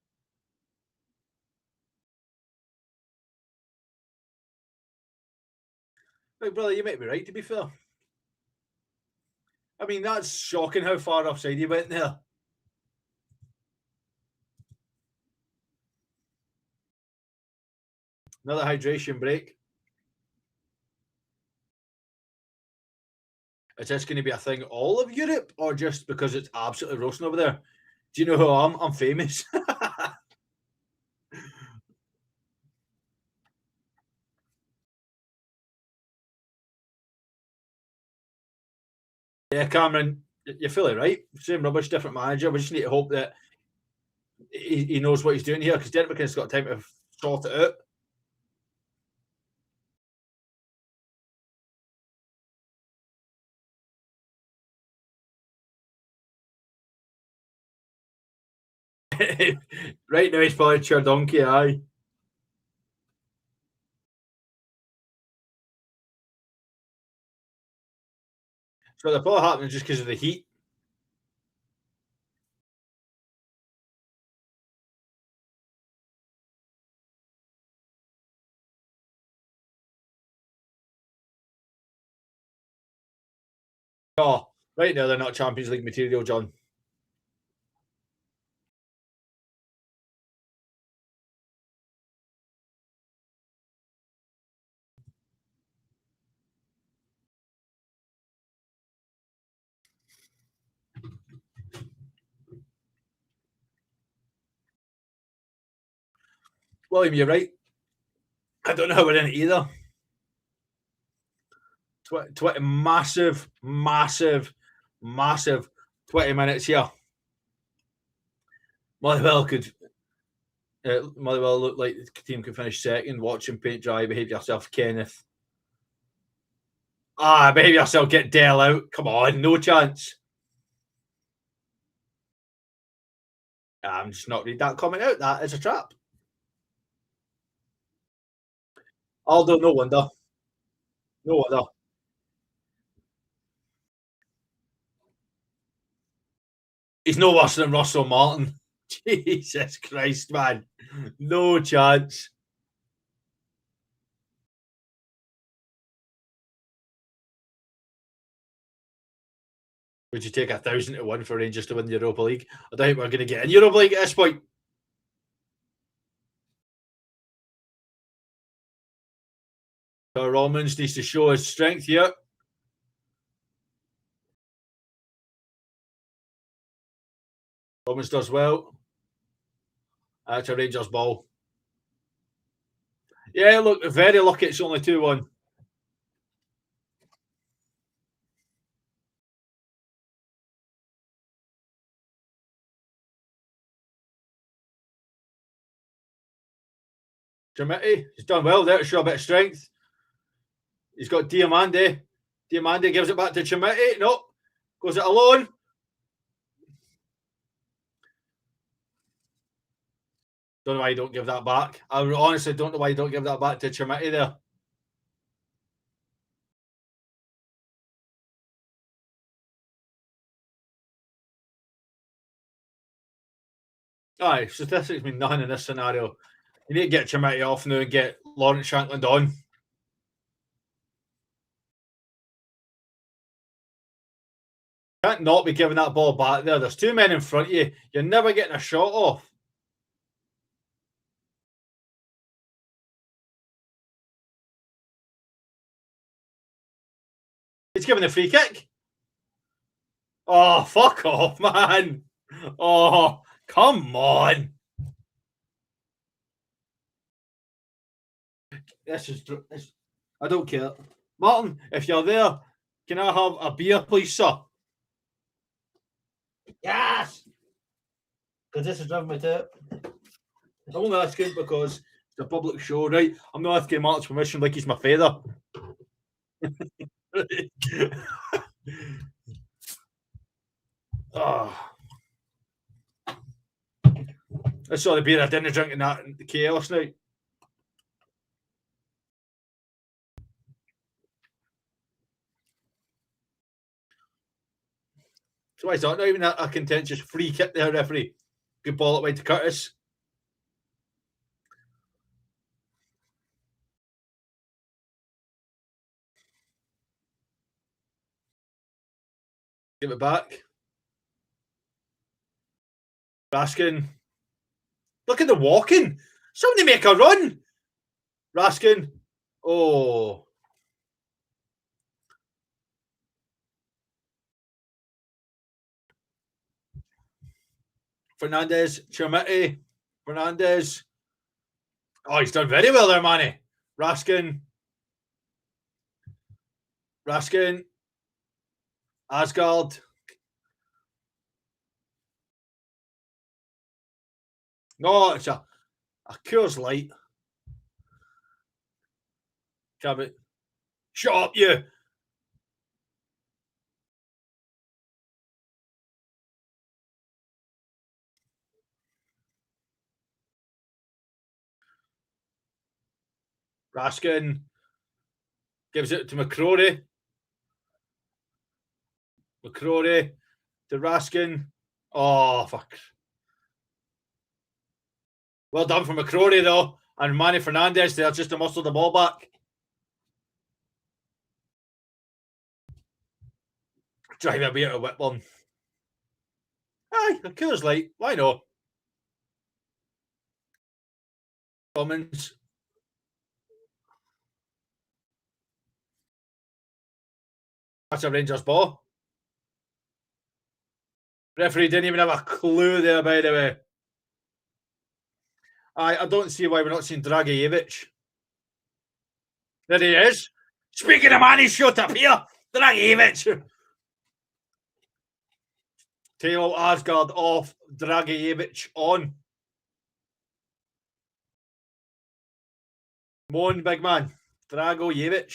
Right, brother, you might be right, to be fair. I mean, that's shocking how far offside he went there. Another hydration break. Is this going to be a thing all of Europe, or just because it's absolutely roasting over there? Do you know who I am? I'm famous. Yeah, Cameron, you're fully right. Same rubbish, different manager. We just need to hope that he knows what he's doing here, because Derek McKinnon's got time to sort it out. Right now he's probably cheer donkey, aye. So they're probably happening just because of the heat. Oh, right now they're not Champions League material, John. William, you're right. I don't know how we're in it either. 20 massive 20 minutes here. Motherwell look like the team could finish second. Watch him paint dry. Behave yourself, Kenneth. Behave yourself. Get Dell out. Come on, no chance. I'm just not read that comment out. That is a trap. Aldo, no wonder. No wonder. He's no worse than Russell Martin. Jesus Christ, man. No chance. Would you take 1,000 to 1 for Rangers to win the Europa League? I don't think we're going to get in Europa League at this point. So Romans needs to show his strength here. Romans does well. That's a Rangers ball. Yeah, look, very lucky it's only 2-1. Chimeti, he's done well there to show a bit of strength. He's got Diamande. Diamande gives it back to Chimeti. No, goes it alone. Don't know why you don't give that back. I honestly don't know why you don't give that back to Chermiti there. Aye, statistics mean nothing in this scenario. You need to get Chermiti off now and get Lawrence Shankland on. Can't not be giving that ball back there. There's two men in front of you. You're never getting a shot off. He's giving the free kick. Oh, fuck off, man. Oh, come on. I don't care. Martin, if you're there, can I have a beer, please, sir? Yes! Because this is driving me to it. I'm only asking because it's a public show, right? I'm not asking Mark's permission like he's my father. Oh. I saw the beer I didn't drink in that chaos night. So why is that not even a contentious free kick there, referee? Good ball it went to Curtis. Give it back. Raskin. Look at the walking. Somebody make a run. Raskin. Oh. Fernandez. Chermiti. Fernandez. Oh, he's done very well there, Manny. Raskin. Raskin. Asgard. No, it's a Coors Light. Cabot. Shut up, you. Raskin gives it to McCrory. McCrory to Raskin. Oh, fuck. Well done for McCrory, though. And Manny Fernandez there just to muscle the ball back. Drive a beer to Whitburn. Aye, a Coors Light. Why not? Cummins. That's a Rangers ball. Referee didn't even have a clue there, by the way. I don't see why we're not seeing Dragijevic. There he is. Speaking of man, he's shot up here. Dragijevic. Tail Asgard off. Dragijevic on. Come on, big man. Dragijevic.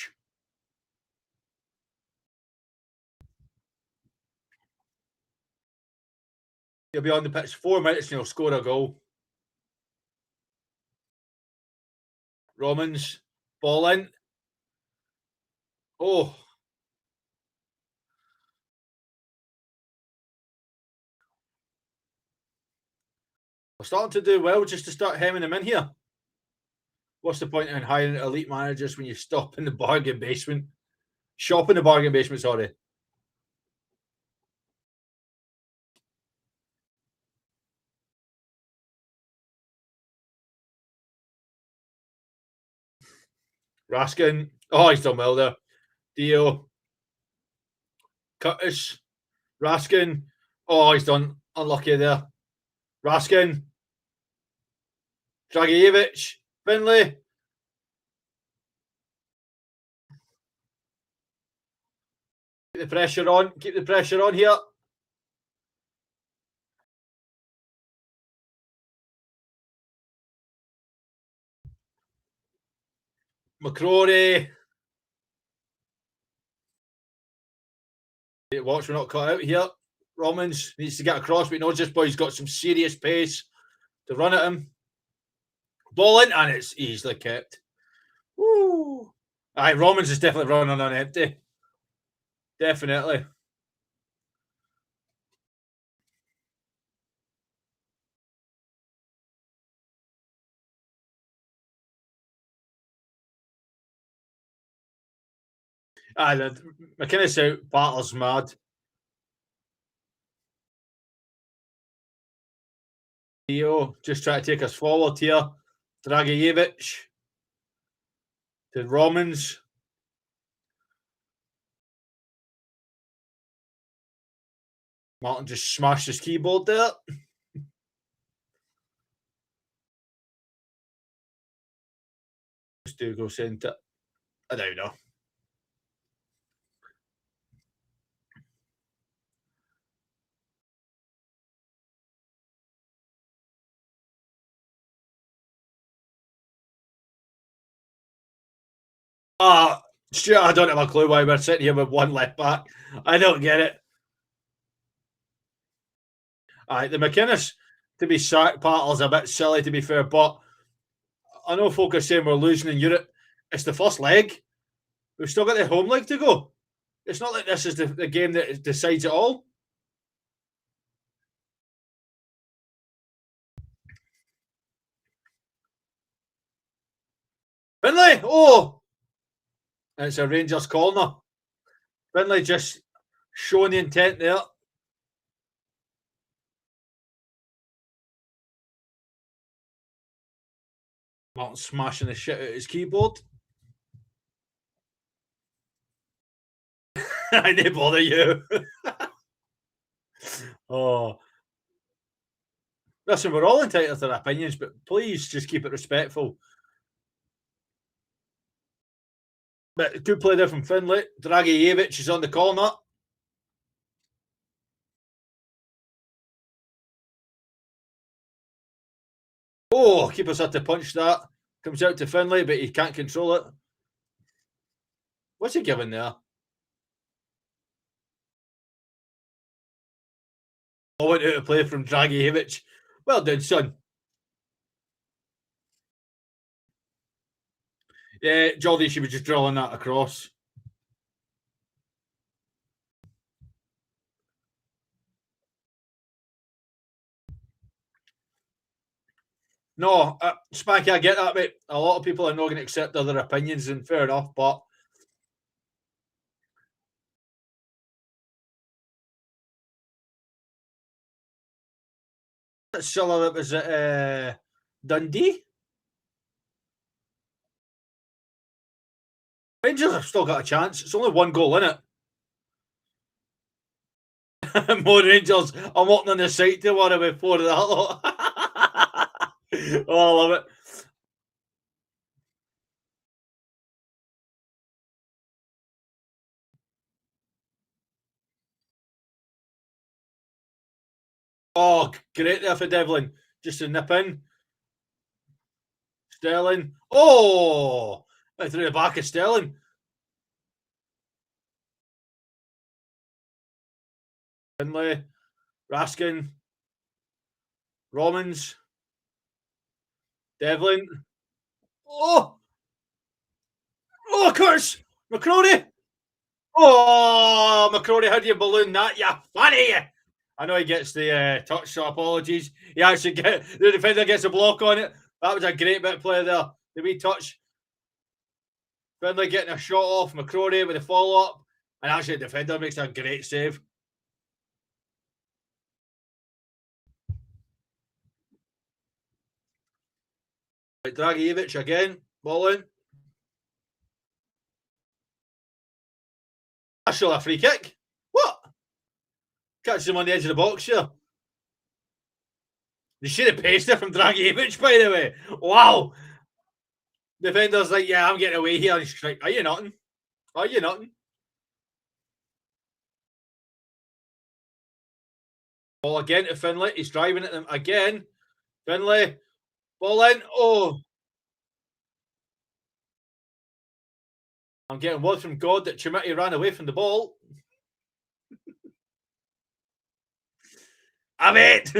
He'll be on the pitch 4 minutes and he'll score a goal. Romans, ball in. Oh. We're starting to do well just to start hemming them in here. What's the point in hiring elite managers when you stop in the bargain basement? Shop in the bargain basement, sorry. Raskin. Oh, he's done well there. Dio. Curtis. Raskin. Oh, he's done unlucky there. Raskin. Dragijevic. Finlay. Keep the pressure on. Keep the pressure on here. McCrory. Watch, we're not cut out here. Romans needs to get across, but he knows this boy's got some serious pace to run at him. Ball in, and it's easily kept. Woo! Aye, Romans is definitely running on empty. Definitely. Aye, McInnes out, Bartler's mad. Theo just trying to take us forward here. Dragijevic to Romans. Martin just smashed his keyboard there. Just do go centre. I don't know. Stuart, I don't have a clue why we're sitting here with one left back. I don't get it. Aye, the McInnes to be sacked Partle's a bit silly, to be fair, but I know folk are saying we're losing in Europe. It's the first leg. We've still got the home leg to go. It's not like this is the game that decides it all. Finlay! Oh! It's a Rangers corner. Finlay just showing the intent there. Martin smashing the shit out of his keyboard. I didn't bother you. Oh. Listen, we're all entitled to our opinions, but please just keep it respectful. But good play there from Finlay. Dragijevic is on the corner. Oh, keeper's had to punch that. Comes out to Finlay, but he can't control it. What's he giving there? I went out of play from Dragijevic. Well done, son. Yeah, Geordie should be just drilling that across. No, Spanky, I get that, mate. A lot of people are not going to accept other opinions, and fair enough, but Silla that was at Dundee. Rangers have still got a chance. It's only one goal in it. More Rangers. I'm walking on the site to worry about four of that lot. Oh, I love it. Oh, great there for Devlin. Just to nip in. Sterling. Oh! Right through the back of Sterling. Finlay. Raskin. Romans. Devlin. Oh! Oh, Curtis! McCrory! Oh, McCrory, how do you balloon that? You funny! I know he gets the touch, so apologies. He actually the defender gets a block on it. That was a great bit of play there. The wee touch. Finlay getting a shot off McCrory with a follow-up. And actually the defender makes a great save. Right, Dragijevic again. Ball in. Actually a free kick. What? Catches him on the edge of the box here. They should have paced it from Dragijevic, by the way. Wow. Defender's like, yeah, I'm getting away here. And he's like, are you nothing? Are you nothing? Ball again to Finlay. He's driving at them again. Finlay. Ball in. Oh. I'm getting word from God that Chimiti ran away from the ball. I'm it.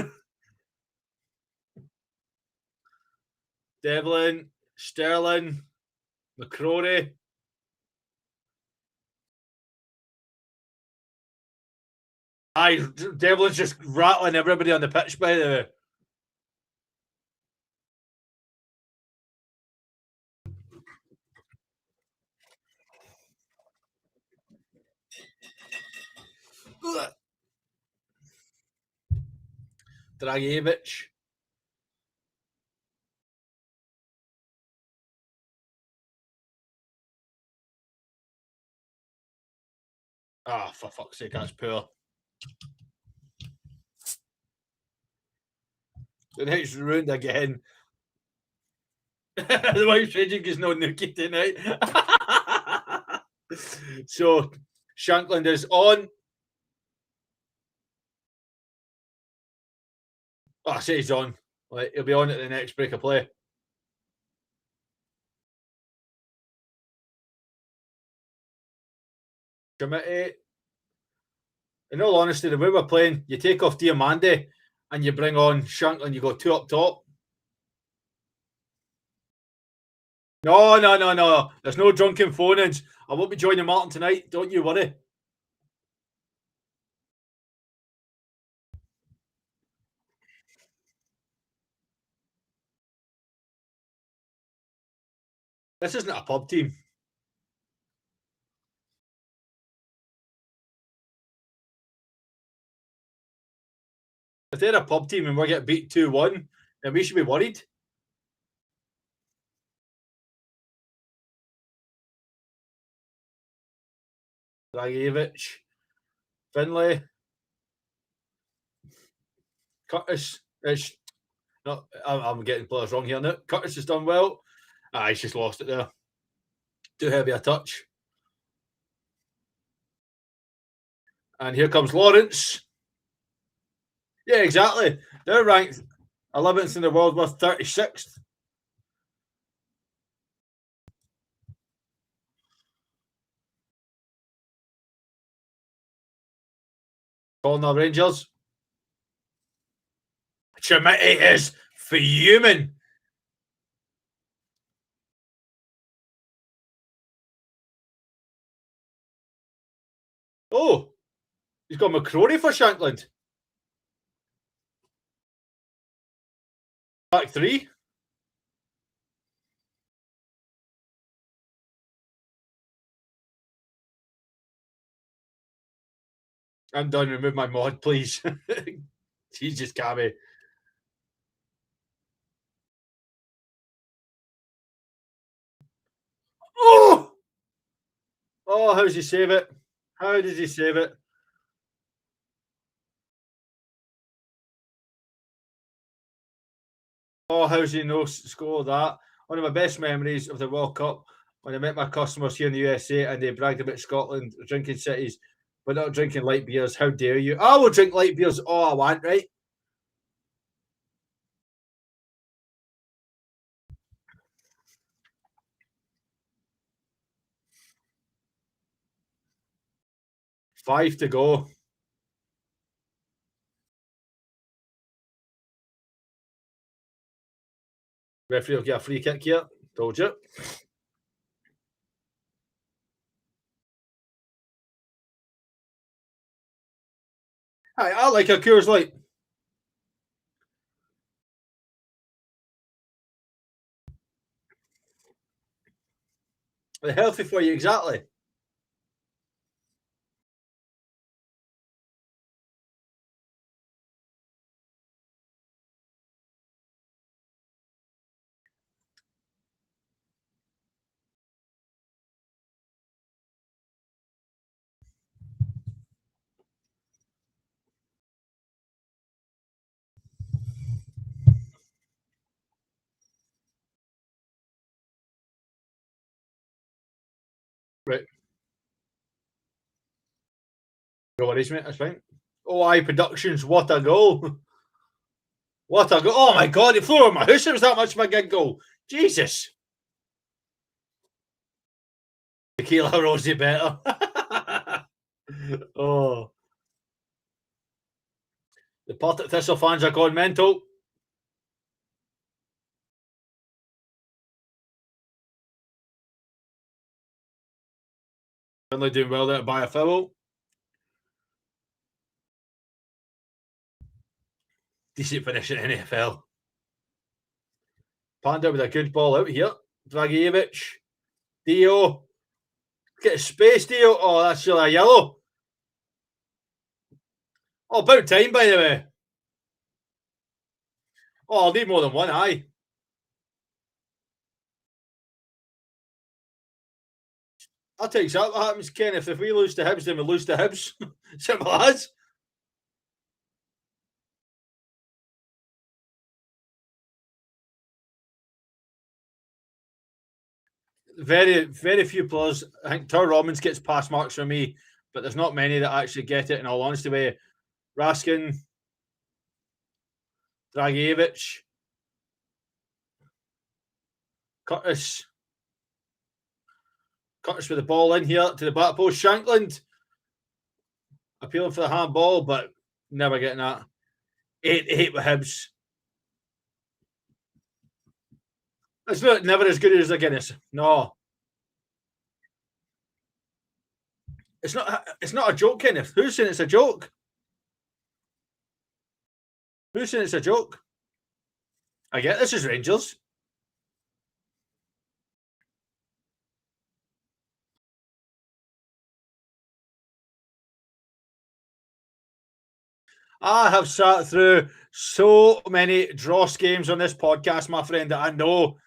Devlin, Sterling, McCrory. Aye, Devlin's just rattling everybody on the pitch, by the way. Dragievich. Ah, for fuck's sake, that's poor. The night's ruined again. The wife's raging is no nookie tonight. So, Shankland is on. Oh, I say he's on. Like, he'll be on at the next break of play. Committee. In all honesty, the way we're playing, you take off Diamande and you bring on Shankland, you go two up top. No. There's no drunken phone-ins. I won't be joining Martin tonight. Don't you worry. This isn't a pub team. If they're a pub team and we're getting beat 2-1, then we should be worried. Dragievich, Finlay, Curtis. No, I'm getting players wrong here now. Curtis has done well. He's just lost it there. Too heavy a touch. And here comes Lawrence. Yeah, exactly. They're ranked 11th in the world with 36th. Corner Rangers. Chimity is fuming. Oh, he's got McCrory for Shankland. Back three. I'm done. Remove my mod, please. Jesus, Cabby. Oh! Oh, how does he save it? How does he save it? Oh, how's he no score that? One of my best memories of the World Cup when I met my customers here in the USA and they bragged about Scotland drinking cities, but not drinking light beers. How dare you? I will drink light beers all I want, right? Five to go. Referee will get a free kick here. Told you. I like a Coors Light. They're healthy for you, exactly. Right. No worries, mate. That's fine. OI Productions, what a goal. What a goal. Oh my God, it flew over my house. It was that much of a good goal. Jesus. Tequila Rosie better. Oh. The Partick Thistle fans are going mental. Certainly doing well there by a foul. Decent finish in NFL. Panda with a good ball out here. Dragijevic. Dio. Get space, Dio. Oh, that's really a yellow. Oh, about time, by the way. Oh, I'll need more than one, aye. I'll tell you what happens, Ken. If we lose to Hibs, then we lose to Hibs. Simple as. Very, very few players. I think Tor Robbins gets pass marks from me, but there's not many that actually get it, in all honesty. With Raskin, Dragijevic, Curtis with the ball in here to the back post. Shankland appealing for the handball, but never getting that. 8-8 with Hibs. It's not never as good as the Guinness. No. It's not a joke, Kenneth. Who's saying it's a joke? Who's saying it's a joke? I get this is Rangers. I have sat through so many dross games on this podcast, my friend, that I know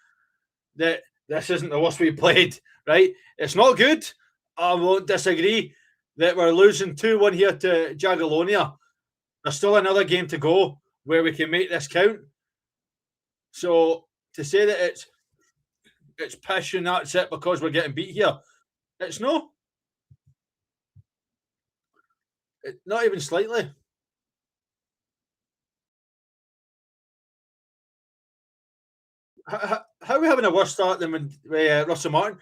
that this isn't the worst we played, right? It's not good. I won't disagree that we're losing 2-1 here to Jagiellonia. There's still another game to go where we can make this count. So to say that it's pish and that's it because we're getting beat here, it's no. Not even slightly. How are we having a worse start than when Russell Martin?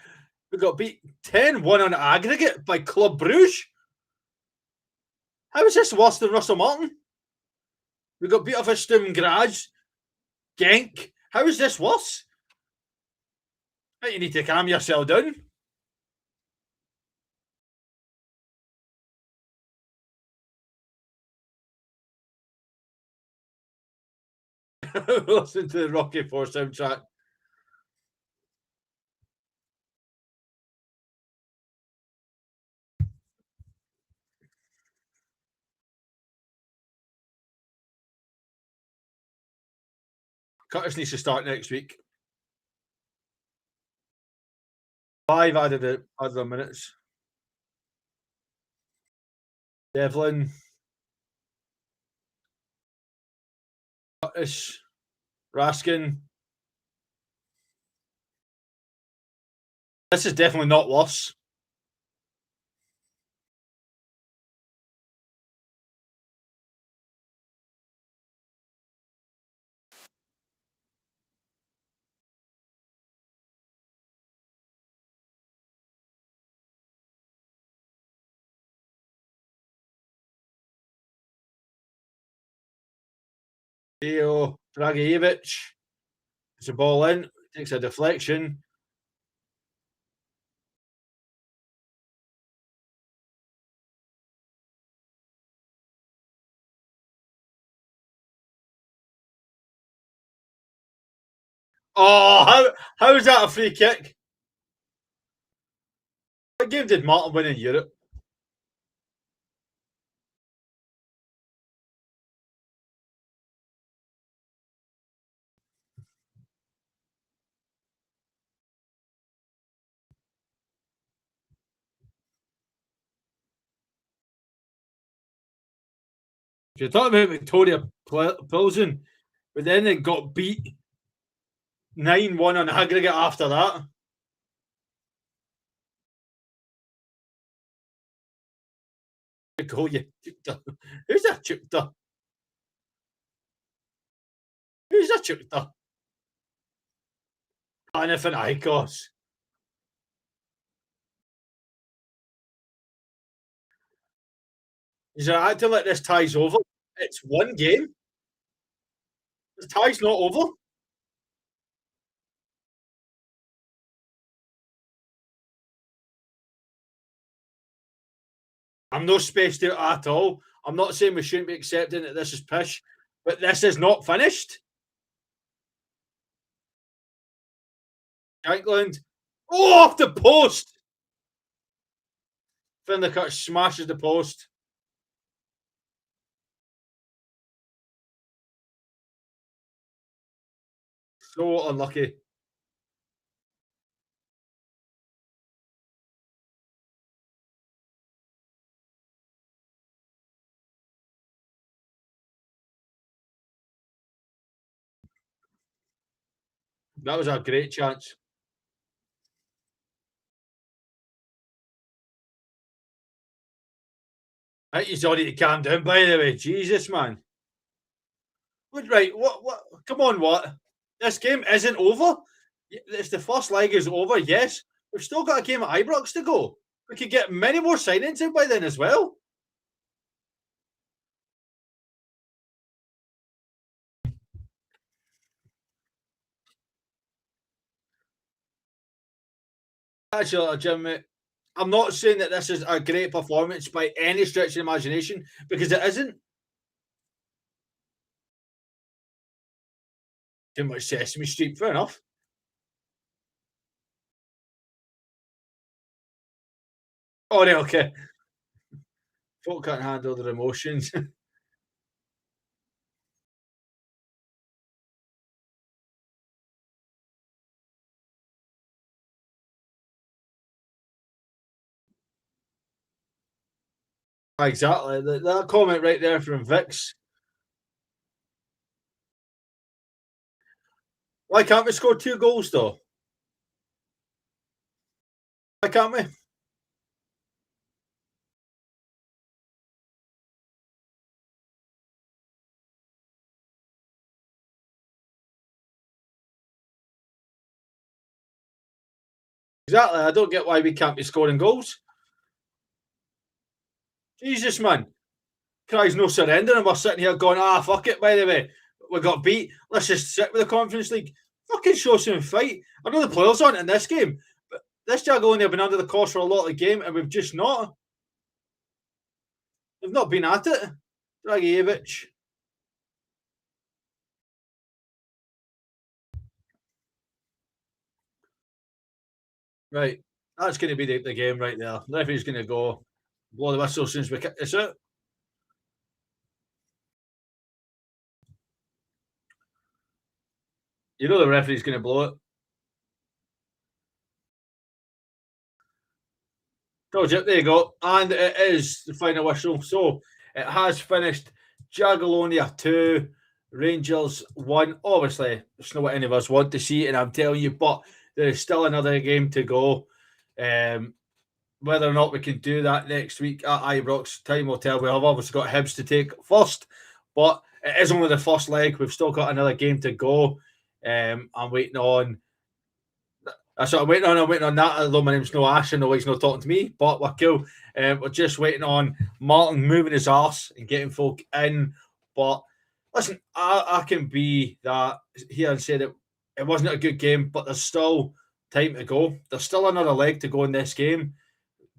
We got beat 10-1 on aggregate by Club Bruges. How is this worse than Russell Martin? We got beat off a Sturm Graz, Genk. How is this worse? I think you need to calm yourself down. Listen to the Rocky IV soundtrack. Curtis needs to start next week. 5 added minutes. Devlin. Curtis. Raskin. This is definitely not worse. Theo Dragijevic. Puts the ball in. Takes a deflection. Oh, how is that a free kick? What game did Martin win in Europe? If you're talking about Victoria Pilsen, but then they got beat 9-1 on aggregate after that. Go, you chukta. Who's that chukta? Who's that chukta? Panathinaikos. Is there acting like this tie's over? It's one game. The tie's not over. I'm not spaced out at all. I'm not saying we shouldn't be accepting that this is pish, but this is not finished. Shankland. Oh, off the post. Finlay Cut smashes the post. So unlucky. That was a great chance. I think he's already to calm down, by the way. Jesus, man. Right, what? Come on, what? This game isn't over. It's the first leg is over, yes. We've still got a game at Ibrox to go. We could get many more signings in by then as well. Actually, Jim, I'm not saying that this is a great performance by any stretch of the imagination, because it isn't. Too much Sesame Street, fair enough. Oh, right, okay. Folk can't handle their emotions. Exactly. That comment right there from Vix. Why can't we score 2 goals, though? Why can't we? Exactly. I don't get why we can't be scoring goals. Jesus, man. Cries no surrender, and we're sitting here going, fuck it, by the way. We got beat. Let's just sit with the Conference League. Fucking show some fight. I know the players aren't in this game, but this Jagiellonia have been under the cosh for a lot of the game, and we've just not. We've not been at it. Dragijevic. Right. That's going to be the game right there. The referee's going to go blow the whistle as soon as we kick this out. You know the referee's going to blow it. Told you, there you go. And it is the final whistle. So it has finished. Jagiellonia 2, Rangers 1. Obviously, it's not what any of us want to see, and I'm telling you, but there is still another game to go. Whether or not we can do that next week at Ibrox, time will tell. We have obviously got Hibs to take first, but it is only the first leg. We've still got another game to go. I'm waiting on. That's what I'm waiting on. I'm waiting on that. Although my name's no Ash, I know he's not talking to me, but we're cool. We're just waiting on Martin moving his arse and getting folk in. But listen, I can be that here and say that it wasn't a good game, but there's still time to go. There's still another leg to go in this game.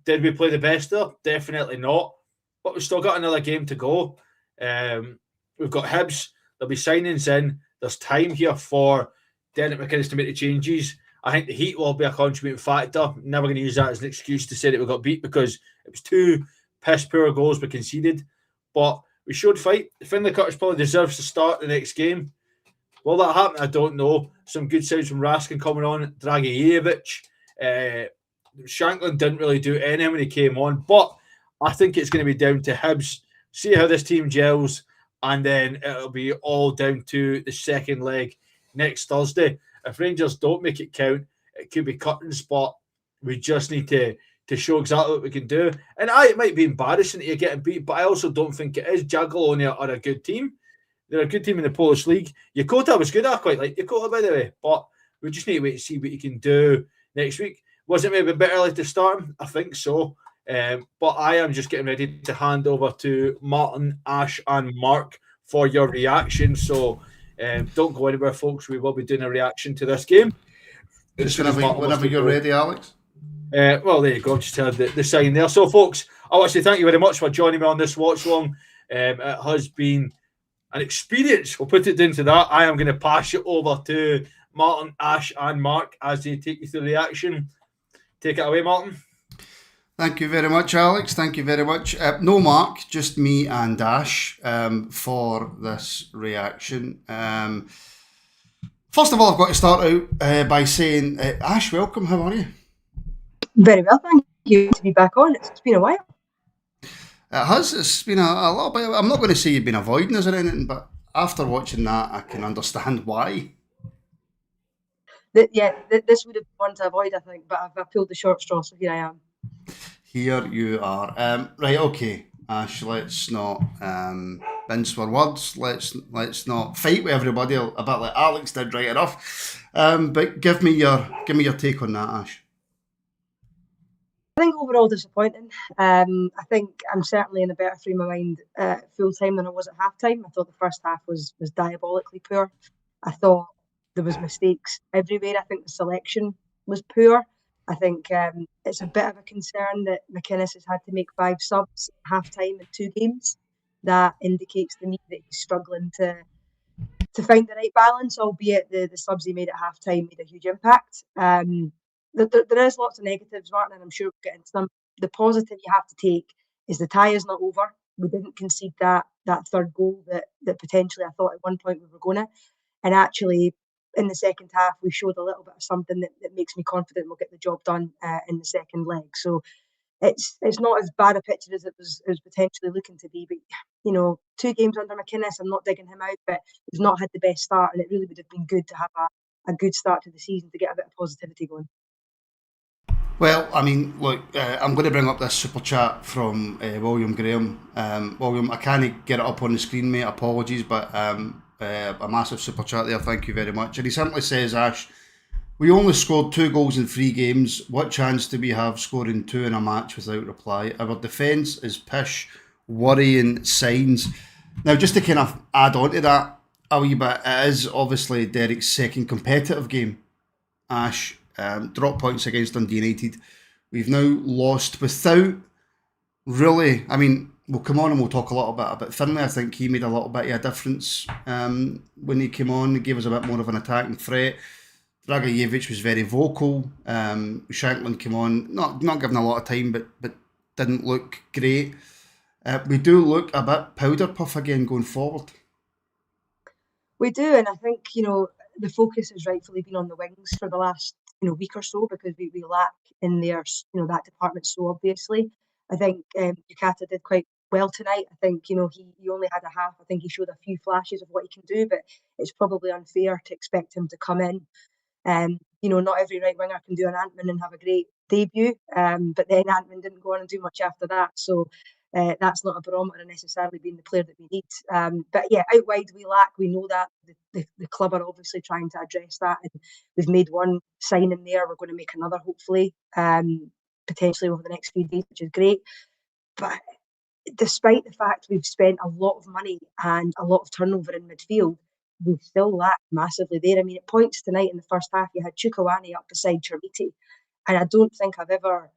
Did we play the best there? Definitely not. But we've still got another game to go. We've got Hibs. There'll be signings in. There's time here for Derek McInnes to make the changes. I think the heat will be a contributing factor. I'm never going to use that as an excuse to say that we got beat, because it was 2 piss poor goals we conceded. But we showed fight. Finlay Cutters probably deserves to start the next game. Will that happen? I don't know. Some good sounds from Raskin coming on. Dragijevic. Shankland didn't really do anything when he came on. But I think it's going to be down to Hibs. See how this team gels. And then it'll be all down to the second leg next Thursday. If Rangers don't make it count, it could be curtains, but we just need to show exactly what we can do. And it might be embarrassing that you're getting beat, but I also don't think it is. Jagiellonia are a good team. They're a good team in the Polish league. Yokota was good. I quite like Yokota, by the way, but we just need to wait and see what you can do next week. Was it maybe a bit early to start him? I think so. But I am just getting ready to hand over to Martin, Ash, and Mark for your reaction. So don't go anywhere, folks. We will be doing a reaction to this game. Whenever you're ready, Alex. Well, there you go. I've just heard the sign there. So, folks, I want to say thank you very much for joining me on this watch long. It has been an experience. We'll put it down to that. I am going to pass it over to Martin, Ash, and Mark as they take you through the action. Take it away, Martin. Thank you very much, Alex. Thank you very much. No Mark, just me and Ash for this reaction. First of all, I've got to start out by saying, Ash, welcome. How are you? Very well, thank you. To be back on. It's been a while. It has. It's been a little bit. I'm not going to say you've been avoiding us or anything, but after watching that, I can understand why. This would have been one to avoid, I think, but I've pulled the short straw, so here I am. Here you are. Right, okay, Ash. Let's not mince our words. Let's not fight with everybody a bit like Alex did, right enough. But give me your take on that, Ash. I think overall disappointing. I think I'm certainly in a better frame of mind full time than I was at half time. I thought the first half was diabolically poor. I thought there was mistakes everywhere. I think the selection was poor. I think it's a bit of a concern that McInnes has had to make 5 subs at half time in 2 games. That indicates to me that he's struggling to find the right balance, albeit the subs he made at half time made a huge impact. There is lots of negatives, Martin, and I'm sure we'll get into them. The positive you have to take is the tie is not over. We didn't concede that third goal that potentially I thought at one point we were going to. And actually, in the second half, we showed a little bit of something that makes me confident we'll get the job done in the second leg. So it's not as bad a picture as it was potentially looking to be. But, 2 games under McInnes, I'm not digging him out, but he's not had the best start, and it really would have been good to have a good start to the season to get a bit of positivity going. Well, I mean, look, I'm going to bring up this super chat from William Graham. William, I can't get it up on the screen, mate. Apologies, but a massive super chat there. Thank you very much. And he simply says, Ash, we only scored 2 goals in 3 games. What chance do we have scoring 2 in a match without reply? Our defence is pish, worrying signs. Now, just to kind of add on to that a wee bit, it is obviously Derek's second competitive game, Ash. Drop points against Dundee United. We've now lost without really, I mean, we'll come on and we'll talk a little bit about Finlay. I think he made a little bit of a difference when he came on. He gave us a bit more of an attacking threat. Dragiellonia was very vocal. Shankland came on, not given a lot of time, but didn't look great. We do look a bit powder puff again going forward. We do, and I think, the focus has rightfully been on the wings for the last week or so, because we lack in there, that department so obviously. I think Yukata did quite well tonight. I think, he only had a half. I think he showed a few flashes of what he can do, but it's probably unfair to expect him to come in. Not every right winger can do an Antman and have a great debut, but then Antman didn't go on and do much after that. So that's not a barometer of necessarily being the player that we need. But yeah, out wide we lack. We know that. The club are obviously trying to address that. And we've made one signing there. We're going to make another, hopefully, potentially over the next few days, which is great. But despite the fact we've spent a lot of money and a lot of turnover in midfield, we still lack massively there. I mean, at points tonight in the first half, you had Chukwueze up beside Chermiti. And I don't think I've ever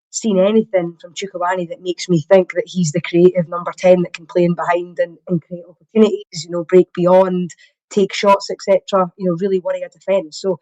seen anything from Chukwueze that makes me think that he's the creative number 10 that can play in behind and create opportunities, break beyond, take shots, etc., really worry a defence. So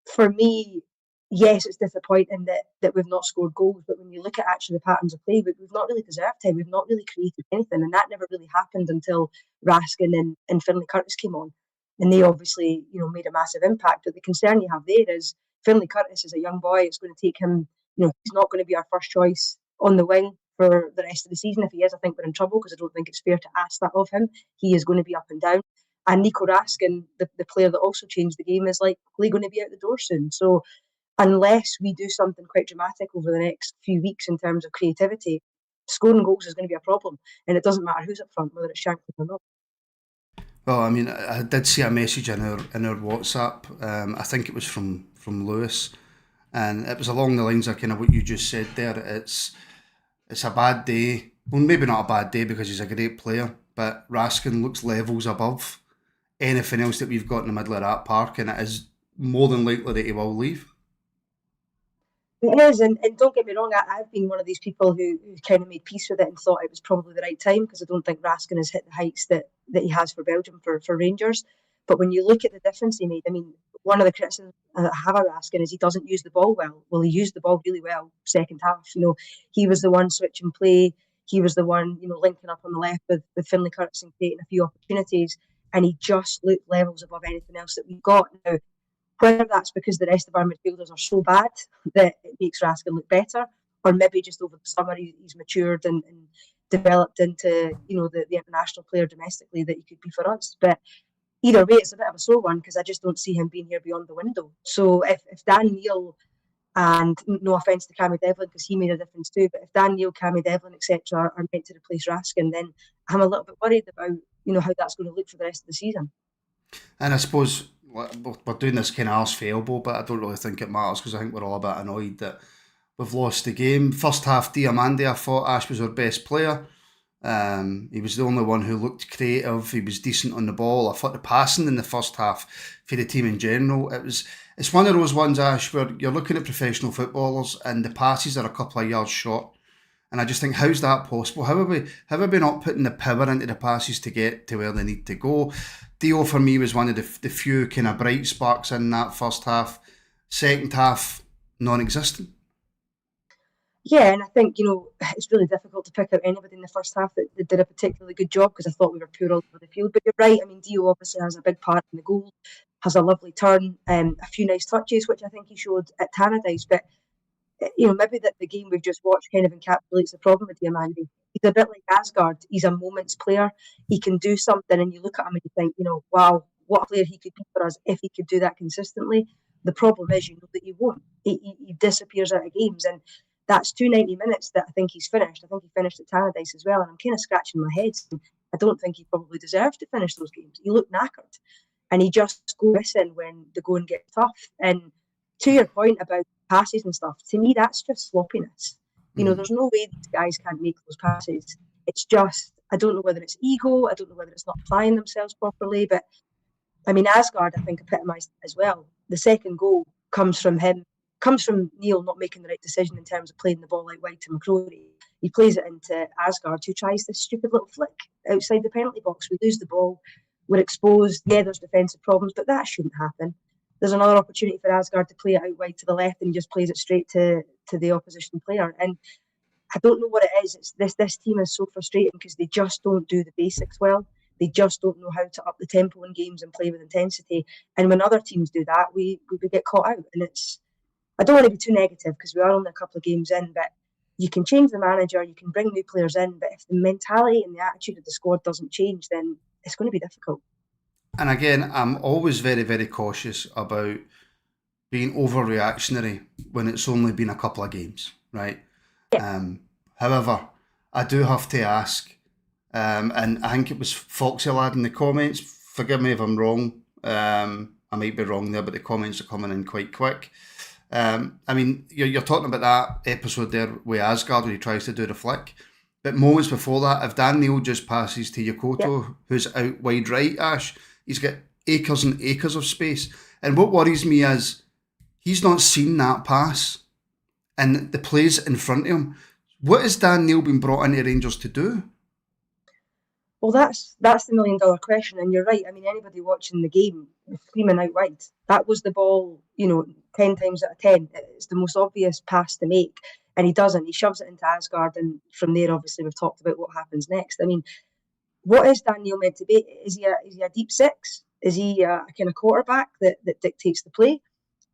for me, yes, it's disappointing that we've not scored goals, but when you look at actually the patterns of play, we've not really deserved time. We've not really created anything, and that never really happened until Raskin and Finlay Curtis came on. And they obviously, made a massive impact. But the concern you have there is Finlay Curtis is a young boy. It's going to take him, he's not going to be our first choice on the wing for the rest of the season. If he is, I think we're in trouble, because I don't think it's fair to ask that of him. He is going to be up and down. And Nico Raskin, the player that also changed the game, is likely going to be out the door soon. So unless we do something quite dramatic over the next few weeks in terms of creativity, scoring goals is going to be a problem. And it doesn't matter who's up front, whether it's Shankland or not. Well, I mean, I did see a message in our WhatsApp. I think it was from Lewis, and it was along the lines of kind of what you just said there. It's a bad day. Well, maybe not a bad day because he's a great player, but Raskin looks levels above anything else that we've got in the middle of that park, and it is more than likely that he will leave. It is, and don't get me wrong, I've been one of these people who kind of made peace with it and thought it was probably the right time, because I don't think Raskin has hit the heights that he has for Belgium, for Rangers. But when you look at the difference he made, I mean, one of the criticisms I have of Raskin is he doesn't use the ball well. Well, he used the ball really well second half. He was the one switching play. He was the one, linking up on the left with Finlay Curtis and creating a few opportunities. And he just looked levels above anything else that we've got. Now, whether that's because the rest of our midfielders are so bad that it makes Raskin look better, or maybe just over the summer he's matured and developed into, the international player domestically that he could be for us. But either way, it's a bit of a sore one, because I just don't see him being here beyond the window. So if Dan Neil, and no offence to Cammy Devlin, because he made a difference too, but if Dan Neil, Cammy Devlin, etc. are meant to replace Raskin, then I'm a little bit worried about, how that's going to look for the rest of the season. And I suppose we're doing this kind of arse for elbow, but I don't really think it matters, because I think we're all a bit annoyed that we've lost the game. First half, Diamande, I thought Ash was our best player. He was the only one who looked creative. He was decent on the ball. I thought the passing in the first half for the team in general, it's one of those ones, Ash, where you're looking at professional footballers and the passes are a couple of yards short. And I just think, how's that possible? How are we not putting the power into the passes to get to where they need to go? Dio, for me, was one of the few kind of bright sparks in that first half. Second half, non-existent. Yeah, and I think, it's really difficult to pick out anybody in the first half that did a particularly good job, because I thought we were poor all over the field. But you're right, I mean, Dio obviously has a big part in the goal, has a lovely turn, a few nice touches, which I think he showed at Tannadice. But, maybe that the game we've just watched kind of encapsulates the problem with Diamande. He's a bit like Asgard. He's a moments player. He can do something and you look at him and you think, wow, what a player he could be for us if he could do that consistently. The problem is, that he won't. He disappears out of games, and that's 290 minutes that I think he's finished. I think he finished at Tannadice as well, and I'm kind of scratching my head. I don't think he probably deserves to finish those games. He looked knackered, and he just goes missing when the going gets tough. And to your point about passes and stuff, to me, that's just sloppiness. There's no way these guys can't make those passes. It's just, I don't know whether it's ego, I don't know whether it's not applying themselves properly, but I mean, Asgard, I think, epitomised it as well. The second goal comes from Neil not making the right decision in terms of playing the ball out wide to McCrory. He plays it into Asgard, who tries this stupid little flick outside the penalty box. We lose the ball, we're exposed. Yeah, there's defensive problems, but that shouldn't happen. There's another opportunity for Asgard to play it out wide to the left, and he just plays it straight to the opposition player. And I don't know what it is. It's this team is so frustrating because they just don't do the basics well. They just don't know how to up the tempo in games and play with intensity. And when other teams do that, we get caught out. And I don't want to be too negative because we are only a couple of games in, but you can change the manager, you can bring new players in, but if the mentality and the attitude of the squad doesn't change, then it's going to be difficult. And again, I'm always very, very cautious about being overreactionary when it's only been a couple of games, right? Yeah. However, I do have to ask, and I think it was Foxy Lad in the comments, forgive me if I'm wrong, I might be wrong there, but the comments are coming in quite quick. I mean, you're talking about that episode there with Asgard when he tries to do the flick, but moments before that, if Dan Neil just passes to Yokoto, who's out wide right, Ash, he's got acres and acres of space. And what worries me is he's not seen that pass and the plays in front of him. What has Dan Neil been brought into Rangers to do? Well, that's the $1 million question, and you're right. I mean, anybody watching the game was screaming out wide. That was the ball, 10 times out of 10. It's the most obvious pass to make, and he doesn't. He shoves it into Asgard, and from there, obviously, we've talked about what happens next. I mean, what is Dan Neil meant to be? Is he a deep six? Is he a kind of quarterback that dictates the play?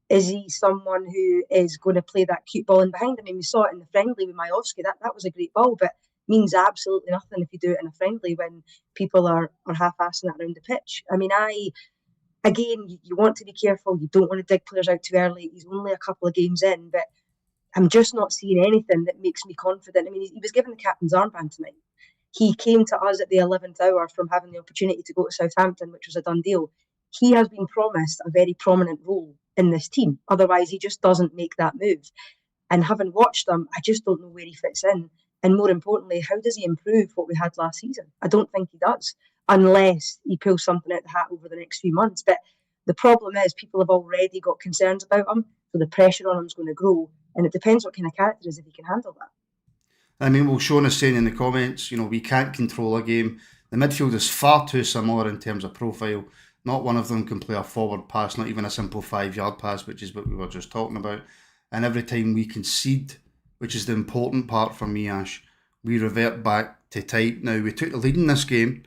Is he someone who is going to play that cute ball in behind? I mean, we saw it in the friendly with Majowski. That was a great ball, but means absolutely nothing if you do it in a friendly when people are half-assing it around the pitch. I mean, you want to be careful. You don't want to dig players out too early. He's only a couple of games in, but I'm just not seeing anything that makes me confident. I mean, he was given the captain's armband tonight. He came to us at the 11th hour from having the opportunity to go to Southampton, which was a done deal. He has been promised a very prominent role in this team. Otherwise, he just doesn't make that move. And having watched him, I just don't know where he fits in. And more importantly, how does he improve what we had last season? I don't think he does, unless he pulls something out the hat over the next few months. But the problem is people have already got concerns about him, so the pressure on him is going to grow. And it depends what kind of character is if he can handle that. I mean, well, Sean is saying in the comments, we can't control a game. The midfield is far too similar in terms of profile. Not one of them can play a forward pass, not even a simple 5-yard pass, which is what we were just talking about. And every time we concede, which is the important part for me, Ash, we revert back to tight. Now, we took the lead in this game.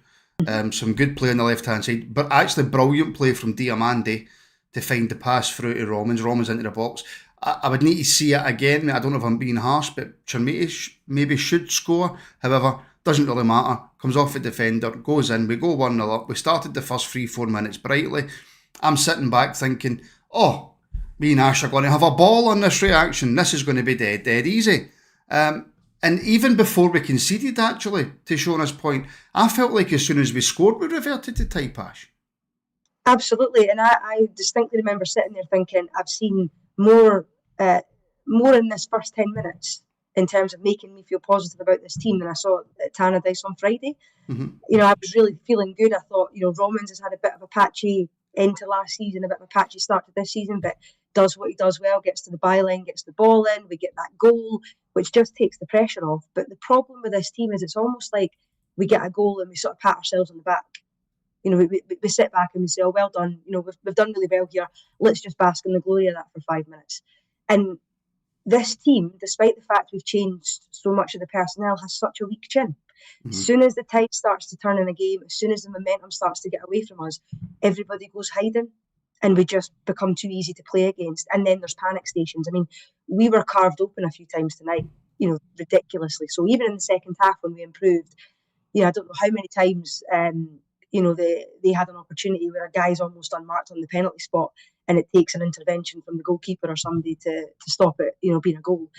Some good play on the left-hand side, but actually brilliant play from Diamande to find the pass through to Romans into the box. I would need to see it again. I don't know if I'm being harsh, but Chermiti maybe should score. However, doesn't really matter. Comes off the defender, goes in. We go 1-0 up. We started the first 3-4 minutes brightly. I'm sitting back thinking, me and Ash are going to have a ball on this reaction. This is going to be dead easy. And even before we conceded, actually, to Shona's point, I felt like as soon as we scored, we reverted to type, Ash. Absolutely. And I distinctly remember sitting there thinking, I've seen more in this first 10 minutes in terms of making me feel positive about this team than I saw at Tannadice on Friday. Mm-hmm. I was really feeling good. I thought, Romans has had a bit of a patchy end to last season, a bit of a patchy start to this season, but does what he does well, gets to the byline, gets the ball in, we get that goal, which just takes the pressure off. But the problem with this team is it's almost like we get a goal and we sort of pat ourselves on the back. We sit back and we say, well done, we've done really well here. Let's just bask in the glory of that for 5 minutes. And this team, despite the fact we've changed so much of the personnel, has such a weak chin. Mm-hmm. As soon as the tide starts to turn in a game, as soon as the momentum starts to get away from us, everybody goes hiding and we just become too easy to play against. And then there's panic stations. I mean, we were carved open a few times tonight, ridiculously. So even in the second half when we improved, I don't know how many times they had an opportunity where a guy's almost unmarked on the penalty spot and it takes an intervention from the goalkeeper or somebody to stop it, being a goal.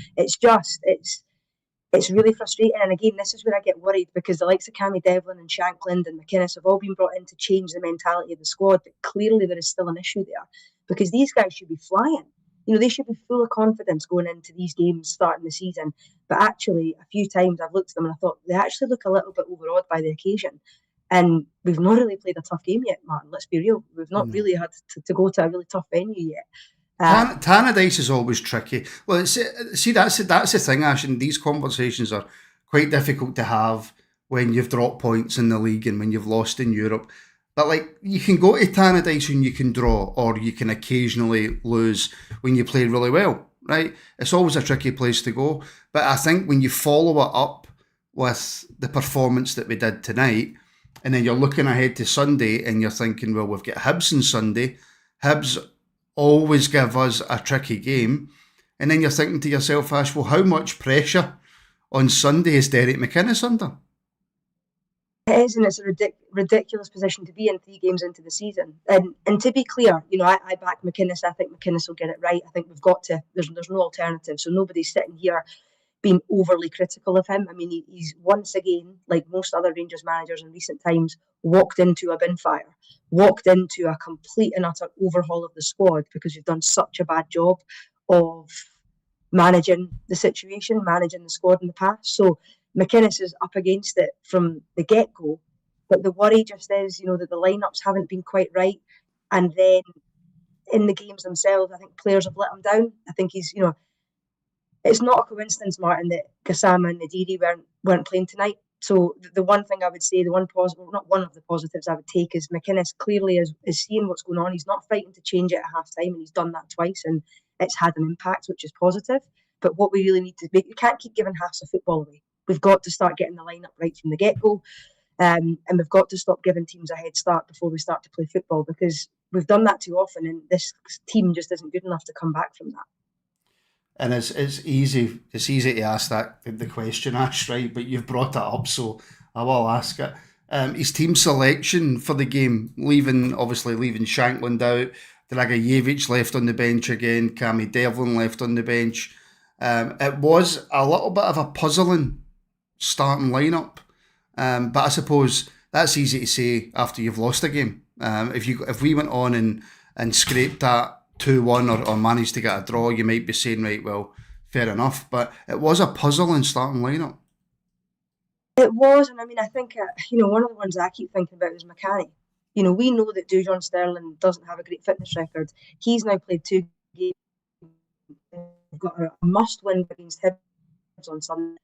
It's really frustrating. And again, this is where I get worried because the likes of Cammy Devlin and Shankland and McInnes have all been brought in to change the mentality of the squad, but clearly there is still an issue there because these guys should be flying. They should be full of confidence going into these games starting the season. But actually, a few times I've looked at them and I thought they actually look a little bit overawed by the occasion. And we've not really played a tough game yet, Martin. Let's be real. We've not really had to go to a really tough venue yet. Tannadice is always tricky. Well, see, that's the thing, Ash, and these conversations are quite difficult to have when you've dropped points in the league and when you've lost in Europe. But, you can go to Tannadice and you can draw, or you can occasionally lose when you play really well, right? It's always a tricky place to go. But I think when you follow it up with the performance that we did tonight, and then you're looking ahead to Sunday and you're thinking, well, we've got Hibs on Sunday. Hibs always give us a tricky game. And then you're thinking to yourself, Ash, well, how much pressure on Sunday is Derek McInnes under? It is, and it's a ridiculous position to be in 3 games into the season. And to be clear, I back McInnes. I think McInnes will get it right. I think we've got to. There's no alternative. So nobody's sitting here being overly critical of him. I mean, he's once again, like most other Rangers managers in recent times, walked into a bin fire, walked into a complete and utter overhaul of the squad because we've done such a bad job of managing the situation, managing the squad in the past. So McInnes is up against it from the get-go. But the worry just is, that the lineups haven't been quite right. And then in the games themselves, I think players have let him down. I think he's, it's not a coincidence, Martin, that Gassama and Nadiri weren't playing tonight. So the one thing I would say, the one positive, not one of the positives I would take is McInnes clearly is seeing what's going on. He's not frightened to change it at half time, and he's done that twice, and it's had an impact, which is positive. But what we really need to make, you can't keep giving halves of football away. We've got to start getting the lineup right from the get-go, and we've got to stop giving teams a head start before we start to play football because we've done that too often, and this team just isn't good enough to come back from that. And it's easy to ask the question, Ash, right? But you've brought it up, so I will ask it. His team selection for the game, leaving Shankland out, Dragijevic left on the bench again, Cammy Devlin left on the bench. It was a little bit of a puzzling starting lineup, but I suppose that's easy to say after you've lost a game. If we went on and scraped that 2-1 or managed to get a draw, you might be saying, right, well, fair enough. But it was a puzzling starting lineup. It was, and I mean, I think, one of the ones I keep thinking about is McCanny. We know that Dujon Sterling doesn't have a great fitness record. He's now played 2 games They've got a must-win against Hibs on Sunday.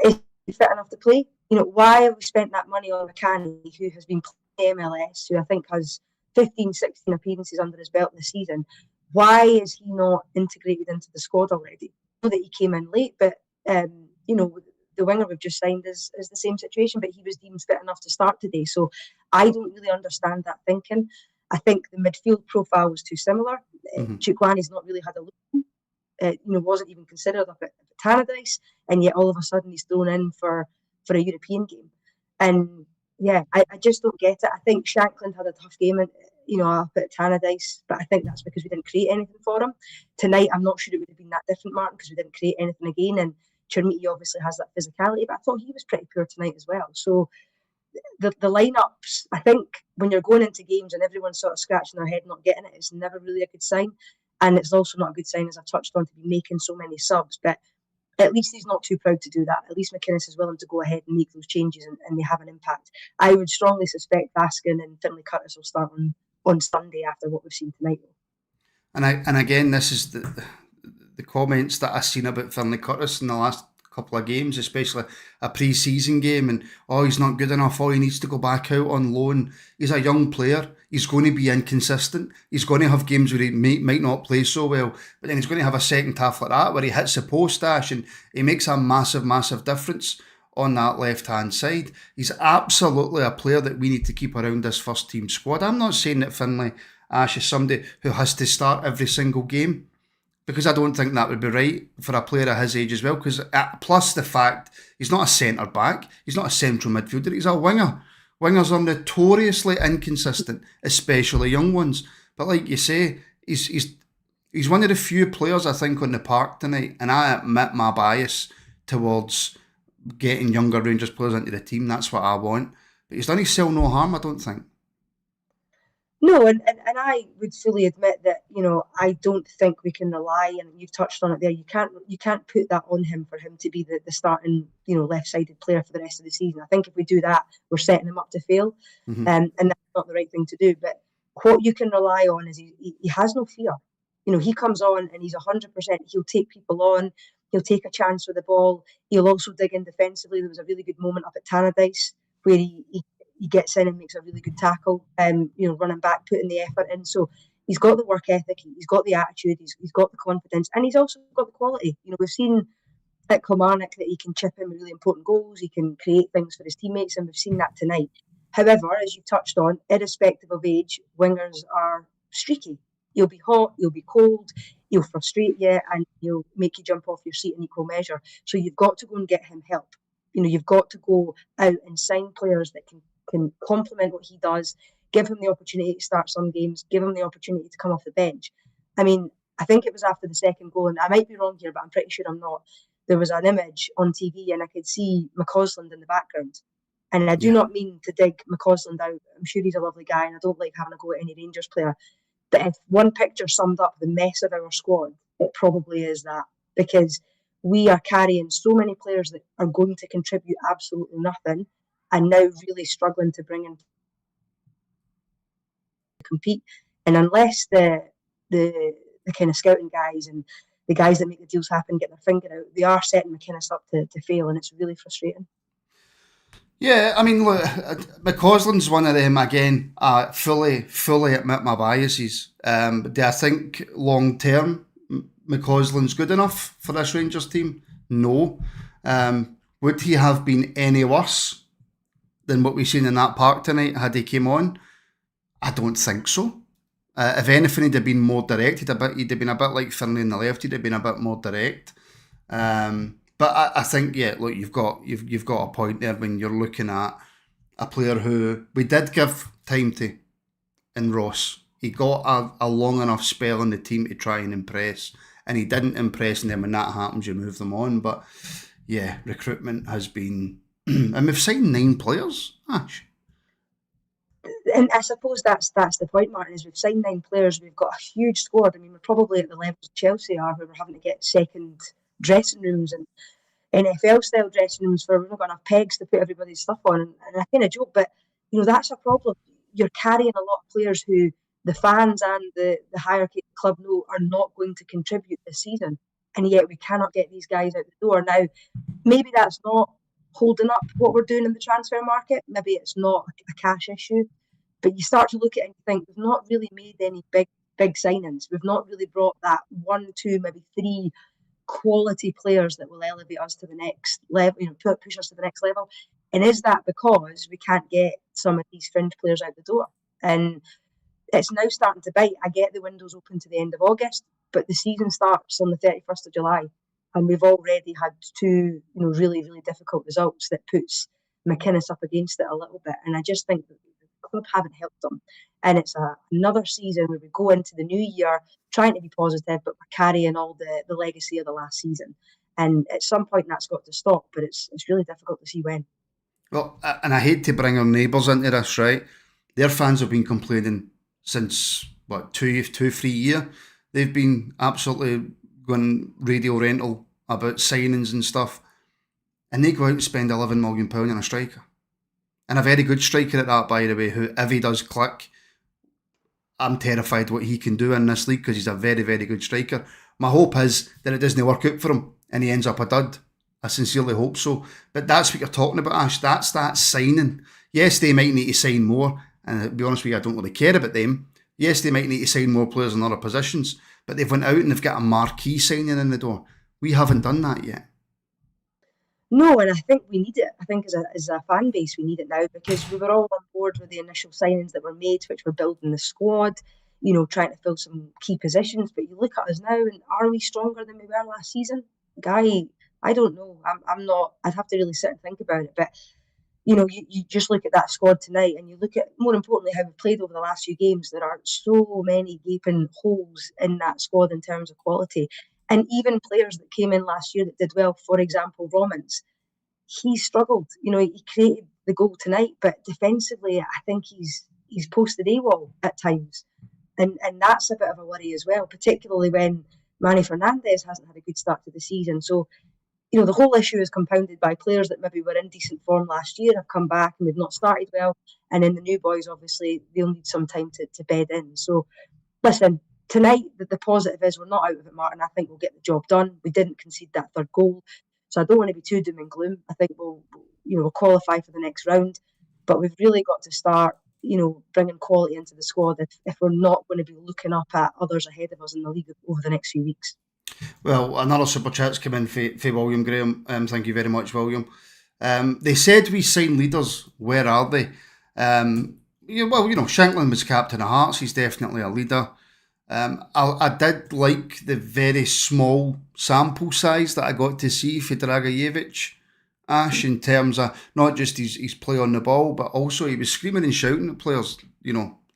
Is he fit enough to play? Why have we spent that money on McCanny, who has been playing MLS, who I think has 15, 16 appearances under his belt in the season? Why is he not integrated into the squad already? I know that he came in late, but the winger we've just signed is the same situation, but he was deemed fit enough to start today. So I don't really understand that thinking. I think the midfield profile was too similar. Jagiellonia's not really had a look. Wasn't even considered up at Tannadice, and yet all of a sudden he's thrown in for a European game. And yeah, I just don't get it. I think Shankland had a tough game up at Tannadice, but I think that's because we didn't create anything for him. Tonight, I'm not sure it would have been that different, Martin, because we didn't create anything again. And Chermiti obviously has that physicality, but I thought he was pretty poor tonight as well. So the lineups, I think when you're going into games and everyone's sort of scratching their head not getting it, it's never really a good sign. And it's also not a good sign, as I've touched on, to be making so many subs. But at least he's not too proud to do that. At least McInnes is willing to go ahead and make those changes, and they have an impact. I would strongly suspect Baskin and Finlay Curtis will start on Sunday after what we've seen tonight. And again, this is the comments that I've seen about Finlay Curtis in the last couple of games, especially a pre-season game, and he's not good enough, he needs to go back out on loan. He's a young player, he's going to be inconsistent, he's going to have games where he might not play so well, but then he's going to have a second half like that where he hits the post, Ash, and he makes a massive difference on that left hand side. He's absolutely a player that we need to keep around this first team squad. I'm not saying that Finlay, Ash, is somebody who has to start every single game, because I don't think that would be right for a player of his age as well, because plus the fact he's not a centre back, he's not a central midfielder, he's a winger. Wingers are notoriously inconsistent, especially young ones. But like you say, he's one of the few players I think on the park tonight, and I admit my bias towards getting younger Rangers players into the team. That's what I want. But he's done himself no harm, I don't think. No, and I would fully admit that, I don't think we can rely, and you've touched on it there, you can't put that on him for him to be the starting, left-sided player for the rest of the season. I think if we do that, we're setting him up to fail, and that's not the right thing to do. But what you can rely on is he has no fear. He comes on and he's 100%, he'll take people on, he'll take a chance with the ball, he'll also dig in defensively. There was a really good moment up at Tannadice where he gets in and makes a really good tackle, running back, putting the effort in. So he's got the work ethic, he's got the attitude, he's got the confidence, and he's also got the quality. We've seen at Kilmarnock that he can chip in really important goals, he can create things for his teammates, and we've seen that tonight. However, as you touched on, irrespective of age, wingers are streaky. He'll be hot, he'll be cold, he'll frustrate you, and he'll make you jump off your seat in equal measure. So you've got to go and get him help. You've got to go out and sign players that can complement what he does, give him the opportunity to start some games, give him the opportunity to come off the bench. I mean, I think it was after the second goal, and I might be wrong here, but I'm pretty sure I'm not. There was an image on TV and I could see McCausland in the background. And I do not mean to dig McCausland out. I'm sure he's a lovely guy and I don't like having a go at any Rangers player. But if one picture summed up the mess of our squad, it probably is that. Because we are carrying so many players that are going to contribute absolutely nothing, and now really struggling to bring in compete. And unless the kind of scouting guys and the guys that make the deals happen get their finger out, they are setting McInnes up to fail, and it's really frustrating. Yeah, I mean, look, McCausland's one of them, again, fully admit my biases. Do I think long term McCausland's good enough for this Rangers team? No. Would he have been any worse than what we've seen in that park tonight had he came on? I don't think so. If anything, he'd have been more direct. He'd have been a bit like Finlay on the left. He'd have been a bit more direct. But I think, look, you've got a point there when you're looking at a player who we did give time to in Ross. He got a long enough spell in the team to try and impress, and he didn't impress, and then when that happens, you move them on. But yeah, recruitment has been... and we've signed 9 players, Ash. And I suppose that's the point, Martin, is we've signed 9 players, we've got a huge squad. I mean, we're probably at the levels Chelsea are, where we're having to get second dressing rooms and NFL-style dressing rooms for we've not got enough pegs to put everybody's stuff on. And I kind of joke, but, that's a problem. You're carrying a lot of players who the fans and the hierarchy of the club know are not going to contribute this season. And yet we cannot get these guys out the door. Now, maybe that's not holding up what we're doing in the transfer market. Maybe it's not a cash issue. But you start to look at it and think we've not really made any big signings. We've not really brought that 1, 2, maybe 3 quality players that will elevate us to the next level, push us to the next level. And is that because we can't get some of these fringe players out the door? And it's now starting to bite. I get the window's open to the end of August, but the season starts on the 31st of July. And we've already had 2, really, really difficult results that puts McInnes up against it a little bit. And I just think that the club haven't helped them. And it's another season where we go into the new year trying to be positive, but we're carrying all the legacy of the last season. And at some point that's got to stop, but it's really difficult to see when. Well, and I hate to bring our neighbours into this, right? Their fans have been complaining since, 2-3 years. They've been absolutely going radio rental about signings and stuff. And they go out and spend £11 million on a striker. And a very good striker at that, by the way, who, if he does click, I'm terrified what he can do in this league because he's a very, very good striker. My hope is that it doesn't work out for him and he ends up a dud. I sincerely hope so. But that's what you're talking about, Ash. That's that signing. Yes, they might need to sign more. And to be honest with you, I don't really care about them. Yes, they might need to sign more players in other positions. But they've went out and they've got a marquee signing in the door. We haven't done that yet. No, and I think we need it. I think as a fan base, we need it now because we were all on board with the initial signings that were made, which were building the squad, trying to fill some key positions. But you look at us now, and are we stronger than we were last season? Guy, I don't know. I'm not. I'd have to really sit and think about it. But you just look at that squad tonight, and you look at, more importantly, how we've played over the last few games. There are so many gaping holes in that squad in terms of quality. And even players that came in last year that did well, for example, Romans, he struggled. He created the goal tonight, but defensively, I think he's posted AWOL at times. And that's a bit of a worry as well, particularly when Manny Fernandez hasn't had a good start to the season. So, the whole issue is compounded by players that maybe were in decent form last year, have come back and they've not started well. And then the new boys, obviously, they'll need some time to bed in. So, listen, tonight, the positive is we're not out of it, Martin. I think we'll get the job done. We didn't concede that third goal. So I don't want to be too doom and gloom. I think we'll qualify for the next round. But we've really got to start, bringing quality into the squad if we're not going to be looking up at others ahead of us in the league over the next few weeks. Well, another super chat's come in for William Graham. Thank you very much, William. They said we signed leaders. Where are they? Shankland was captain of Hearts. He's definitely a leader. I did like the very small sample size that I got to see for Dragiellonia, Ash, in terms of not just his play on the ball, but also he was screaming and shouting at players,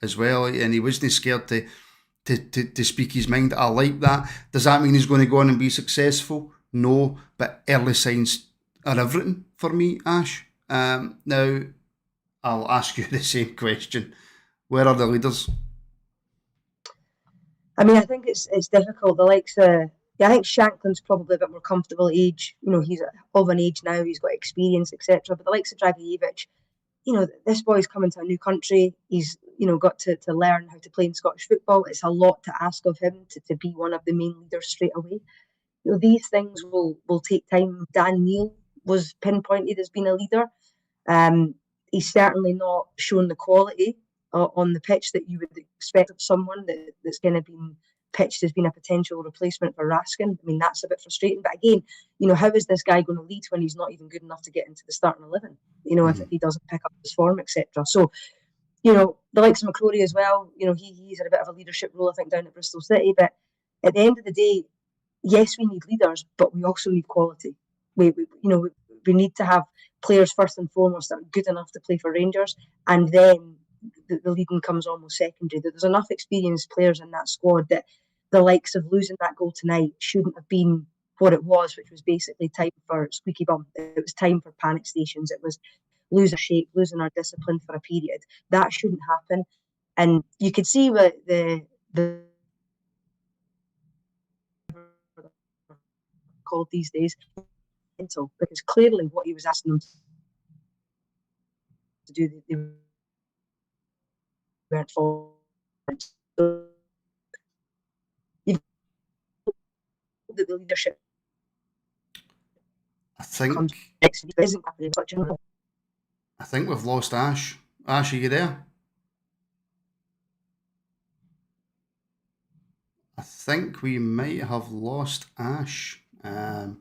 as well, and he wasn't scared to speak his mind. I like that. Does that mean he's going to go on and be successful? No, but early signs are everything for me, Ash. Now, I'll ask you the same question. Where are the leaders? I mean, I think it's difficult. The likes of, I think Shankland's probably a bit more comfortable age. He's of an age now. He's got experience, etc. But the likes of Dragiellonia, this boy's coming to a new country. He's, got to learn how to play in Scottish football. It's a lot to ask of him to be one of the main leaders straight away. These things will take time. Dan Neil was pinpointed as being a leader. He's certainly not shown the quality on the pitch that you would expect of someone that's kind of been pitched as being a potential replacement for Raskin. I mean, that's a bit frustrating. But again, how is this guy going to lead when he's not even good enough to get into the starting 11? If he doesn't pick up his form, etc. So, the likes of McCrory as well, he's had a bit of a leadership role, I think, down at Bristol City. But at the end of the day, yes, we need leaders, but we also need quality. We need to have players first and foremost that are good enough to play for Rangers, and then the leading comes almost secondary. There's enough experienced players in that squad that the likes of losing that goal tonight shouldn't have been what it was, which was basically time for squeaky bum. It was time for panic stations. It was lose our shape, losing our discipline for a period. That shouldn't happen. And you could see what the called these days, because clearly what he was asking them to do, they weren't following. So you've got the leadership I think comes next week isn't happening such a I think we've lost Ash. Ash, are you there? I think we might have lost Ash. I'm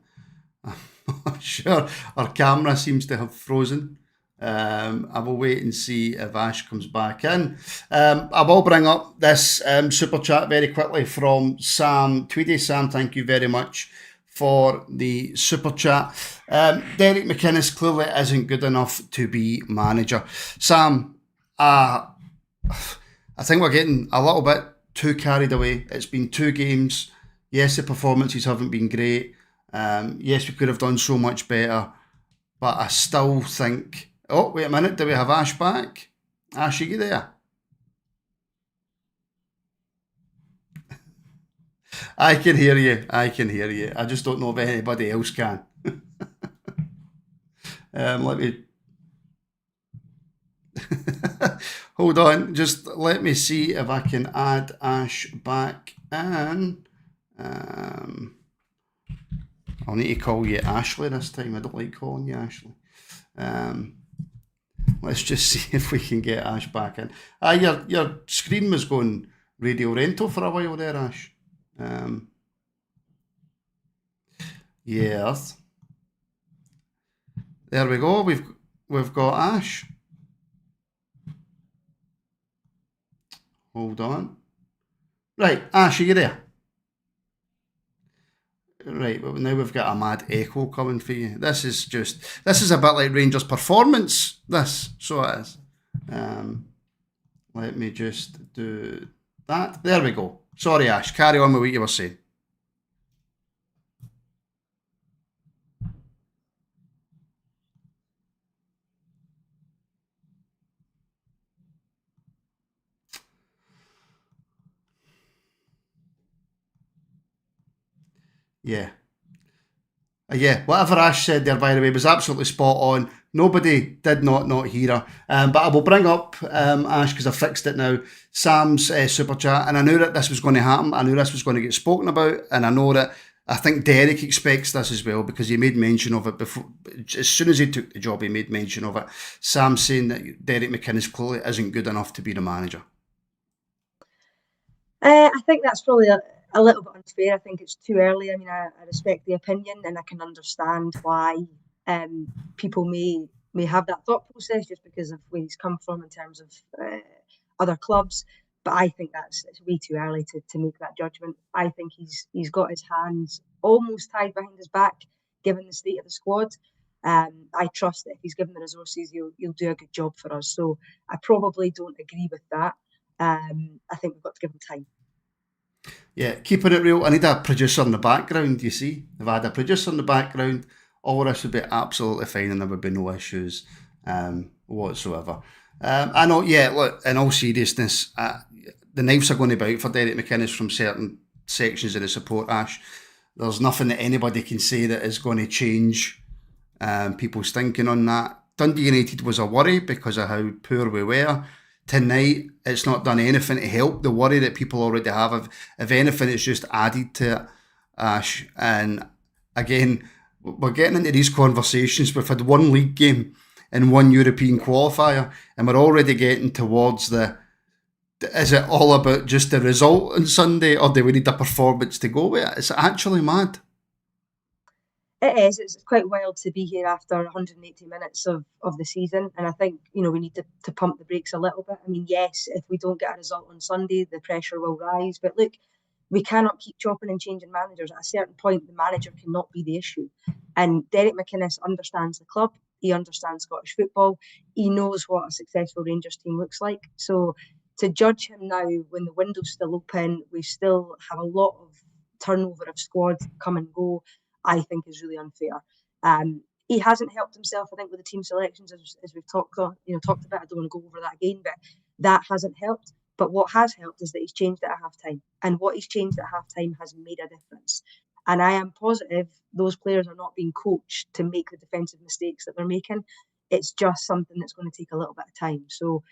not sure. Our camera seems to have frozen. I will wait and see if Ash comes back in. I will bring up this super chat very quickly from Sam Tweedy. Sam, thank you very much for the super chat. Derek McInnes clearly isn't good enough to be manager. Sam, I think we're getting a little bit too carried away. It's been 2 games. Yes, the performances haven't been great. Yes, we could have done so much better. But I still think... Oh, wait a minute. Do we have Ash back? Ash, are you there? I can hear you. I can hear you. I just don't know if anybody else can. Let me... Hold on. Just let me see if I can add Ash back in. I'll need to call you Ashley this time. I don't like calling you Ashley. Let's just see if we can get Ash back in. Your screen was going radio rental for a while there, Ash. Yes. There we go. We've got Ash. Hold on. Right, Ash, are you there? Right, well, now we've got a mad echo coming for you. This is a bit like Rangers performance. So it is. Let me just do that. There we go. Sorry, Ash. Carry on with what you were saying. Yeah, whatever Ash said there, by the way, was absolutely spot on. Nobody did not hear her. But I will bring up, Ash, because I fixed it now, Sam's super chat. And I knew that this was going to happen. I knew this was going to get spoken about. And I think Derek expects this as well, because he made mention of it before. As soon as he took the job, he made mention of it. Sam saying that Derek McInnes clearly isn't good enough to be the manager. I think that's probably a little bit unfair. I think it's too early. I mean, I respect the opinion, and I can understand why people may have that thought process just because of where he's come from in terms of other clubs. But I think it's way too early to make that judgment. I think he's got his hands almost tied behind his back, given the state of the squad. I trust that if he's given the resources, he'll do a good job for us. So I probably don't agree with that. I think we've got to give him time. Yeah, keeping it real. I need a producer in the background, you see. If I had a producer in the background, all this would be absolutely fine and there would be no issues whatsoever. I know, yeah, look, in all seriousness, the knives are going to be out for Derek McInnes from certain sections of the support, Ash. There's nothing that anybody can say that is going to change people's thinking on that. Dundee United was a worry because of how poor we were. Tonight, it's not done anything to help the worry that people already have. If anything, it's just added to it, Ash. And again, we're getting into these conversations. We've had 1 league game and 1 European qualifier, and we're already getting towards is it all about just the result on Sunday, or do we need a performance to go with it? It's actually mad. It is. It's quite wild to be here after 180 minutes of the season. And I think, we need to pump the brakes a little bit. I mean, yes, if we don't get a result on Sunday, the pressure will rise. But look, we cannot keep chopping and changing managers. At a certain point, the manager cannot be the issue. And Derek McInnes understands the club. He understands Scottish football. He knows what a successful Rangers team looks like. So to judge him now when the window's still open, we still have a lot of turnover of squad come and go, I think is really unfair. He hasn't helped himself, I think, with the team selections, as we've talked about. I don't want to go over that again, but that hasn't helped. But what has helped is that he's changed it at half-time. And what he's changed at half-time has made a difference. And I am positive those players are not being coached to make the defensive mistakes that they're making. It's just something that's going to take a little bit of time. So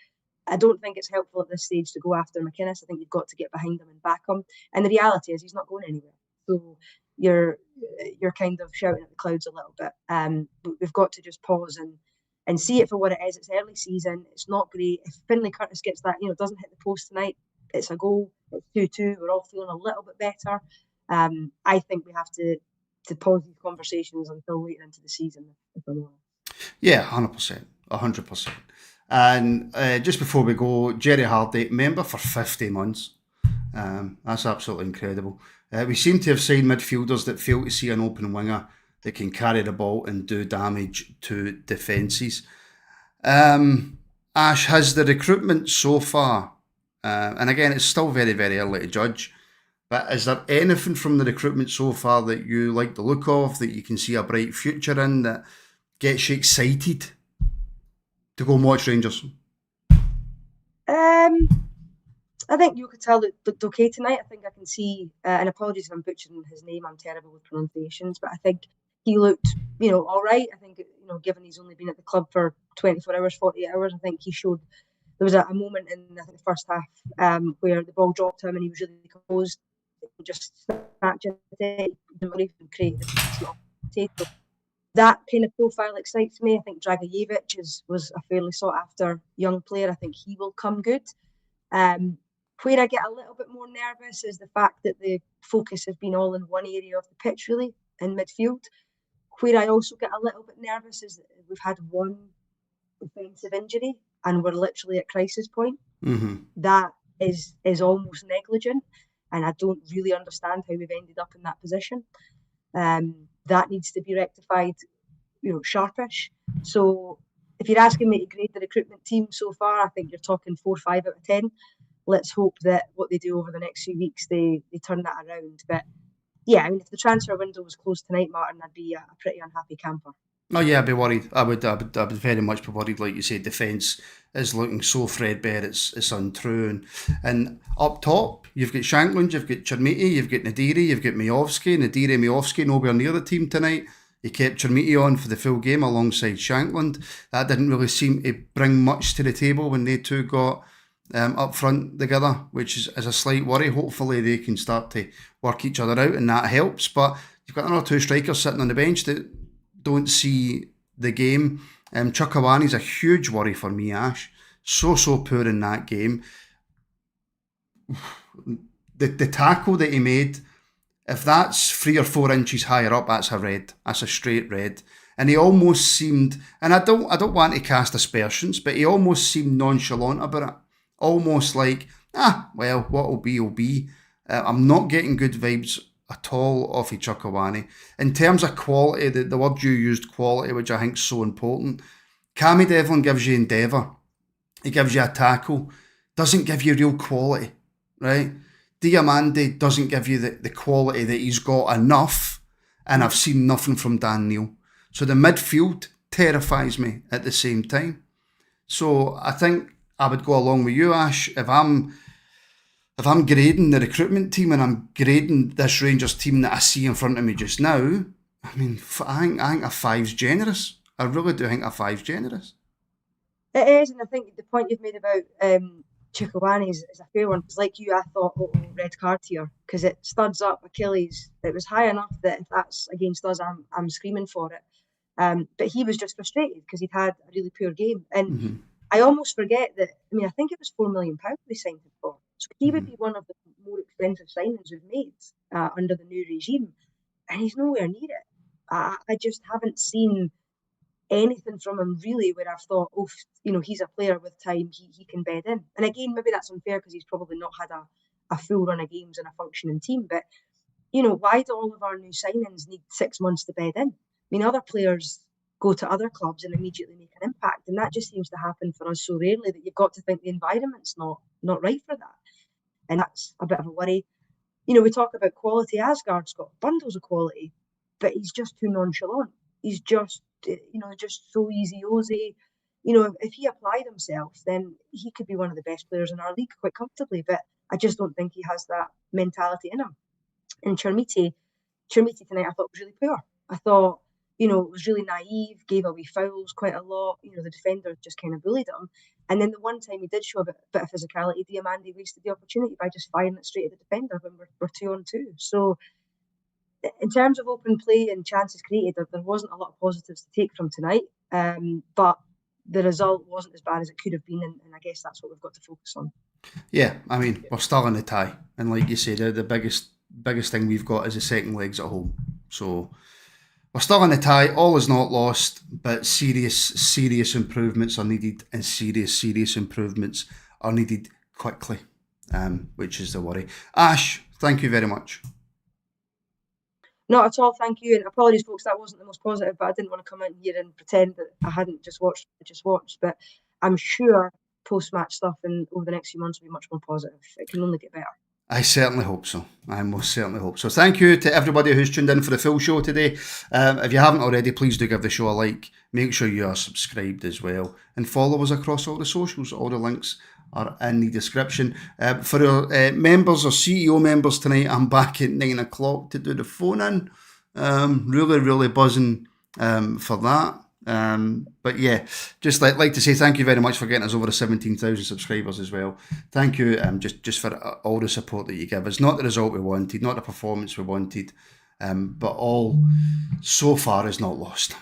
I don't think it's helpful at this stage to go after McInnes. I think you've got to get behind him and back him. And the reality is he's not going anywhere. So you're kind of shouting at the clouds a little bit. But we've got to just pause and see it for what it is. It's early season. It's not great. If Finlay Curtis gets that, doesn't hit the post tonight, it's a goal. It's 2-2. We're all feeling a little bit better. I think we have to pause these conversations until later into the season, if I'm honest. Yeah, 100%. And just before we go, Jerry Hardy, member for 50 months. That's absolutely incredible. We seem to have signed midfielders that fail to see an open winger that can carry the ball and do damage to defences. Ash, has the recruitment so far, and again, it's still very, very early to judge, but is there anything from the recruitment so far that you like the look of, that you can see a bright future in, that gets you excited to go and watch Rangers? I think Yucatel looked okay tonight. I think I can see, and apologies if I'm butchering his name, I'm terrible with pronunciations, but I think he looked, all right. I think, given he's only been at the club for 24 hours, 48 hours, I think he showed, there was a moment in the first half where the ball dropped him and he was really composed. He just snatched it and created a potato. That kind of profile excites me. I think Dragiellonia was a fairly sought after young player. I think he will come good. Where I get a little bit more nervous is the fact that the focus has been all in one area of the pitch, really, in midfield. Where I also get a little bit nervous is that we've had one defensive injury and we're literally at crisis point. Mm-hmm. That is almost negligent, and I don't really understand how we've ended up in that position. That needs to be rectified, sharpish. So if you're asking me to grade the recruitment team so far, I think you're talking 4 or 5 out of 10. Let's hope that what they do over the next few weeks, they turn that around. But yeah, if the transfer window was closed tonight, Martin, I'd be a pretty unhappy camper. Oh yeah, I'd be worried. I would very much be worried. Like you say, defence is looking so threadbare. It's untrue. And up top, you've got Shankland, you've got Chermiti, you've got Nadiri, you've got Miovski, nowhere near the team tonight. He kept Chermiti on for the full game alongside Shankland. That didn't really seem to bring much to the table when they two got up front together, which is a slight worry. Hopefully they can start to work each other out and that helps. But you've got another 2 strikers sitting on the bench that don't see the game. Chukwuani's a huge worry for me, Ash. So poor in that game. The tackle that he made, if that's 3 or 4 inches higher up, that's a red. That's a straight red. And he almost seemed, and I don't want to cast aspersions, but he almost seemed nonchalant about it. Almost like, well, what'll be will be. I'm not getting good vibes at all off of Chukwuani. In terms of quality, the word you used, quality, which I think is so important. Cammy Devlin gives you endeavour. He gives you a tackle. Doesn't give you real quality, right? Diamande doesn't give you the quality that he's got enough, and I've seen nothing from Dan Neil. So the midfield terrifies me at the same time. So I think I would go along with you, Ash. If I'm grading the recruitment team and I'm grading this Rangers team that I see in front of me just now, I think a 5's generous. I really do think a 5's generous. It is, and I think the point you've made about Chukwuani is a fair one. Because like you, I thought, red card here, because it studs up Achilles. It was high enough that if that's against us, I'm screaming for it. But he was just frustrated because he'd had a really poor game. And I almost forget that, I think it was £4 million they signed him for. So he would be one of the more expensive signings we've made under the new regime. And he's nowhere near it. I just haven't seen anything from him really where I've thought, he's a player with time, he can bed in. And again, maybe that's unfair because he's probably not had a full run of games and a functioning team. But, why do all of our new signings need 6 months to bed in? Other players go to other clubs and immediately make an impact. And that just seems to happen for us so rarely that you've got to think the environment's not right for that. And that's a bit of a worry. We talk about quality. Asgard's got bundles of quality, but he's just too nonchalant. He's just, just so easy-ozy. If he applied himself, then he could be one of the best players in our league quite comfortably. But I just don't think he has that mentality in him. And Chermiti tonight I thought was really poor. I thought, it was really naive, gave away fouls quite a lot. The defender just kind of bullied him. And then the one time he did show a bit of physicality, Diamandi wasted the opportunity by just firing it straight at the defender when we're 2-on-2. So in terms of open play and chances created, there wasn't a lot of positives to take from tonight. But the result wasn't as bad as it could have been, and I guess that's what we've got to focus on. Yeah, I mean, we're still in the tie. And like you say, the biggest thing we've got is the second legs at home. So we're still in the tie. All is not lost, but serious improvements are needed, and serious improvements are needed quickly, which is the worry. Ash, thank you very much. Not at all, thank you. And apologies, folks, that wasn't the most positive, but I didn't want to come in here and pretend that I hadn't just watched. But I'm sure post-match stuff and over the next few months will be much more positive. It can only get better. I certainly hope so. I most certainly hope so. Thank you to everybody who's tuned in for the full show today. If you haven't already, please do give the show a like. Make sure you are subscribed as well. And follow us across all the socials. All the links are in the description. For our members or CEO members tonight, I'm back at 9 o'clock to do the phone in. Really buzzing for that. But yeah, just like to say thank you very much for getting us over the 17,000 subscribers as well. Thank you just for all the support that you give us. Not the result we wanted, not the performance we wanted, but all so far is not lost.